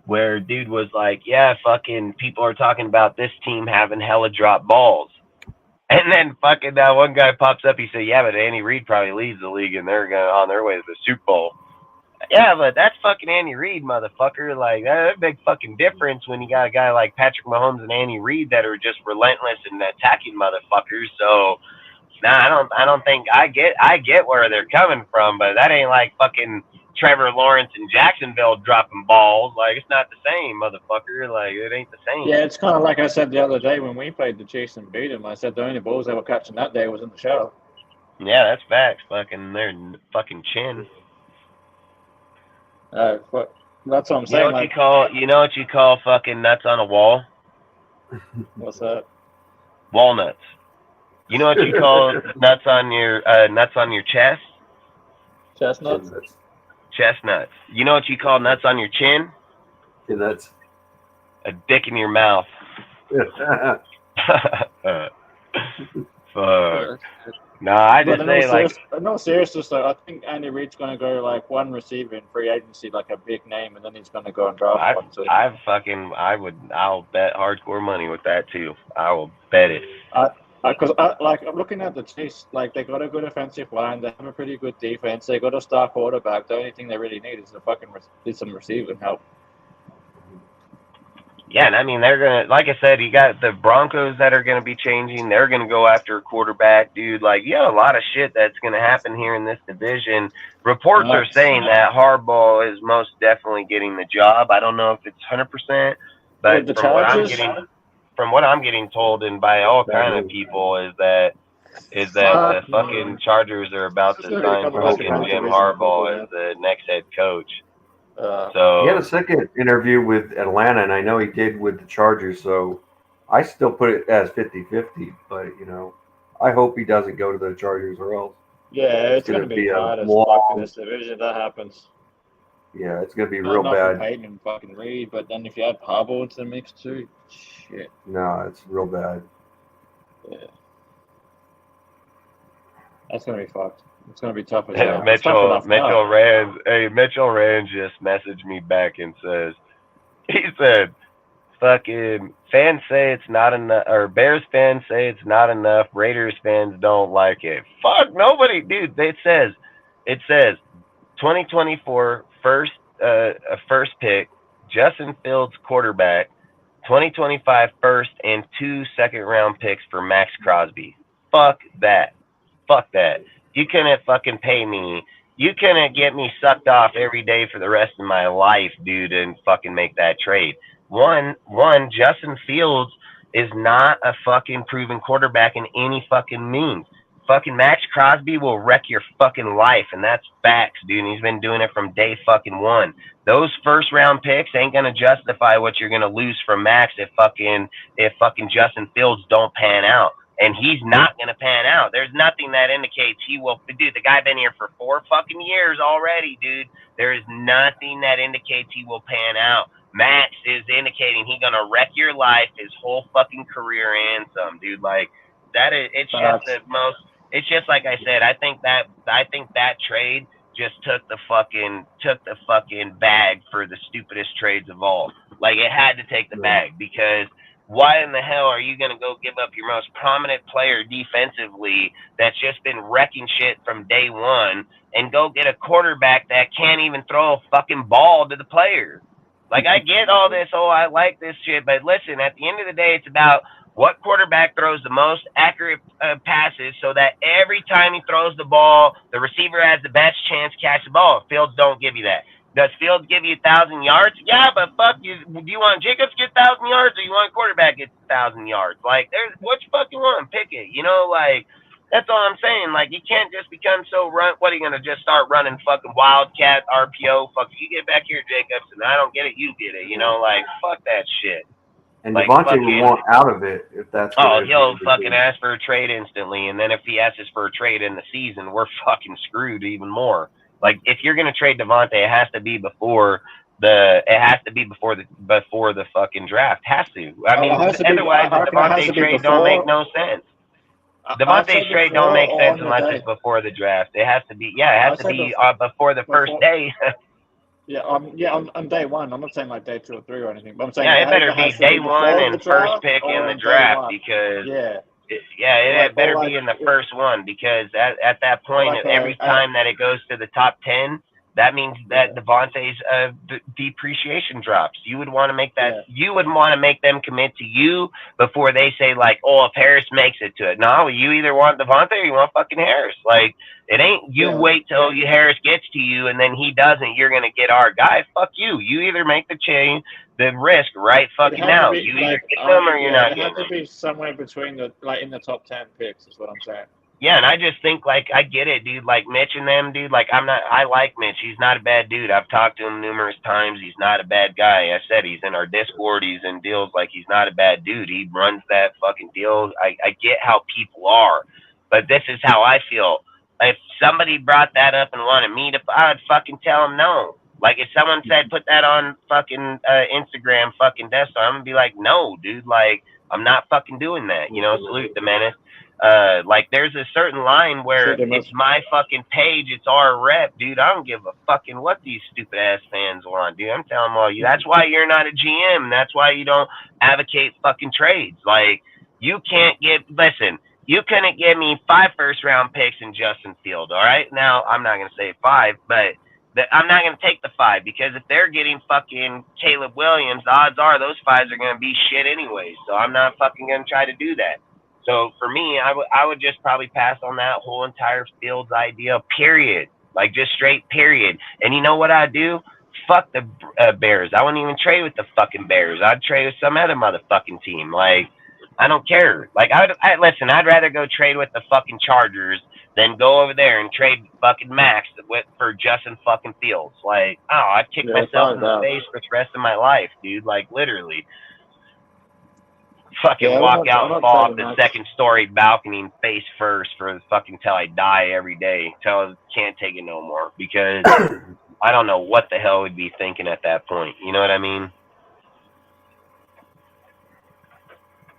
where dude was like, yeah, fucking people are talking about this team having hella drop balls. And then fucking that one guy pops up. He said, yeah, but Andy Reid probably leads the league and they're on their way to the Super Bowl. Yeah, but that's fucking Andy Reid, motherfucker. Like, that's a big fucking difference when you got a guy like Patrick Mahomes and Andy Reid that are just relentless and attacking motherfuckers. So, nah, I don't think I get where they're coming from, but that ain't like fucking Trevor Lawrence in Jacksonville dropping balls. Like, it's not the same, motherfucker. Like, it ain't the same. Yeah, it's kind of like I said the other day when we played the Chiefs and beat them. I said the only balls they were catching that day was in the show. Yeah, that's facts. Fucking their fucking chin. That's what I'm saying. You know what you call fucking nuts on a wall? What's that? Walnuts. You know what you call nuts on your chest? Chestnuts. Chestnuts. You know what you call nuts on your chin? Nuts. A dick in your mouth. Fuck. No, I just say like. No, seriously. So I think Andy Reid's going to go like one receiver in free agency, like a big name, and then he's going to go and draft one too. I'll bet hardcore money with that too. I will bet it. Because I'm looking at the Chiefs. Like, they got a good offensive line. They have a pretty good defense. They got a star quarterback. The only thing they really need is some receiving help. Yeah, and I mean, they're going to, like I said, you got the Broncos that are going to be changing. They're going to go after a quarterback, dude. Like, you got a lot of shit that's going to happen here in this division. Reports are saying that Harbaugh is most definitely getting the job. I don't know if it's 100%, but from what I'm getting told, and by all kind of people, is that the fucking Chargers are about to sign fucking Jim Harbaugh as the next head coach. So he had a second interview with Atlanta, and I know he did with the Chargers, so I still put it as 50-50, but, you know, I hope he doesn't go to the Chargers or else. Yeah, it's going to be hard as fuck in this division if that happens. Yeah, it's going to be real bad. Peyton and fucking Reed, but then if you add Harbaugh into the mix too, shit. No, it's real bad. Yeah. That's going to be fucked. It's going to be tough as hell. Mitchell Rand just messaged me back and he said, fucking fans say it's not enough, or Bears fans say it's not enough, Raiders fans don't like it. Fuck, nobody, dude. It says 2024 first pick, Justin Fields quarterback, 2025 first and 2 second-round picks for Max Crosby. Fuck that. Fuck that. You couldn't fucking pay me. You couldn't get me sucked off every day for the rest of my life, dude, and fucking make that trade. One, Justin Fields is not a fucking proven quarterback in any fucking means. Fucking Max Crosby will wreck your fucking life, and that's facts, dude. And he's been doing it from day fucking one. Those first round picks ain't gonna justify what you're gonna lose from Max if fucking Justin Fields don't pan out. And he's not gonna pan out. There's nothing that indicates he will. Dude, the guy been here for 4 fucking years already, dude. There is nothing that indicates he will pan out. Max is indicating he's gonna wreck your life his whole fucking career and some, dude. Like that is, it's just the most. It's just like I said. I think that trade just took the fucking bag for the stupidest trades of all. Like it had to take the bag because why in the hell are you going to go give up your most prominent player defensively that's just been wrecking shit from day one and go get a quarterback that can't even throw a fucking ball to the player? Like, I get all this, oh, I like this shit, but listen, at the end of the day, it's about what quarterback throws the most accurate passes so that every time he throws the ball, the receiver has the best chance to catch the ball. Fields don't give you that. Does Fields give you 1,000 yards? Yeah, but fuck you. Do you want Jacobs to get 1,000 yards or you want a quarterback to get 1,000 yards? Like, there's what you fucking want? Pick it. You know, like, that's all I'm saying. Like, you can't just become so what are you going to just start running fucking Wildcat, RPO? Fuck, you get back here, Jacobs, and I don't get it, you get it. You know, like, fuck that shit. And like, Davonta will want out of it if that's. Oh, he'll fucking ask for a trade instantly, and then if he asks for a trade in the season, we're fucking screwed even more. Like, if you're gonna trade Davonta, it has to be before the fucking draft. Has to. I mean, otherwise the Davonta trade don't make no sense. Davonta's trade don't make sense unless it's before the draft. It has to be. Yeah, it has to be before the first day. Yeah, on day one. I'm not saying like day 2 or 3 or anything, but I'm saying it better be day 1 and first pick in the draft because it better be in the first one because at that point, every time that it goes to the top 10, that means that Davonta's depreciation drops. You would want to make that. You would want to make them commit to you before they say like, oh, if Harris makes it to it. No, you either want Davonta or you want fucking Harris. Like it ain't. You wait till Harris gets to you and then he doesn't. You're gonna get our guy. Fuck you. You either make the risk right fucking now. You either get them or you're not. It has to be somewhere between in the top 10 picks is what I'm saying. Yeah, and I just think, like, I get it, dude. Like, Mitch and them, dude, like, I like Mitch. He's not a bad dude. I've talked to him numerous times. He's not a bad guy. I said he's in our Discord. He's in deals. Like, he's not a bad dude. He runs that fucking deal. I get how people are, but this is how I feel. If somebody brought that up and wanted me to, I would fucking tell them no. Like, if someone said, put that on fucking Instagram fucking desktop, I'm going to be like, no, dude. Like, I'm not fucking doing that. You know, salute the menace. Like there's a certain line where it's my fucking page, it's our rep, dude. I don't give a fucking what these stupid ass fans want, dude. I'm telling all you, that's why you're not a GM. That's why you don't advocate fucking trades. Like you couldn't give me 5 first-round picks in Justin Field. All right, now I'm not gonna say 5, but I'm not gonna take the 5 because if they're getting fucking Caleb Williams, the odds are those 5s are gonna be shit anyways. So I'm not fucking gonna try to do that. So for me, I would just probably pass on that whole entire Fields idea, period. Like just straight period. And you know what I'd do? Fuck the Bears. I wouldn't even trade with the fucking Bears. I'd trade with some other motherfucking team. Like, I don't care. Like, listen, I'd rather go trade with the fucking Chargers than go over there and trade fucking Max for Justin fucking Fields. Like, I'd kick myself in the face for the rest of my life, dude. Like, literally. Fucking walk out and fall off the second-story balcony and face first for fucking till I die every day. Till I can't take it no more because I don't know what the hell we'd be thinking at that point. You know what I mean?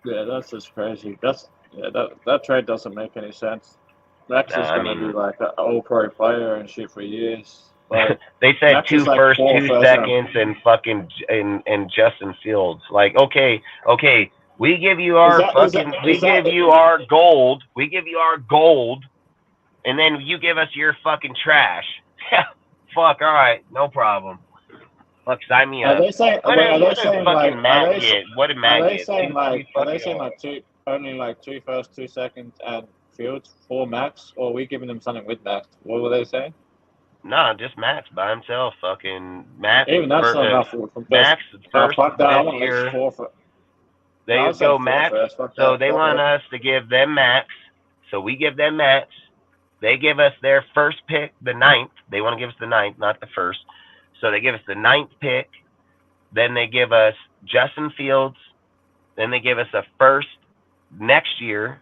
Yeah, that's just crazy. That trade doesn't make any sense. Max is going to be like an all-pro player and shit for years. Like, they said Max 2 first, 2 seconds, and fucking and Justin Fields. Like, okay. We give you our gold. We give you our gold, and then you give us your fucking trash. Fuck, all right, no problem. Fuck, sign me Are up. they saying? What Wait, did, are they what did saying like? fucking Matt get? What did Are Matt they get? saying like? Are they fucking saying like only like 2 firsts, 2 seconds, and Fields for Max, or are we giving them something with Max? What were they saying? Nah, just Max by himself. Fucking Max. Even that's not enough from first. Max first Fuck that. I this want at least year. 4 for. They No, I said go 4 Max. first. Fuck So that. they Fuck want it. us to give them Max. So we give them Max. They give us their first pick, the 9th. They want to give us the 9th, not the first. So they give us the 9th pick. Then they give us Justin Fields. Then they give us a first next year.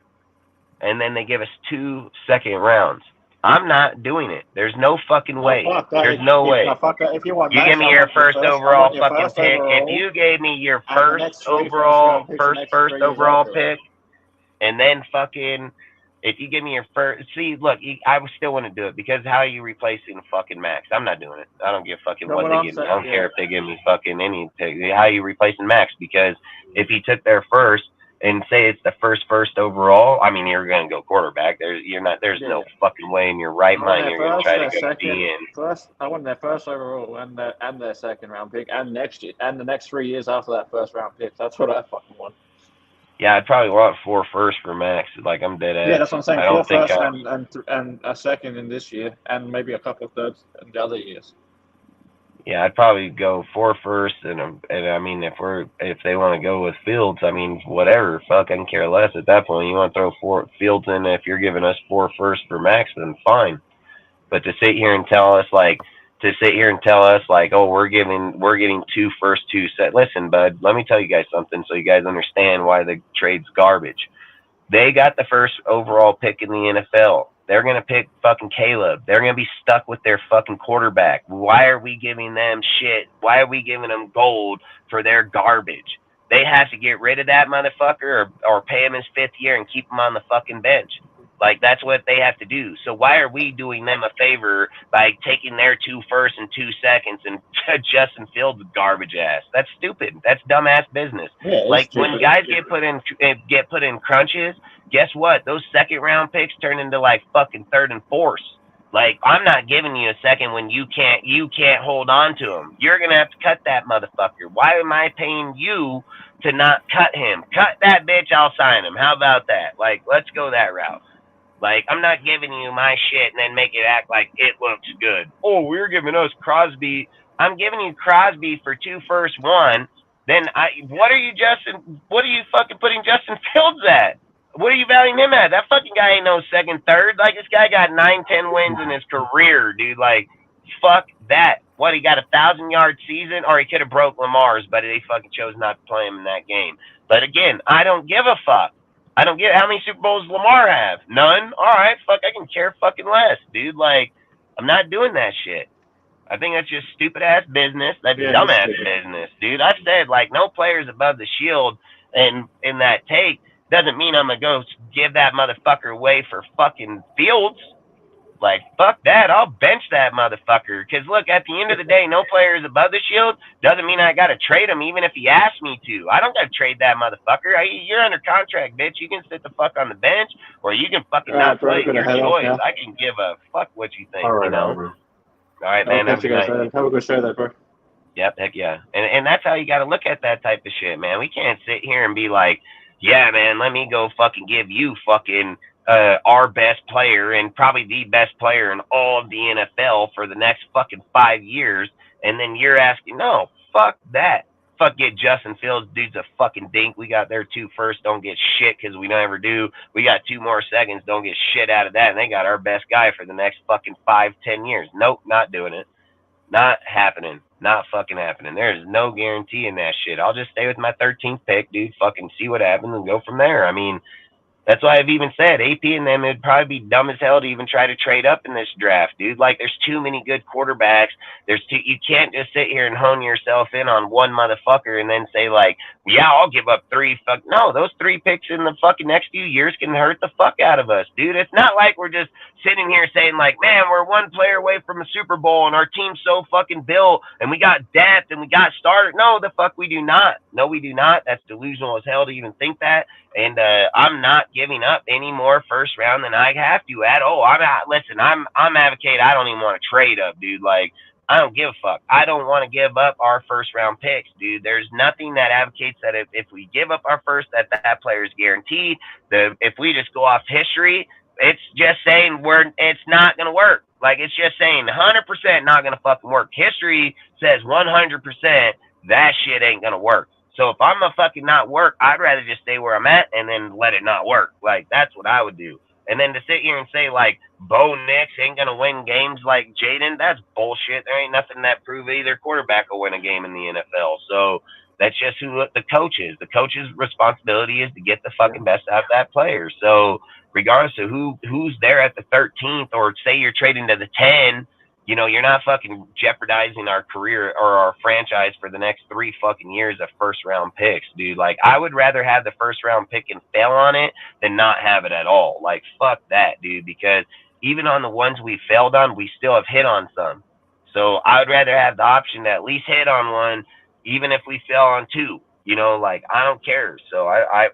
And then they give us 2 second rounds. I'm not doing it. There's no fucking way. Fuck that. There's no way. No, fuck that. If you want You Max, give me I your want your first first. I overall want your fucking first pick. overall. If you gave me your And the first next 3 overall, first-round picks the next first 3 years overall after that. pick, and then fucking, if you give me your first, see, look, I would still want to do it because how are you replacing fucking Max? I'm not doing it. I don't give a fucking No, what what they I'm give me. saying, I don't yeah. care if they give me fucking any pick. How are you replacing Max? Because if he took their first and say it's the first overall, I mean, you're gonna go quarterback. There's no fucking way in your right mind you're gonna try to go DN. First, I want their first overall and their second round pick and next year and the next 3 years after that first round pick. That's what I fucking want. Yeah, I'd probably want 4 first for Max. Like I'm dead ass. Yeah, that's what I'm saying. I don't 4 think first and a second in this year and maybe a couple of thirds in the other years. Yeah, I'd probably go 4 first, and I mean, if they want to go with Fields, I mean, whatever, fuck, I can care less at that point. You want to throw 4 Fields in if you're giving us 4 first for Max, then fine. But to sit here and tell us like, oh, we're getting 2 first, 2 set. Listen, bud, let me tell you guys something so you guys understand why the trade's garbage. They got the first overall pick in the NFL. They're going to pick fucking Caleb. They're going to be stuck with their fucking quarterback. Why are we giving them shit? Why are we giving them gold for their garbage? They have to get rid of that motherfucker or pay him his 5th year and keep him on the fucking bench. Like, that's what they have to do. So why are we doing them a favor by taking their 2 first and 2 seconds and Justin Fields garbage ass? That's stupid. That's dumbass business. Yeah, like when guys get put in crunches, guess what? Those second round picks turn into like fucking 3rd and 4th. Like, I'm not giving you a second when you can't hold on to him. You're gonna have to cut that motherfucker. Why am I paying you to not cut him? Cut that bitch, I'll sign him. How about that? Like, let's go that route. Like, I'm not giving you my shit and then make it act like it looks good. Oh, we're giving us Crosby. I'm giving you Crosby for 2 first, 1. Then what are you fucking putting Justin Fields at? What are you valuing him at? That fucking guy ain't no 2nd, 3rd. Like, this guy got 9, 10 wins in his career, dude. Like, fuck that. What, he got a 1,000-yard season? Or he could have broke Lamar's, but they fucking chose not to play him in that game. But again, I don't give a fuck. I don't get how many Super Bowls Lamar have. None? All right, fuck, I can care fucking less, dude. Like, I'm not doing that shit. I think that's just stupid-ass business. That's dumbass business, dude. I've said, like, no player's above the shield, and in that take doesn't mean I'm going to go give that motherfucker away for fucking Fields. Like, fuck that. I'll bench that motherfucker. Because, look, at the end of the day, no player is above the shield. Doesn't mean I got to trade him, even if he asks me to. I don't got to trade that motherfucker. You're under contract, bitch. You can sit the fuck on the bench, or you can fucking not play. Your choice. I can give a fuck what you think, you know? All right, man. Have a good show there, bro. Yep, heck yeah. And that's how you got to look at that type of shit, man. We can't sit here and be like, yeah, man, let me go fucking give you fucking our best player and probably the best player in all of the NFL for the next fucking 5 years. And then you're asking, no, fuck that. Fuck, get Justin Fields. Dude's a fucking dink. We got their 2 first. Don't get shit because we never do. We got 2 more seconds. Don't get shit out of that. And they got our best guy for the next fucking 5, 10 years. Nope, not doing it. Not happening. Not fucking happening. There's no guarantee in that shit. I'll just stay with my 13th pick, dude. Fucking see what happens and go from there. I mean, that's why I've even said AP and them, it'd probably be dumb as hell to even try to trade up in this draft, dude. Like, there's too many good quarterbacks. You can't just sit here and hone yourself in on one motherfucker and then say, like, yeah, I'll give up 3. No, those 3 picks in the fucking next few years can hurt the fuck out of us, dude. It's not like we're just sitting here saying, like, man, we're 1 player away from a Super Bowl and our team's so fucking built and we got depth and we got started. No, the fuck we do not. No, we do not. That's delusional as hell to even think that. And I'm not giving up any more first round than I have to at all. I'm advocate. I don't even want to trade up, dude. Like, I don't give a fuck. I don't want to give up our first round picks, dude. There's nothing that advocates that if we give up our first, that player is guaranteed. If we just go off history, it's just saying it's not gonna work. Like, it's just saying 100% not gonna fucking work. History says 100% that shit ain't gonna work. So if I'm gonna fucking not work, I'd rather just stay where I'm at and then let it not work. Like, that's what I would do. And then to sit here and say, like, Bo Nix ain't going to win games like Jayden, that's bullshit. There ain't nothing that prove either quarterback will win a game in the NFL. So that's just who the coach is. The coach's responsibility is to get the fucking best out of that player. So regardless of who's there at the 13th, or say you're trading to the 10, you know, you're not fucking jeopardizing our career or our franchise for the next 3 fucking years of first round picks, dude. Like, I would rather have the first round pick and fail on it than not have it at all. Like, fuck that, dude, because even on the ones we failed on, we still have hit on some. So I would rather have the option to at least hit on one, even if we fail on 2. You know, like, I don't care. So I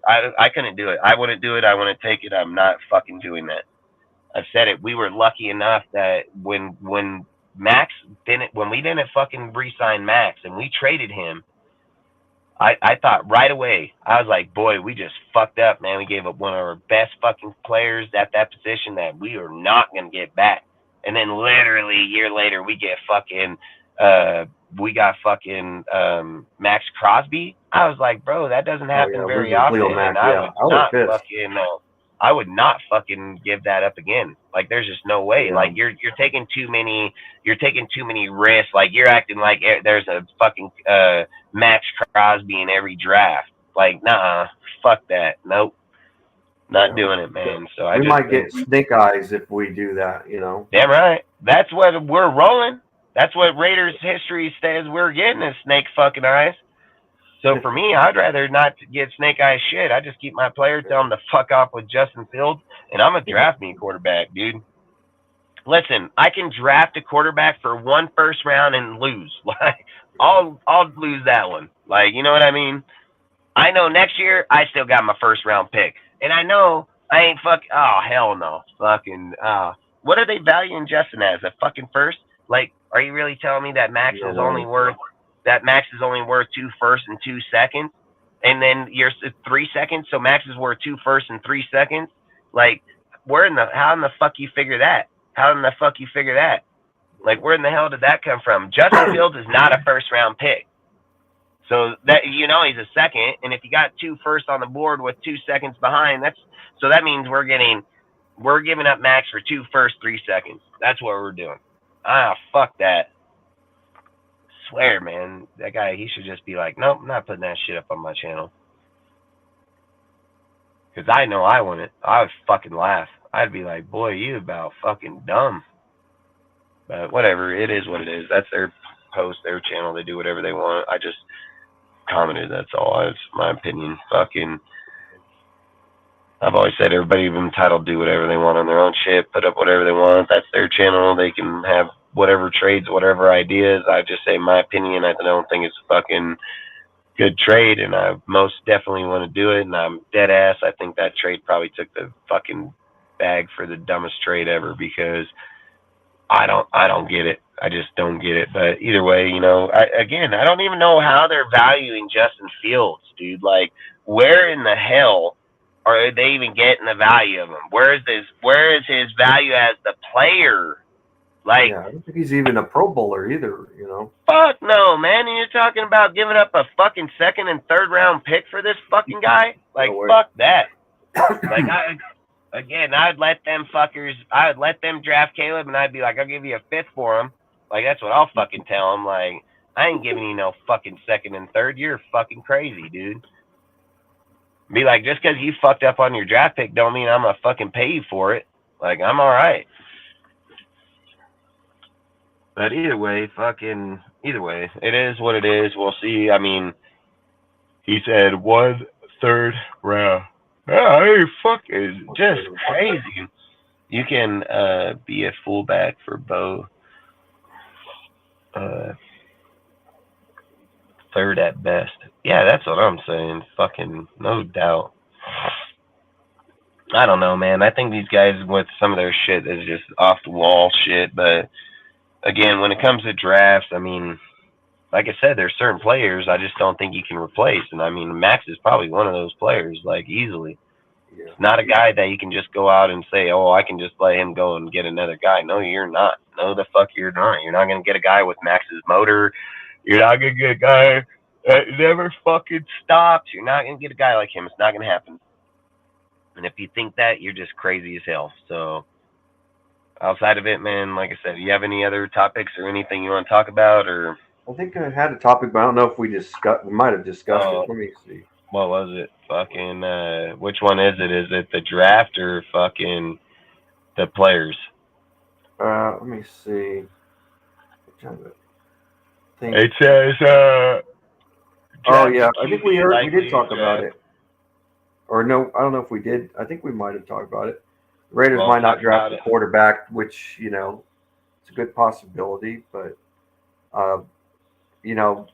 couldn't do it. I wouldn't do it. I wouldn't take it. I'm not fucking doing that. I've said it. We were lucky enough that when we didn't fucking re-sign Max and we traded him, I thought right away, I was like, boy, we just fucked up, man. We gave up one of our best fucking players at that position that we are not going to get back. And then literally a year later, we got fucking Max Crosby. I was like, bro, that doesn't happen very often. And I would not fucking give that up again. Like, there's just no way. Yeah. Like, you're taking too many risks. Like, you're acting like there's a fucking Max Crosby in every draft. Like, nah, fuck that. Nope. Not doing it, man. So we might get snake eyes if we do that, you know. Damn right. That's what we're rolling. That's what Raiders history says we're getting, is snake fucking eyes. So for me, I'd rather not get snake eye shit. I just keep my player, tell him to fuck off with Justin Fields, and I'm going to draft me a quarterback, dude. Listen, I can draft a quarterback for 1 first round and lose. Like, I'll lose that one. Like, you know what I mean? I know next year I still got my first round pick. And I know I ain't oh, hell no. Fucking, what are they valuing Justin as? A fucking first? Like, are you really telling me that Max is only worth 2 firsts and 2 seconds, and then you're 3 seconds, so Max is worth 2 firsts and 3 seconds? Like, how in the fuck you figure that? Like, where in the hell did that come from? Justin Fields is not a first round pick. So that, you know, he's a second, and if you got 2 firsts on the board with 2 seconds behind, that means we're giving up Max for 2 firsts, 3 seconds. That's what we're doing. Fuck that. Swear, man, that guy, he should just be like, nope, I'm not putting that shit up on my channel. Because I know I wouldn't. I would fucking laugh. I'd be like, boy, you about fucking dumb. But whatever, it is what it is. That's their post, their channel. They do whatever they want. I just commented, that's all. It's my opinion. Fucking, I've always said everybody's entitled to do whatever they want on their own shit, put up whatever they want. That's their channel. They can have whatever trades, whatever ideas. I just say my opinion. I don't think it's a fucking good trade, and I most definitely want to do it, and I'm dead ass. I think that trade probably took the fucking bag for the dumbest trade ever, because I don't get it. I just don't get it. But either way, you know, I don't even know how they're valuing Justin Fields, dude. Like, where in the hell are they even getting the value of him? Where is his value as the player? Like, yeah, I don't think he's even a Pro Bowler either, you know. Fuck no, man. And you're talking about giving up a fucking 2nd and 3rd round pick for this fucking guy? Like, fuck that. Like, I'd let them draft Caleb, and I'd be like, I'll give you a 5th for him. Like, that's what I'll fucking tell him. Like, I ain't giving you no fucking 2nd and 3rd. You're fucking crazy, dude. Be like, just because you fucked up on your draft pick don't mean I'm gonna fucking pay you for it. Like, I'm all right. But either way, it is what it is. We'll see. I mean, he said 1 3rd round. Hey, fuck, it's just crazy. You can be a fullback for Bo. 3rd at best. Yeah, that's what I'm saying. Fucking no doubt. I don't know, man. I think these guys with some of their shit is just off the wall shit, but again, when it comes to drafts, I mean, like I said, there's certain players I just don't think you can replace, and I mean, Max is probably one of those players, like easily. Yeah. Not a guy that you can just go out and say, oh, I can just let him go and get another guy. No, you're not. No, the fuck you're not. You're not going to get a guy with Max's motor. You're not going to get a guy that never fucking stops. You're not going to get a guy like him. It's not going to happen. And if you think that, you're just crazy as hell. So outside of it, man, like I said, do you have any other topics or anything you want to talk about? Or I think I had a topic, but I don't know if we might have discussed it. Let me see. What was it? Fucking, which one is it? Is it the draft or fucking the players? Let me see. It says, oh yeah, I think we did talk about it. Or no, I don't know if we did. I think we might have talked about it. The Raiders might not draft a quarterback, which, you know, it's a good possibility, but you know,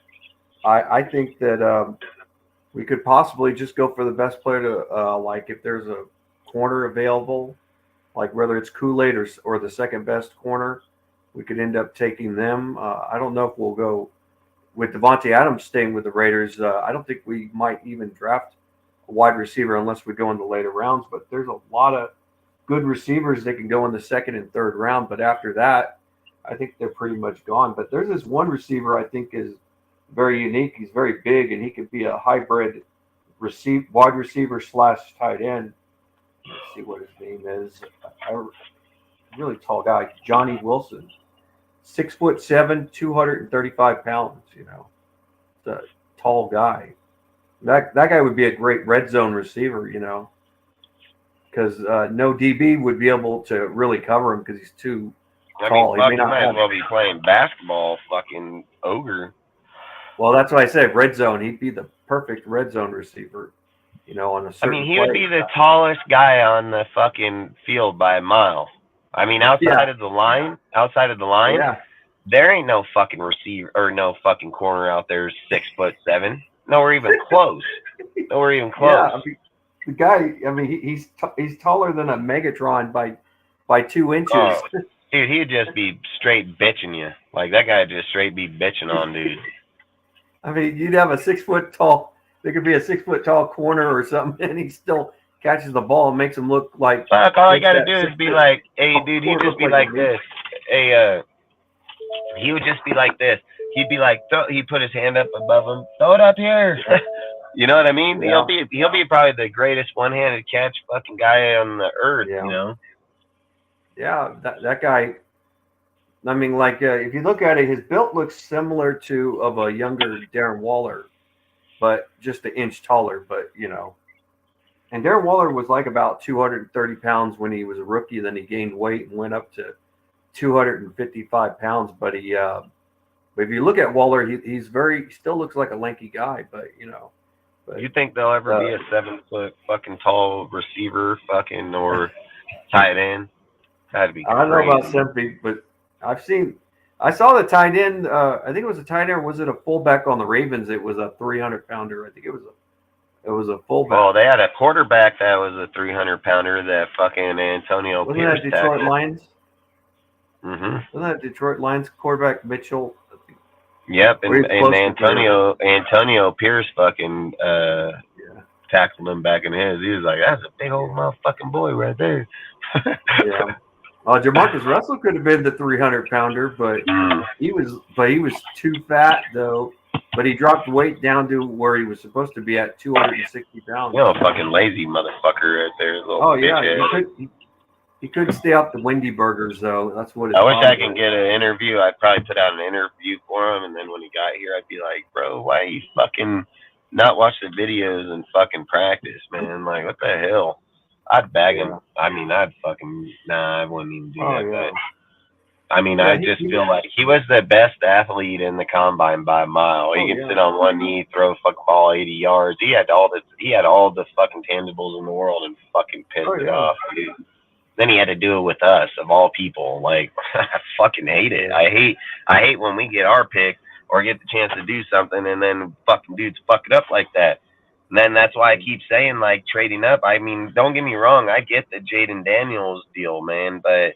I think that we could possibly just go for the best player to like if there's a corner available, like whether it's Kool-Aid or the second best corner, we could end up taking them. I don't know if we'll go with Davonta Adams staying with the Raiders. I don't think we might even draft a wide receiver unless we go in the later rounds, but there's a lot of good receivers that can go in the second and third round. But after that, I think they're pretty much gone. But there's this one receiver I think is very unique. He's very big, and he could be a hybrid wide receiver / tight end. Let's see what his name is. A really tall guy, Johnny Wilson, 6'7", 235 pounds. You know, it's a tall guy. That guy would be a great red zone receiver. You know, because no DB would be able to really cover him because he's too tall. He might as well be playing basketball, fucking ogre. Well, that's why I said red zone. He'd be the perfect red zone receiver, you know, on a certain he would be the tallest guy on the fucking field by a mile. I mean, outside of the line, there ain't no fucking receiver or no fucking corner out there 6'7". Nowhere even close. Nowhere even close. Yeah, I mean, the guy. I mean, he's taller than a Megatron by 2 inches. Oh, dude, he'd just be straight bitching you. Like that guy would just straight be bitching on dude. I mean, you'd have a 6 foot tall. There could be a 6 foot tall corner or something, and he still catches the ball and makes him look like. Fuck! All I gotta do is be like, "Hey, dude," he'd just be like this. Hey, he would just be like this. He'd be like, he'd put his hand up above him, throw it up here. You know what I mean? Yeah. He'll be probably the greatest one-handed catch fucking guy on the earth. Yeah. You know? Yeah, that guy. I mean, like if you look at it, his build looks similar to of a younger Darren Waller, but just an inch taller. But you know, and Darren Waller was like about 230 pounds when he was a rookie. Then he gained weight and went up to 255 pounds. But if you look at Waller, he still looks like a lanky guy. But you know, you think there'll ever be a 7 foot fucking tall receiver fucking or tight end? That'd be crazy. I don't know about 7 feet, but I saw the tight end. I think it was a tight end. Or was it a fullback on the Ravens? It was a 300-pounder. I think it was a fullback. Oh, they had a quarterback that was a 300-pounder. That fucking Antonio Wasn't Pierce. That Detroit Lions? Mm-hmm. Wasn't that Detroit Lions quarterback Mitchell? Yep, and Antonio Pierce fucking tackled him back in his. He was like, "That's a big old motherfucking boy right there." Yeah. Jamarcus Russell could have been the 300-pounder, but he was too fat though. But he dropped weight down to where he was supposed to be at 260 pounds. You know, fucking lazy motherfucker right there. Oh yeah, he couldn't stay off the Wendy burgers though. That's what. I wish I could get an interview. I'd probably put out an interview for him, and then when he got here, I'd be like, "Bro, why you fucking not watch the videos and fucking practice, man? Like, what the hell?" I'd bag him. I mean, I wouldn't even do that. Yeah. But, I mean, I just feel like he was the best athlete in the combine by a mile. He could sit on one knee, throw a fucking ball 80 yards. He had all the fucking tangibles in the world and fucking pissed it off, dude. Then he had to do it with us, of all people. Like, I fucking hate it. I hate when we get our pick or get the chance to do something and then fucking dudes fuck it up like that. And then that's why I keep saying, like, trading up. I mean, don't get me wrong. I get the Jayden Daniels deal, man. But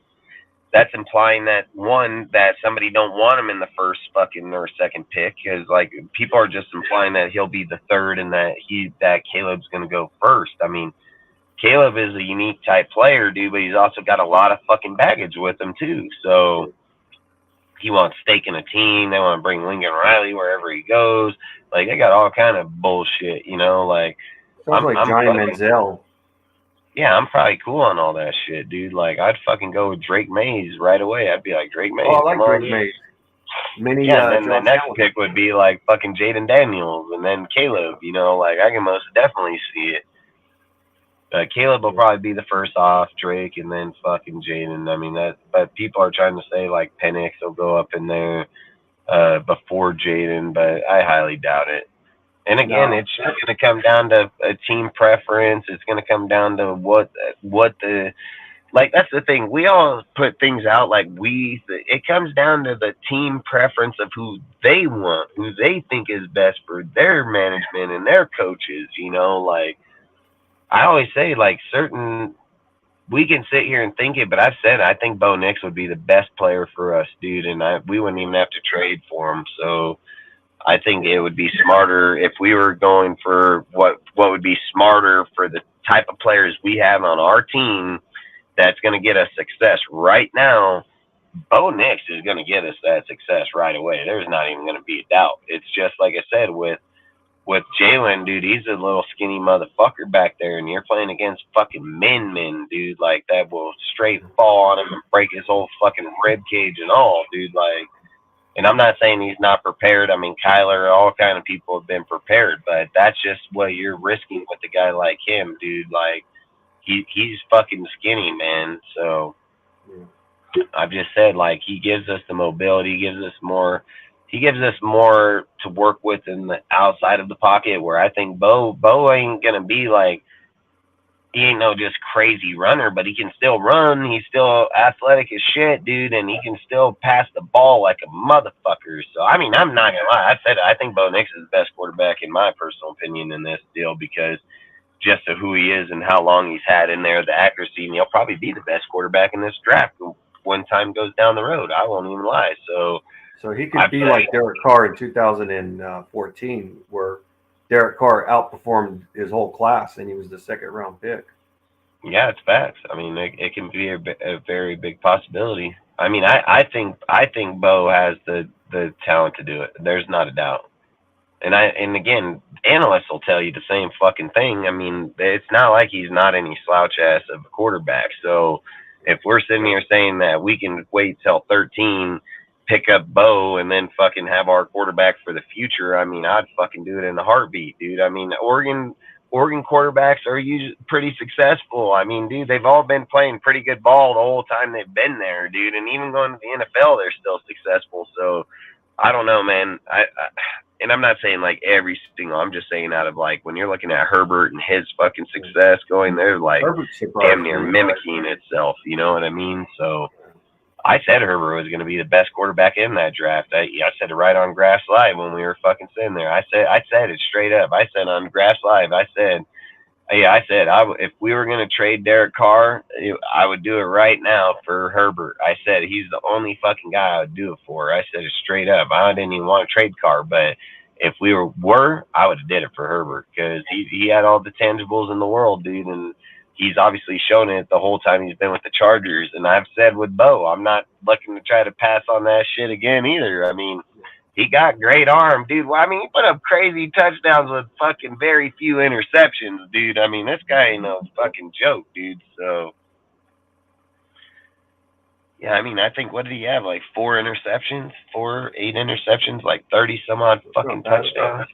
that's implying that one, that somebody don't want him in the first fucking or second pick, because like people are just implying that he'll be the third and that Caleb's gonna go first. I mean, Caleb is a unique type player, dude, but he's also got a lot of fucking baggage with him too. So he wants stake in a team. They want to bring Lincoln Riley wherever he goes. Like they got all kind of bullshit, you know. Like Sounds like Johnny fucking, Manziel. yeah, I'm probably cool on all that shit, dude. Like I'd fucking go with Drake Mays right away. I'd be like, Drake Mays, Oh, I like come on, Drake Mays. Mini, yeah, and then the Josh next Allen. pick would be like fucking Jayden Daniels, and then Caleb. You know, like I can most definitely see it. Caleb will probably be the first off, Drake, and then fucking Jayden. I mean that, but people are trying to say like Penix will go up in there before Jayden, but I highly doubt it. And again, No. it's just going to come down to a team preference. It's going to come down to what the, like, that's the thing. We all put things out like it comes down to the team preference of who they want, who they think is best for their management and their coaches, you know, like I always say, like we can sit here and think it, but I've said I think Bo Nix would be the best player for us, dude, and we wouldn't even have to trade for him. So I think it would be smarter if we were going for what would be smarter for the type of players we have on our team that's going to get us success right now. Bo Nix is going to get us that success right away. There's not even going to be a doubt. It's just like I said with Jaylen, dude, he's a little skinny motherfucker back there, and you're playing against fucking men, dude, like that will straight fall on him and break his whole fucking rib cage and all, dude, like. And I'm not saying he's not prepared. I mean, Kyler, all kind of people have been prepared, but that's just what you're risking with a guy like him, dude. Like, he's fucking skinny, man. So I've just said, like, he gives us the mobility, he gives us more to work with in the outside of the pocket. Where I think Bo ain't gonna be like, he ain't no just crazy runner, but he can still run. He's still athletic as shit, dude, and he can still pass the ball like a motherfucker. So, I mean, I'm not going to lie. I said I think Bo Nix is the best quarterback in my personal opinion in this deal because just of who he is and how long he's had in there, the accuracy, and he'll probably be the best quarterback in this draft when time goes down the road. I won't even lie. So he could be like Derek Carr in 2014, where Derek Carr outperformed his whole class, and he was the second-round pick. Yeah, it's facts. I mean, it can be a very big possibility. I mean, I think Bo has the talent to do it. There's not a doubt. And again, analysts will tell you the same fucking thing. I mean, it's not like he's not any slouch ass of a quarterback. So if we're sitting here saying that we can wait till 13, pick up Bo, and then fucking have our quarterback for the future, I mean, I'd fucking do it in a heartbeat, dude. I mean, Oregon quarterbacks are usually pretty successful. I mean, dude, they've all been playing pretty good ball the whole time they've been there, dude. And even going to the NFL, they're still successful. So I don't know, man. And I'm not saying like every single, I'm just saying out of like when you're looking at Herbert and his fucking success going there, like damn near mimicking itself. You know what I mean? So I said Herbert was going to be the best quarterback in that draft. I said it right on Grass Live when we were fucking sitting there. I said it straight up. I said on Grass Live, I said if we were going to trade Derek Carr, I would do it right now for Herbert. I said he's the only fucking guy I would do it for. I said it straight up. I didn't even want to trade Carr, but if we were I would have did it for Herbert because he had all the tangibles in the world, dude, and he's obviously shown it the whole time he's been with the Chargers. And I've said with Bo, I'm not looking to try to pass on that shit again either. I mean, he got great arm, dude. Well, I mean, he put up crazy touchdowns with fucking very few interceptions, dude. I mean, this guy ain't no fucking joke, dude. So, yeah, I mean, I think, what did he have? Like 8 interceptions, like 30 some odd fucking touchdowns.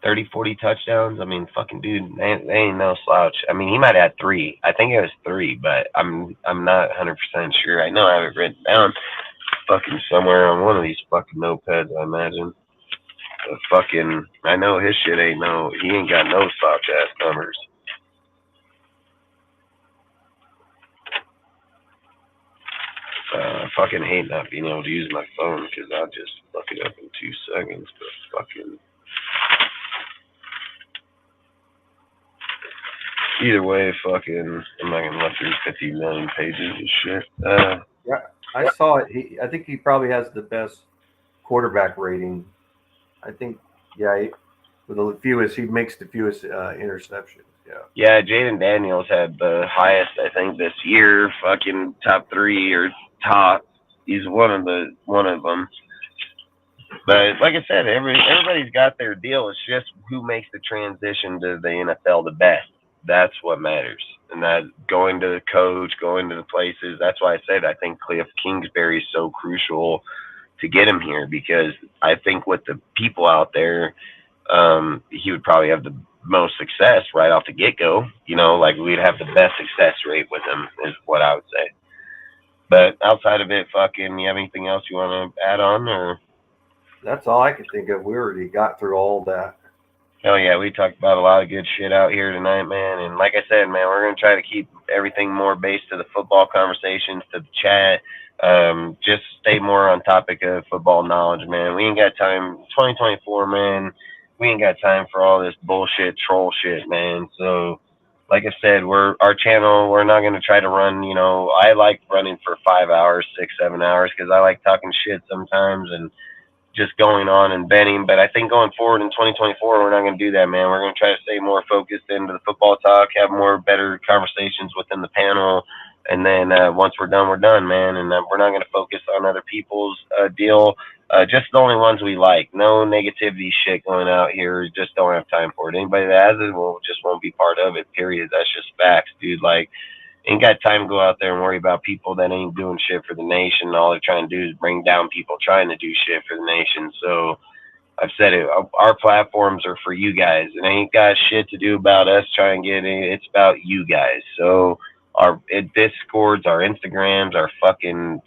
30, 40 touchdowns. I mean, fucking dude, they ain't no slouch. I mean, he might have had 3. I think it was 3, but I'm not 100% sure. I know I have it written down fucking somewhere on one of these fucking notepads, I imagine. But fucking, I know his shit he ain't got no slouch ass numbers. I fucking hate not being able to use my phone because I'll just look it up in 2 seconds, but fucking. Either way, fucking, I'm not gonna look through 50 million pages of shit. Yeah, I saw it. I think he probably has the best quarterback rating. I think, yeah, with the fewest, he makes the fewest interceptions. Yeah, Jayden Daniels had the highest, I think, this year. Fucking top 3 or top. He's one of them. But like I said, everybody's got their deal. It's just who makes the transition to the NFL the best. That's what matters. And that going to the coach, going to the places. That's why I said I think Cliff Kingsbury is so crucial to get him here, because I think with the people out there, he would probably have the most success right off the get go. You know, like we'd have the best success rate with him is what I would say. But outside of it, fucking, you have anything else you want to add on, or? That's all I could think of. We already got through all that. Hell yeah, we talked about a lot of good shit out here tonight, man. And like I said, man, we're going to try to keep everything more based to the football conversations, to the chat. Just stay more on topic of football knowledge, man. We ain't got time. 2024, man, we ain't got time for all this bullshit, troll shit, man. So, like I said, our channel, we're not going to try to run, you know, I like running for 5 hours, 6, 7 hours, because I like talking shit sometimes and just going on and betting. But I think going forward in 2024, we're not going to do that, man. We're going to try to stay more focused into the football talk, have more better conversations within the panel. And then once we're done, man. And we're not going to focus on other people's deal. Just the only ones we like. No negativity shit going out here. Just don't have time for it. Anybody that has it, well, just won't be part of it, period. That's just facts, dude. Like, ain't got time to go out there and worry about people that ain't doing shit for the nation. All they're trying to do is bring down people trying to do shit for the nation. So I've said it. Our platforms are for you guys. It ain't got shit to do about us trying to get it. It's about you guys. So our Discords, our Instagrams, our fucking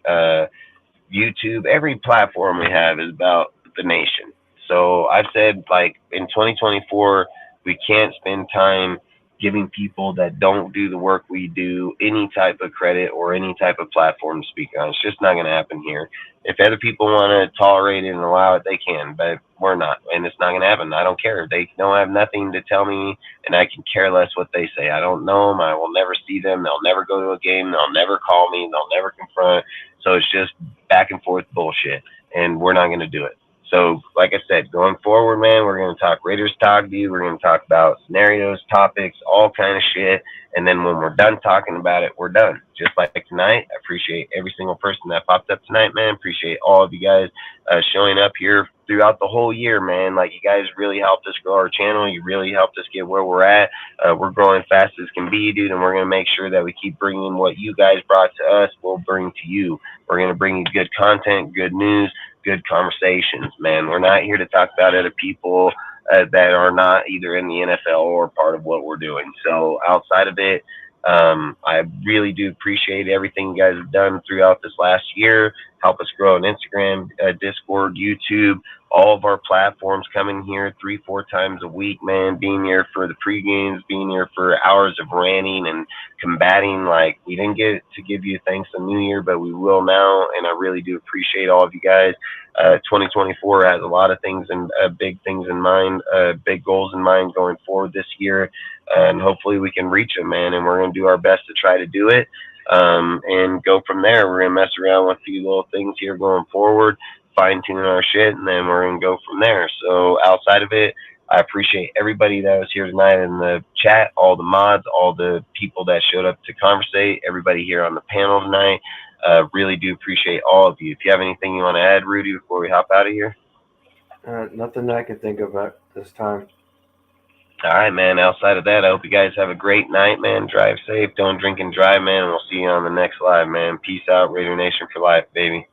YouTube, every platform we have is about the nation. So I've said, like, in 2024, we can't spend time giving people that don't do the work we do any type of credit or any type of platform to speak on. It's just not going to happen here. If other people want to tolerate it and allow it, they can, but we're not, and it's not going to happen. I don't care. They don't have nothing to tell me, and I can care less what they say. I don't know them. I will never see them. They'll never go to a game. They'll never call me. They'll never confront. So it's just back and forth bullshit, and we're not going to do it. So, like I said, going forward, man, we're going to talk Raiders talk to you. We're going to talk about scenarios, topics, all kind of shit. And then when we're done talking about it, we're done. Just like tonight, I appreciate every single person that popped up tonight, man. Appreciate all of you guys showing up here throughout the whole year, man. Like, you guys really helped us grow our channel. You really helped us get where we're at. We're growing fast as can be, dude, and we're going to make sure that we keep bringing what you guys brought to us, we'll bring to you. We're going to bring you good content, good news, good conversations, man. We're not here to talk about other people that are not either in the NFL or part of what we're doing. So outside of it, I really do appreciate everything you guys have done throughout this last year. Help us grow on Instagram, Discord, YouTube, all of our platforms, coming here 3-4 times a week, man, being here for the pre-games, being here for hours of ranting and combating. Like, we didn't get to give you thanks on New Year, but we will now, and I really do appreciate all of you guys. 2024 has a lot of things and big things in mind, big goals in mind going forward this year, and hopefully we can reach them, man, and we're going to do our best to try to do it, and go from there. We're going to mess around with a few little things here going forward, fine-tune our shit, and then we're going to go from there. So outside of it, I appreciate everybody that was here tonight in the chat, all the mods, all the people that showed up to conversate, everybody here on the panel tonight. Really do appreciate all of you. If you have anything you want to add, Rudy, before we hop out of here? Nothing I can think of at this time. All right, man. Outside of that, I hope you guys have a great night, man. Drive safe. Don't drink and drive, man. And we'll see you on the next live, man. Peace out. Raider Nation for life, baby.